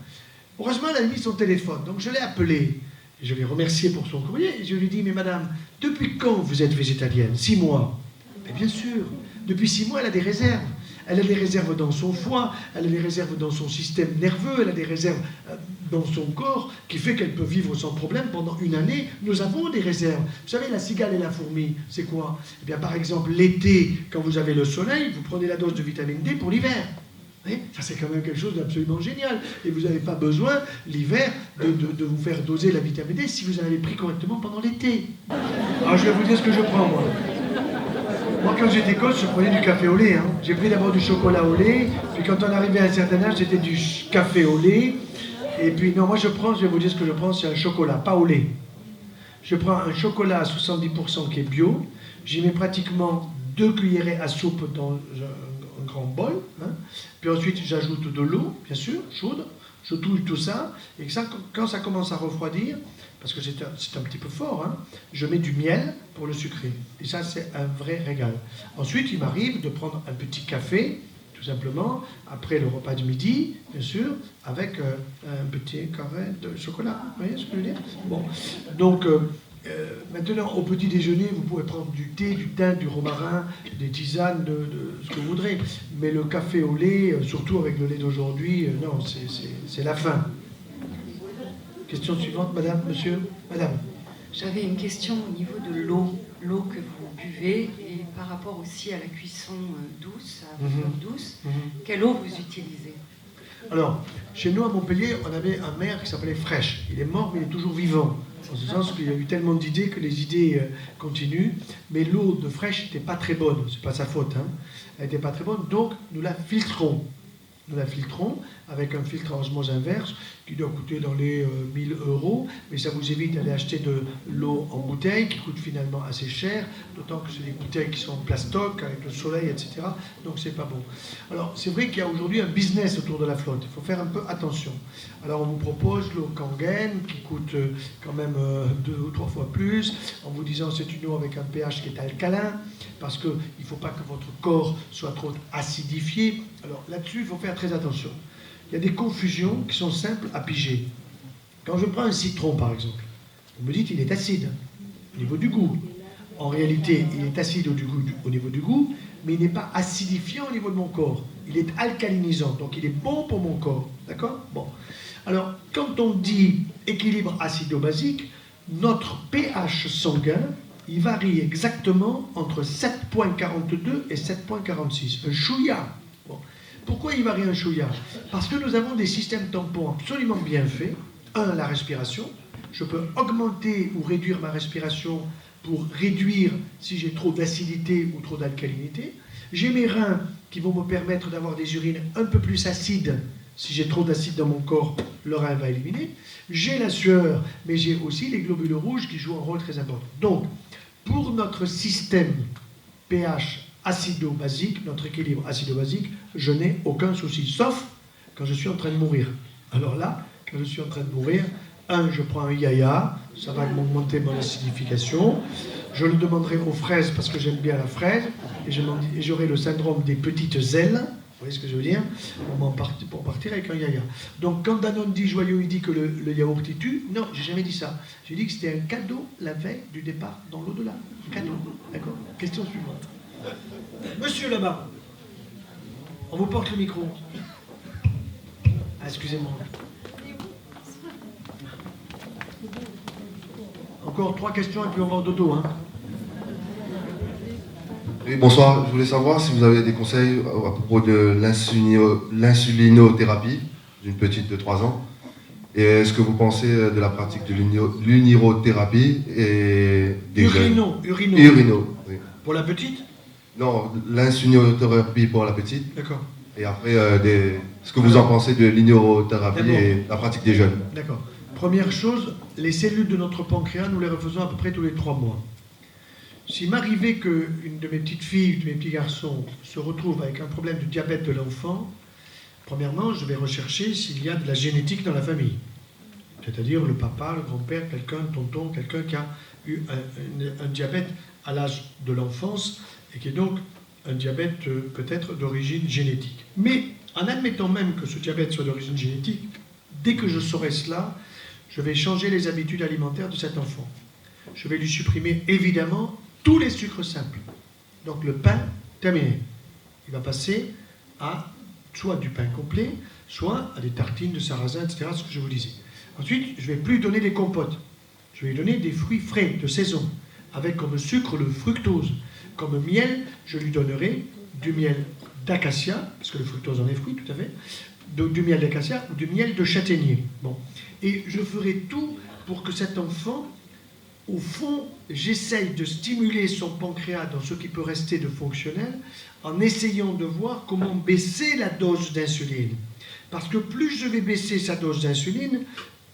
Heureusement, elle a mis son téléphone, donc je l'ai appelée. Et je l'ai remerciée pour son courrier, et je lui ai dit, mais madame, depuis quand vous êtes végétalienne? 6 mois. Mais bien sûr, depuis 6 mois, elle a des réserves. Elle a des réserves dans son foie, elle a des réserves dans son système nerveux, elle a des réserves dans son corps qui fait qu'elle peut vivre sans problème pendant une année. Nous avons des réserves. Vous savez, la cigale et la fourmi, c'est quoi? Eh bien, par exemple, l'été, quand vous avez le soleil, vous prenez la dose de vitamine D pour l'hiver. Ça, c'est quand même quelque chose d'absolument génial. Et vous n'avez pas besoin, l'hiver, de vous faire doser la vitamine D si vous en avez pris correctement pendant l'été. Alors, je vais vous dire ce que je prends, moi. Moi, quand j'étais gosse, je prenais du café au lait. Hein. J'ai pris d'abord du chocolat au lait, puis quand on arrivait à un certain âge, c'était du café au lait. Et puis, non, moi, je vais vous dire ce que je prends, c'est un chocolat, pas au lait. Je prends un chocolat à 70% qui est bio. J'y mets pratiquement 2 cuillerées à soupe dans un grand bol. Hein. Puis ensuite, j'ajoute de l'eau, bien sûr, chaude. Je touille tout ça. Et ça, quand ça commence à refroidir, parce que c'est un petit peu fort, hein, je mets du miel pour le sucrer. Et ça, c'est un vrai régal. Ensuite, il m'arrive de prendre un petit café, tout simplement, après le repas de midi, bien sûr, avec un petit carré de chocolat. Vous voyez ce que je veux dire? Bon. Donc, maintenant, au petit déjeuner, vous pouvez prendre du thé, du thym, du romarin, des tisanes, de ce que vous voudrez. Mais le café au lait, surtout avec le lait d'aujourd'hui, non, c'est la fin. Question suivante, madame, monsieur, madame. J'avais une question au niveau de l'eau que vous buvez et par rapport aussi à la cuisson douce, à vapeur douce. Quelle eau vous utilisez? Alors, chez nous à Montpellier, on avait un maire qui s'appelait Fraîche. Il est mort, mais il est toujours vivant. En ce sens qu'il y a eu tellement d'idées que les idées continuent. Mais l'eau de Fraîche n'était pas très bonne. C'est pas sa faute. Hein. Elle n'était pas très bonne, donc nous la filtrons. Nous la filtrons avec un filtre à osmose inverse qui doit coûter dans les 1000 €, mais ça vous évite d'aller acheter de l'eau en bouteille qui coûte finalement assez cher, d'autant que c'est des bouteilles qui sont en plastoc avec le soleil, etc. Donc c'est pas bon. Alors c'est vrai qu'il y a aujourd'hui un business autour de la flotte, il faut faire un peu attention. Alors on vous propose l'eau Kangen qui coûte quand même 2 ou 3 fois plus, en vous disant c'est une eau avec un pH qui est alcalin, parce qu'il ne faut pas que votre corps soit trop acidifié. Alors là-dessus, il faut faire très attention. Il y a des confusions qui sont simples à piger. Quand je prends un citron, par exemple, vous me dites qu'il est acide au niveau du goût. En réalité, il est acide au niveau du goût, mais il n'est pas acidifiant au niveau de mon corps. Il est alcalinisant, donc il est bon pour mon corps. D'accord? Bon. Alors, quand on dit équilibre acido-basique, notre pH sanguin, il varie exactement entre 7,42 et 7,46. Un chouïa. Bon. Pourquoi il varie un chouïa? Parce que nous avons des systèmes tampons absolument bien faits. Un, la respiration. Je peux augmenter ou réduire ma respiration pour réduire si j'ai trop d'acidité ou trop d'alcalinité. J'ai mes reins qui vont me permettre d'avoir des urines un peu plus acides. Si j'ai trop d'acide dans mon corps, le rein va éliminer. J'ai la sueur, mais j'ai aussi les globules rouges qui jouent un rôle très important. Donc, pour notre système pH acido-basique, notre équilibre acido-basique, je n'ai aucun souci, sauf quand je suis en train de mourir. Alors là, quand je suis en train de mourir, je prends un yaya, ça va m'augmenter mon acidification. Je le demanderai aux fraises parce que j'aime bien la fraise, et j'aurai le syndrome des petites ailes. Vous voyez ce que je veux dire? Pour partir avec un yaya. Donc quand Danone dit joyeux, il dit que le yaourt il tue. Non, j'ai jamais dit ça. J'ai dit que c'était un cadeau la veille du départ dans l'au-delà. Un cadeau. D'accord? Question suivante. Monsieur là-bas, on vous porte le micro. Ah, excusez-moi. Encore 3 questions et puis on va au dodo. Hein. Oui, bonsoir. Je voulais savoir si vous avez des conseils à propos de l'insulinothérapie d'une petite de 3 ans. Et est-ce que vous pensez de la pratique de l'unirothérapie et des Urino. Urino, oui. Pour la petite? Non, l'insulinothérapie pour la petite. D'accord. Et après, ce que vous en pensez de l'unirothérapie et la pratique des jeunes. D'accord. Première chose, les cellules de notre pancréas, nous les refaisons à peu près tous les 3 mois. S'il m'arrivait qu'une de mes petites filles, de mes petits garçons, se retrouve avec un problème de diabète de l'enfant, premièrement, je vais rechercher s'il y a de la génétique dans la famille. C'est-à-dire le papa, le grand-père, quelqu'un, tonton, quelqu'un qui a eu un diabète à l'âge de l'enfance et qui est donc un diabète peut-être d'origine génétique. Mais en admettant même que ce diabète soit d'origine génétique, dès que je saurai cela, je vais changer les habitudes alimentaires de cet enfant. Je vais lui supprimer évidemment tous les sucres simples. Donc le pain, terminé. Il va passer à soit du pain complet, soit à des tartines de sarrasin, etc., ce que je vous disais. Ensuite, je ne vais plus donner des compotes. Je vais lui donner des fruits frais, de saison, avec comme sucre le fructose. Comme miel, je lui donnerai du miel d'acacia, parce que le fructose en est fruit, tout à fait, du miel d'acacia ou du miel de châtaignier. Bon. Et je ferai tout pour que cet enfant, au fond, j'essaye de stimuler son pancréas dans ce qui peut rester de fonctionnel en essayant de voir comment baisser la dose d'insuline. Parce que plus je vais baisser sa dose d'insuline,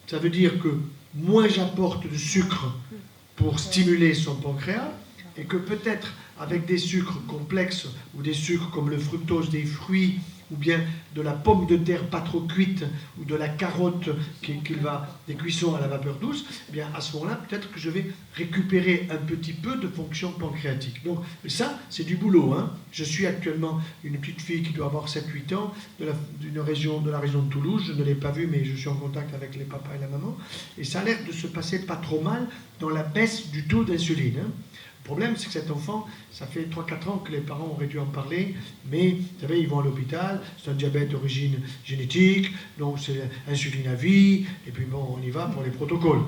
ça veut dire que moins j'apporte de sucre pour stimuler son pancréas et que peut-être avec des sucres complexes ou des sucres comme le fructose des fruits ou bien de la pomme de terre pas trop cuite, ou de la carotte des cuissons à la vapeur douce, eh bien à ce moment-là, peut-être que je vais récupérer un petit peu de fonction pancréatique. Donc ça, c'est du boulot. Hein. Je suis actuellement une petite fille qui doit avoir 7-8 ans, de la région de Toulouse. Je ne l'ai pas vue, mais je suis en contact avec les papas et la maman. Et ça a l'air de se passer pas trop mal dans la baisse du taux d'insuline. Hein. Le problème, c'est que cet enfant, ça fait 3-4 ans que les parents auraient dû en parler, mais vous savez, ils vont à l'hôpital, c'est un diabète d'origine génétique, donc c'est insuline à vie, et puis bon, on y va pour les protocoles.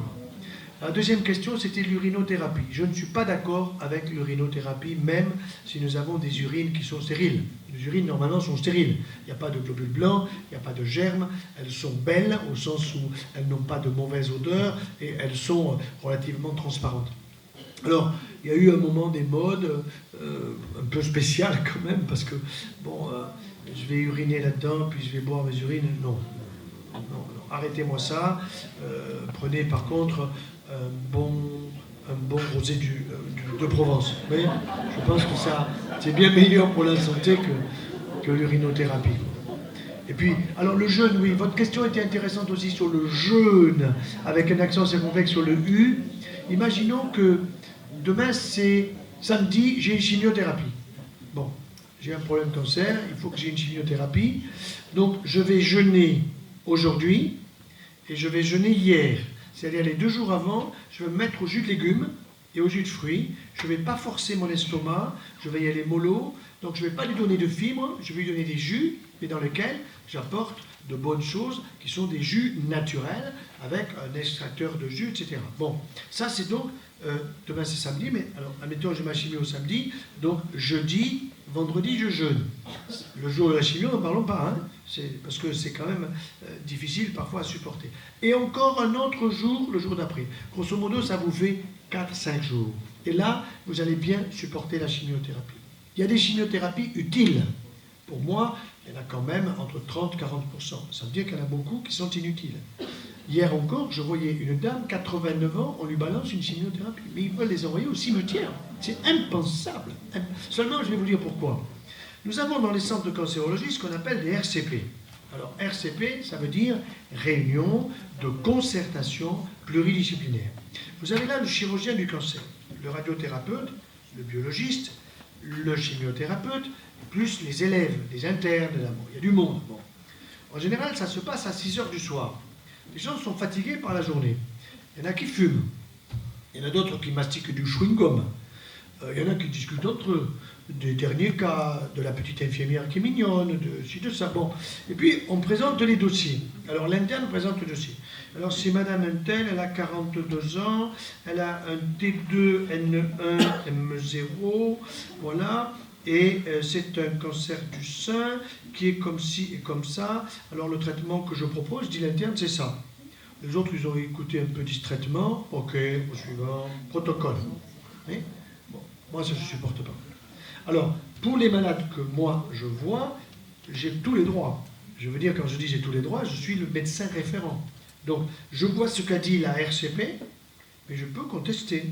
La deuxième question, c'était l'urinothérapie. Je ne suis pas d'accord avec l'urinothérapie, même si nous avons des urines qui sont stériles. Les urines, normalement, sont stériles. Il n'y a pas de globules blancs, il n'y a pas de germes, elles sont belles, au sens où elles n'ont pas de mauvaise odeur, et elles sont relativement transparentes. Alors, il y a eu un moment des modes un peu spéciales quand même, parce que, bon, je vais uriner là-dedans, puis je vais boire mes urines. Non, arrêtez-moi ça. Prenez par contre un bon rosé de Provence. Vous voyez, je pense que ça, c'est bien meilleur pour la santé que l'urinothérapie. Et puis, alors le jeûne, oui, votre question était intéressante aussi sur le jeûne, avec un accent circonflexe sur le U. Imaginons que demain, c'est samedi, j'ai une chimiothérapie. Bon, j'ai un problème de cancer, il faut que j'ai une chimiothérapie. Donc, je vais jeûner aujourd'hui et je vais jeûner hier. C'est-à-dire les 2 jours avant, je vais me mettre au jus de légumes et au jus de fruits. Je ne vais pas forcer mon estomac, je vais y aller mollo. Donc, je ne vais pas lui donner de fibres, je vais lui donner des jus, mais dans lesquels j'apporte de bonnes choses qui sont des jus naturels avec un extracteur de jus, etc. Bon, ça c'est donc, demain c'est samedi, mais alors admettons j'ai ma chimio samedi, donc jeudi, vendredi je jeûne. Le jour de la chimio, n'en parlons pas, hein, parce que c'est quand même difficile parfois à supporter. Et encore un autre jour, le jour d'après. Grosso modo, ça vous fait 4-5 jours. Et là, vous allez bien supporter la chimiothérapie. Il y a des chimiothérapies utiles. Pour moi, il y en a quand même entre 30 et 40%. Ça veut dire qu'il y en a beaucoup qui sont inutiles. Hier encore, je voyais une dame, 89 ans, on lui balance une chimiothérapie. Mais ils veulent les envoyer au cimetière. C'est impensable. Seulement, je vais vous dire pourquoi. Nous avons dans les centres de cancérologie ce qu'on appelle des RCP. Alors, RCP, ça veut dire Réunion de concertation pluridisciplinaire. Vous avez là le chirurgien du cancer, le radiothérapeute, le biologiste, le chimiothérapeute, plus les élèves, les internes, là, bon, il y a du monde. Bon. En général, ça se passe à 6 heures du soir. Les gens sont fatigués par la journée. Il y en a qui fument. Il y en a d'autres qui mastiquent du chewing-gum. Il y en a qui discutent entre eux. Des derniers cas, de la petite infirmière qui est mignonne, de ci, de ça. Bon. Et puis, on présente les dossiers. Alors, l'interne présente le dossier. Alors, c'est Madame Untel, elle a 42 ans, elle a un T2, N1, M0, voilà. Et c'est un cancer du sein qui est comme ci et comme ça. Alors, le traitement que je propose, dit l'interne, c'est ça. Les autres, ils ont écouté un peu distraitement. Ok, au suivant, protocole. Oui, bon, moi, ça, je ne supporte pas. Alors, pour les malades que moi, je vois, j'ai tous les droits. Je veux dire, quand je dis j'ai tous les droits, je suis le médecin référent. Donc, je vois ce qu'a dit la RCP, mais je peux contester.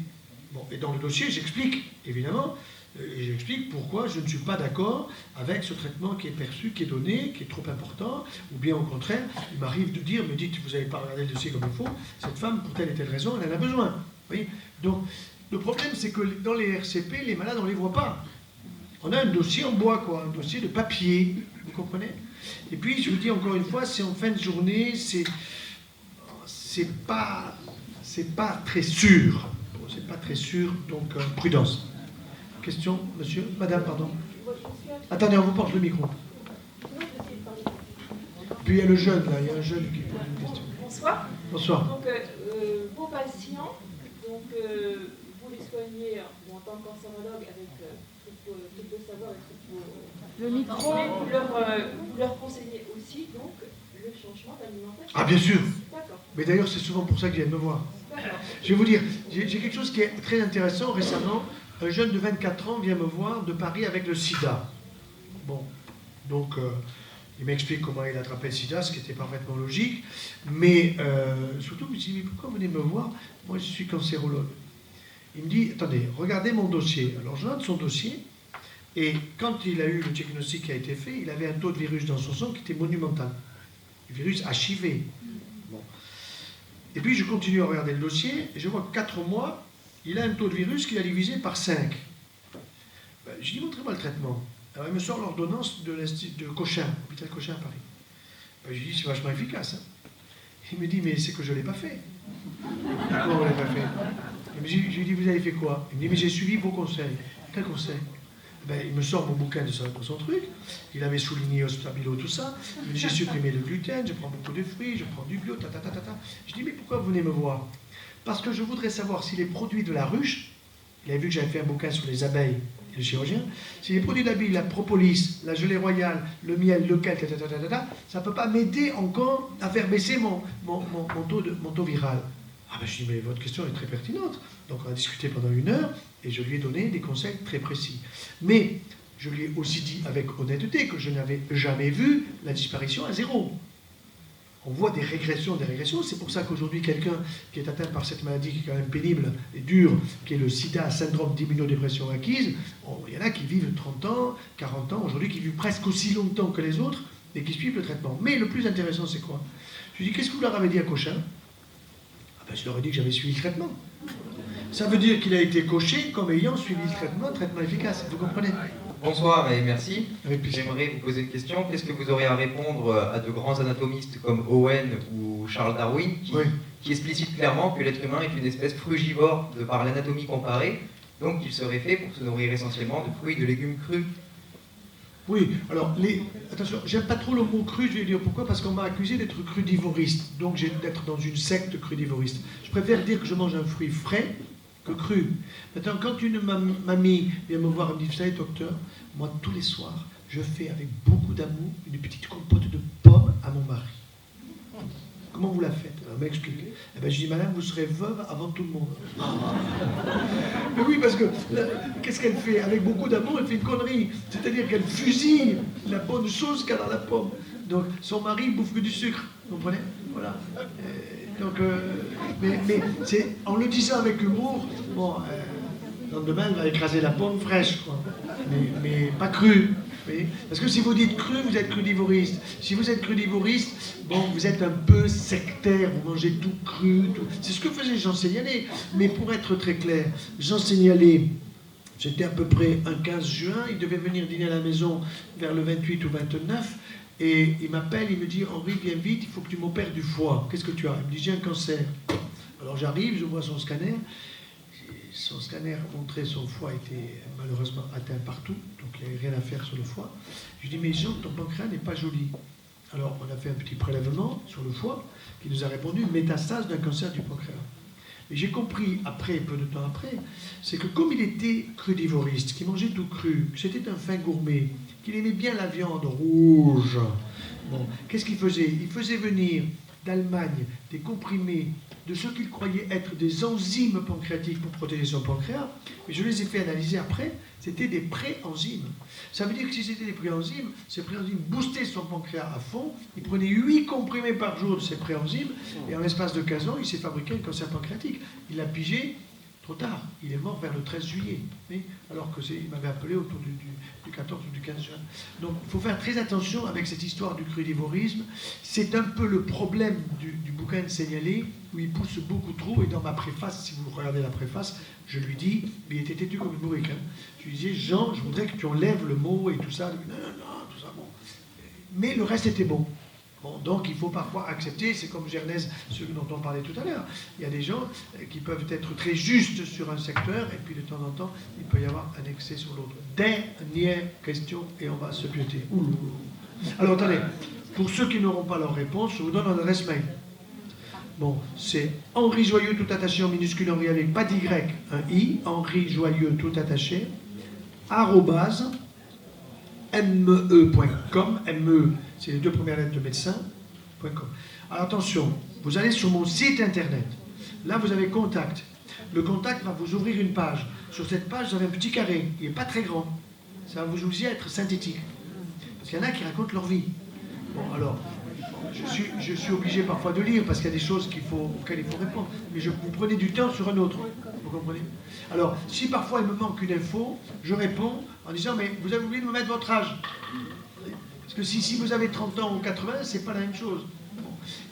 Bon, et dans le dossier, j'explique, évidemment, et j'explique pourquoi je ne suis pas d'accord avec ce traitement qui est perçu, qui est donné, qui est trop important, ou bien au contraire, il m'arrive de dire, me dites, vous n'avez pas regardé le dossier comme il faut, cette femme, pour telle et telle raison, elle en a besoin. Vous voyez. Donc, le problème, c'est que dans les RCP, les malades, on ne les voit pas. On a un dossier en bois, quoi, un dossier de papier, vous comprenez? Et puis, je vous dis encore une fois, c'est en fin de journée, c'est pas très sûr. C'est pas très sûr, donc prudence. Question, monsieur? Madame, pardon. Attendez, on vous porte le micro. Puis il y a le jeune, là, il y a un jeune qui pose une question. Bonsoir. Bonsoir. Donc, vos patients, donc, vous les soignez en tant que cancérologue avec tout le savoir et tout le micro. Vous leur conseillez aussi donc le changement d'alimentation. Ah, bien sûr. D'accord. Mais d'ailleurs, c'est souvent pour ça qu'ils viennent me voir. D'accord. Je vais vous dire, j'ai quelque chose qui est très intéressant. Récemment, un jeune de 24 ans vient me voir de Paris avec le sida. Bon, donc il m'explique comment il a attrapé le sida, ce qui était parfaitement logique. Mais surtout, je me dis, mais pourquoi vous venez me voir? Moi, je suis cancérologue. Il me dit, attendez, regardez mon dossier. Alors, je note son dossier. Et quand il a eu le diagnostic qui a été fait, il avait un taux de virus dans son sang qui était monumental. Le virus HIV. Bon. Et puis, je continue à regarder le dossier, et je vois que 4 mois, il a un taux de virus qu'il a divisé par 5. Ben, je dis, montrez-moi le traitement. Alors, il me sort l'ordonnance de Cochin, l'hôpital Cochin à Paris. Ben, je lui dis, c'est vachement efficace. Hein. Il me dit, mais c'est que je ne l'ai pas fait. Pourquoi on ne l'a pas fait? Je lui dis, vous avez fait quoi? Il me dit, mais j'ai suivi vos conseils. Quel conseil? Ben, il me sort mon bouquin de son truc. Il avait souligné au stabilo, tout ça. Il me dit, j'ai supprimé le gluten, je prends beaucoup de fruits, je prends du bio, ta. Je dis, mais pourquoi vous venez me voir? Parce que je voudrais savoir si les produits de la ruche, il avait vu que j'avais fait un bouquin sur les abeilles et le chirurgien, si les produits d'abeilles, la propolis, la gelée royale, le miel, le cal, ça ne peut pas m'aider encore à faire baisser mon taux viral. Ah ben je dis, mais votre question est très pertinente. Donc on a discuté pendant 1 heure et je lui ai donné des conseils très précis. Mais je lui ai aussi dit avec honnêteté que je n'avais jamais vu la disparition à 0. On voit des régressions. C'est pour ça qu'aujourd'hui, quelqu'un qui est atteint par cette maladie qui est quand même pénible et dure, qui est le sida, syndrome d'immunodépression acquise, il y en a qui vivent 30 ans, 40 ans, aujourd'hui qui vivent presque aussi longtemps que les autres et qui suivent le traitement. Mais le plus intéressant, c'est quoi? Je lui ai dit, qu'est-ce que vous leur avez dit à Cochin? Je leur ai dit que j'avais suivi le traitement. Ça veut dire qu'il a été coché comme ayant suivi le traitement efficace. Vous comprenez? Bonsoir et merci. Avec plaisir. J'aimerais vous poser une question. Qu'est-ce que vous aurez à répondre à de grands anatomistes comme Owen ou Charles Darwin qui explicitent clairement que l'être humain est une espèce frugivore de par l'anatomie comparée, donc qu'il serait fait pour se nourrir essentiellement de fruits et de légumes crus? Oui, alors, attention, j'aime pas trop le mot cru, je vais dire pourquoi, parce qu'on m'a accusé d'être crudivoriste, donc j'ai d'être dans une secte crudivoriste. Je préfère dire que je mange un fruit frais que cru. Maintenant, quand une mamie vient me voir et me dit, vous savez, docteur, moi, tous les soirs, je fais avec beaucoup d'amour une petite compote de pommes à mon mari. Comment vous la faites? Elle m'explique. Eh ben, je dis, madame, vous serez veuve avant tout le monde. Mais oui, parce que qu'est-ce qu'elle fait? Avec beaucoup d'amour, elle fait une connerie. C'est-à-dire qu'elle fusille la bonne chose qu'il y a dans la pomme. Donc, son mari bouffe que du sucre. Vous comprenez? Voilà. Mais c'est, en le disant avec humour, bon, le lendemain, elle va écraser la pomme fraîche, quoi. Mais pas crue. Parce que si vous dites cru, vous êtes crudivoriste. Si vous êtes crudivoriste, bon, vous êtes un peu sectaire, vous mangez tout cru. Tout. C'est ce que faisait Jean Seignalé. Mais pour être très clair, Jean Seignalé C'était à peu près un 15 juin. Il devait venir dîner à la maison vers le 28 ou 29. Et il m'appelle, il me dit, Henri, viens vite, il faut que tu m'opères du foie. Qu'est-ce que tu as? Il me dit, j'ai un cancer. Alors j'arrive, je vois son scanner. Son scanner montrait son foie était malheureusement atteint partout, donc il n'y avait rien à faire sur le foie. Je lui dis, mais Jean, ton pancréas n'est pas joli. Alors on a fait un petit prélèvement sur le foie, qui nous a répondu métastase d'un cancer du pancréas. Mais j'ai compris après, peu de temps après, c'est que comme il était crudivoriste, qu'il mangeait tout cru, que c'était un fin gourmet, qu'il aimait bien la viande rouge, bon, qu'est-ce qu'il faisait? Il faisait venir d'Allemagne des comprimés de ce qu'il croyait être des enzymes pancréatiques pour protéger son pancréas, mais je les ai fait analyser après, c'était des pré-enzymes. Ça veut dire que si c'était des pré-enzymes, ces pré-enzymes boostaient son pancréas à fond, il prenait 8 comprimés par jour de ces pré-enzymes, et en l'espace de 15 ans, il s'est fabriqué un cancer pancréatique. Il l'a pigé trop tard, il est mort vers le 13 juillet, alors qu'il m'avait appelé autour du 14 ou du 15 juin. Donc il faut faire très attention avec cette histoire du crudivorisme. C'est un peu le problème du bouquin de Seignelay, où il pousse beaucoup trop, et dans ma préface, si vous regardez la préface, je lui dis, mais il était têtu comme une bourrique, je lui disais, Jean, je voudrais que tu enlèves le mot et tout ça, non, tout ça, bon. Mais le reste était bon. Bon, donc il faut parfois accepter, c'est comme Gernèse, ce dont on parlait tout à l'heure. Il y a des gens qui peuvent être très justes sur un secteur, et puis de temps en temps, il peut y avoir un excès sur l'autre. Dernière question, et on va se piéter. Alors attendez, pour ceux qui n'auront pas leur réponse, je vous donne un adresse mail. Bon, c'est Henri Joyeux, tout attaché en minuscule, Henri avec pas d'Y, un I, Henri Joyeux, tout attaché, @ me.com, me, c'est les 2 premières lettres de médecin.com. Alors attention, vous allez sur mon site internet. Là, vous avez contact. Le contact va vous ouvrir une page. Sur cette page, vous avez un petit carré. Il n'est pas très grand. Ça va vous aussi être synthétique. Parce qu'il y en a qui racontent leur vie. Bon, alors, je suis obligé parfois de lire parce qu'il y a des choses auxquelles il faut répondre. Mais vous prenez du temps sur un autre. Vous comprenez? Alors, si parfois il me manque une info, je réponds en disant, mais vous avez oublié de me mettre votre âge. Parce que si vous avez 30 ans ou 80, c'est pas la même chose.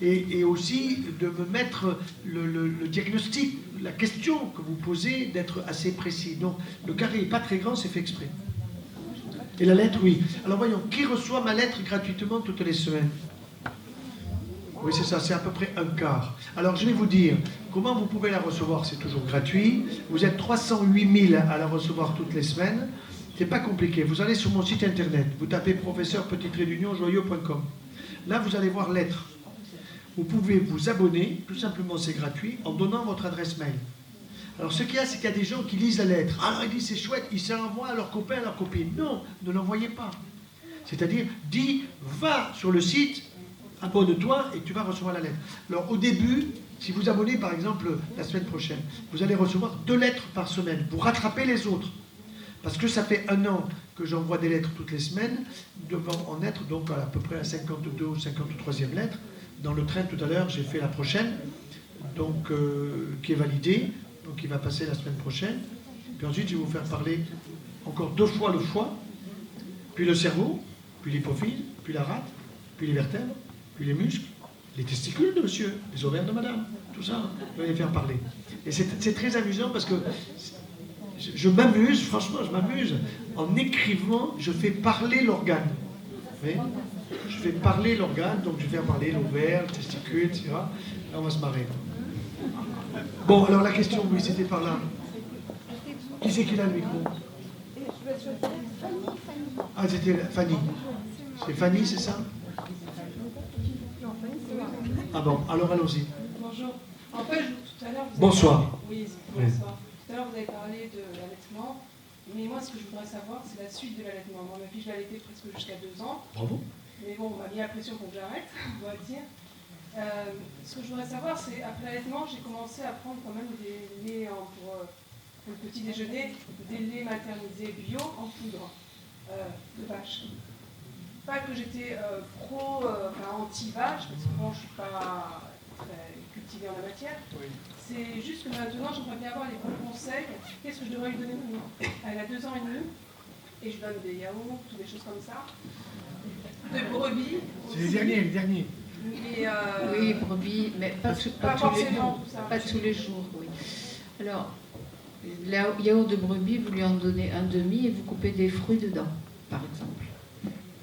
Et aussi de me mettre le diagnostic, la question que vous posez, d'être assez précis. Donc, le carré n'est pas très grand, c'est fait exprès. Et la lettre, oui. Alors voyons, qui reçoit ma lettre gratuitement toutes les semaines? Oui, c'est ça, c'est à peu près un quart. Alors, je vais vous dire, comment vous pouvez la recevoir, c'est toujours gratuit. Vous êtes 308 000 à la recevoir toutes les semaines. C'est pas compliqué. Vous allez sur mon site internet, vous tapez professeur-joyeux.com. Là, vous allez voir lettres. Vous pouvez vous abonner, tout simplement, c'est gratuit, en donnant votre adresse mail. Alors, ce qu'il y a, c'est qu'il y a des gens qui lisent la lettre. Alors, ils disent, c'est chouette, ils se l'envoient à leurs copains, à leurs copines. Non, ne l'envoyez pas. C'est-à-dire, va sur le site, abonne-toi et tu vas recevoir la lettre. Alors au début, si vous abonnez par exemple la semaine prochaine, vous allez recevoir 2 lettres par semaine. Vous rattrapez les autres. Parce que ça fait 1 an que j'envoie des lettres toutes les semaines, devant en être donc à peu près la 52 ou 53e lettre. Dans le train tout à l'heure, j'ai fait la prochaine, donc qui est validée, donc qui va passer la semaine prochaine. Puis ensuite, je vais vous faire parler encore 2 fois le foie, puis le cerveau, puis l'hypophyse, puis la rate, puis les vertèbres, puis les muscles, les testicules de monsieur, les ovaires de madame, tout ça, je vais les faire parler. Et c'est très amusant parce que je m'amuse, franchement, je m'amuse. En écrivant, je fais parler l'organe. Vous voyez ? Je fais parler l'organe, donc je vais faire parler l'ovaire, le testicule, etc. Là, on va se marrer. Bon, alors la question, oui, c'était par là. Qui c'est qui a le micro? Ah, c'était Fanny. C'est Fanny, c'est ça? Ah bon, alors allons-y. Bonjour. En fait, tout à l'heure... Bonsoir. Oui, bonsoir. Tout à l'heure, vous avez parlé de l'allaitement. Mais moi, ce que je voudrais savoir, c'est la suite de l'allaitement. Moi, ma fille, je l'ai allaitée presque jusqu'à 2 ans. Bravo. Mais bon, on m'a mis la pression pour que j'arrête, on doit le dire. Ce que je voudrais savoir, c'est après l'allaitement, j'ai commencé à prendre quand même des laits pour le petit déjeuner, des laits maternisés bio en poudre de vache. Pas que j'étais anti-vache, parce que bon, je ne suis pas très cultivée en la matière. Oui. C'est juste que maintenant, j'aimerais bien avoir les bons conseils. Qu'est-ce que je devrais lui donner maintenant? Elle a 2 ans et demi, et je donne des yaourts, des choses comme ça. De brebis. C'est les derniers. Oui, brebis, mais pas tous les jours. Oui. Alors, Le yaourt de brebis, vous lui en donnez un demi et vous coupez des fruits dedans, par exemple.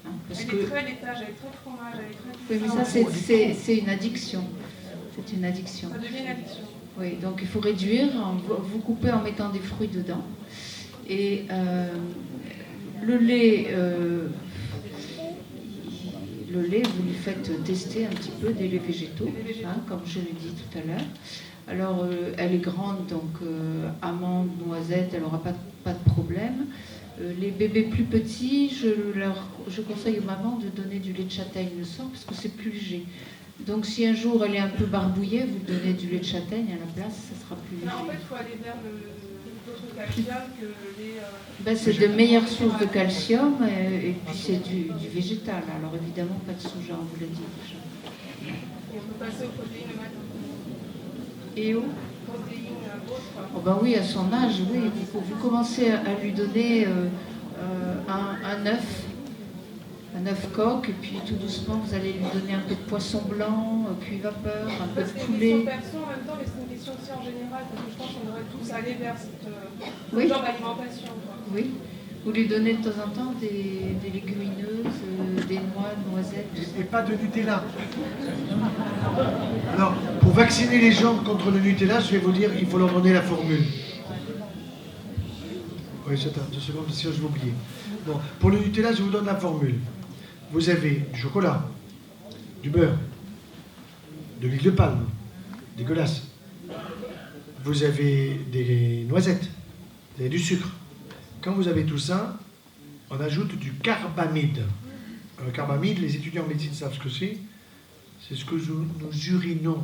Hein, parce Elle que... est très laitage, elle est très fromage, elle est très... Oui, mais ça, c'est une addiction. C'est une addiction. Ça devient une addiction. Oui, donc il faut réduire, vous coupez en mettant des fruits dedans. Et le lait, vous lui faites tester un petit peu des laits végétaux, hein, comme je l'ai dit tout à l'heure. Alors, elle est grande, donc amandes, noisettes, elle n'aura pas de problème. Les bébés plus petits, je conseille aux mamans de donner du lait de châtaigne le soir, parce que c'est plus léger. Donc, si un jour elle est un peu barbouillée, vous donnez du lait de châtaigne à la place, ça sera plus léger. En fait, il faut aller vers d'autres calcium que les... C'est de meilleures sources de calcium, et puis c'est du végétal. Alors, évidemment, pas de soja, on vous l'a dit déjà. Et on peut passer aux protéines le matin. Et où? Protéines autres. Oh ben oui, à son âge, oui. Vous commencez à lui donner un œuf coq, et puis tout doucement, vous allez lui donner un peu de poisson blanc, cuit vapeur, un peu de C'est une poulet. question perso en même temps, mais c'est une question aussi en général, parce que je pense qu'on devrait tous aller vers ce Oui. genre d'alimentation. Oui. Vous lui donnez de temps en temps des légumineuses, des noix, noisettes. Et pas de Nutella. Alors, pour vacciner les gens contre le Nutella, je vais vous dire, il faut leur donner la formule. Oui, c'est 2 secondes, sinon je vais oublier. Bon, pour le Nutella, je vous donne la formule. Vous avez du chocolat, du beurre, de l'huile de palme, dégueulasse. Vous avez des noisettes, vous avez du sucre. Quand vous avez tout ça, on ajoute du carbamide. Le carbamide, les étudiants en médecine savent ce que c'est. C'est ce que nous urinons.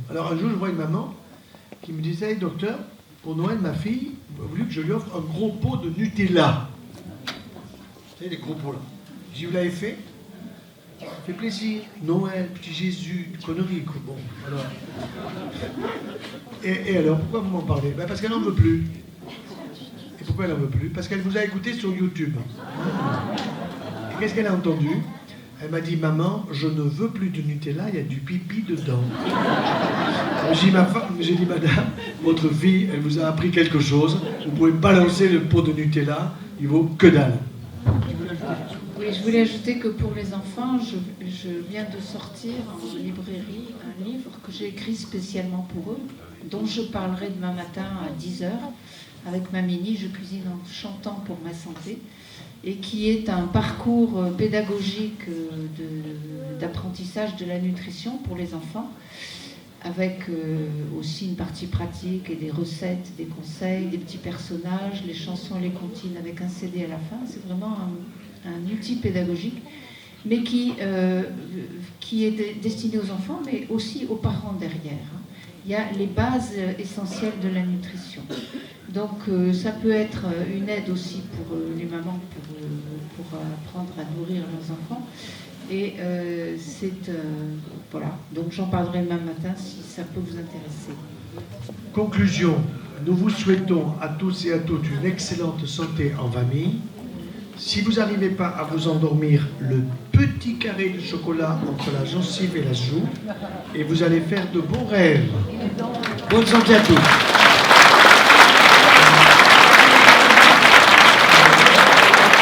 Alors un jour, je vois une maman qui me disait, hey, docteur, pour Noël, ma fille a voulu que je lui offre un gros pot de Nutella. Vous savez, les gros pots là. J'ai dit, vous l'avez fait? Ça fait plaisir. Noël, petit Jésus, conneries, quoi. Bon, alors. Et alors, pourquoi vous m'en parlez? Parce qu'elle n'en veut plus. Et pourquoi elle n'en veut plus? Parce qu'elle vous a écouté sur YouTube. Et qu'est-ce qu'elle a entendu? Elle m'a dit, maman, je ne veux plus de Nutella, il y a du pipi dedans. J'ai dit, madame, votre fille, elle vous a appris quelque chose. Vous pouvez balancer le pot de Nutella, il vaut que dalle. Oui, je voulais ajouter que pour les enfants, je viens de sortir en librairie un livre que j'ai écrit spécialement pour eux, dont je parlerai demain matin à 10h avec ma mini, je cuisine en chantant pour ma santé, et qui est un parcours pédagogique d'apprentissage de la nutrition pour les enfants, avec aussi une partie pratique et des recettes, des conseils, des petits personnages, les chansons, les comptines avec un CD à la fin. C'est vraiment un outil pédagogique, mais qui est destiné aux enfants, mais aussi aux parents derrière. Il y a les bases essentielles de la nutrition. Donc ça peut être une aide aussi pour les mamans pour apprendre à nourrir leurs enfants. Et voilà, donc j'en parlerai demain matin si ça peut vous intéresser. Conclusion, nous vous souhaitons à tous et à toutes une excellente santé en famille. Si vous n'arrivez pas à vous endormir, le petit carré de chocolat entre la gencive et la joue, et vous allez faire de bons rêves. Bonne santé à tous.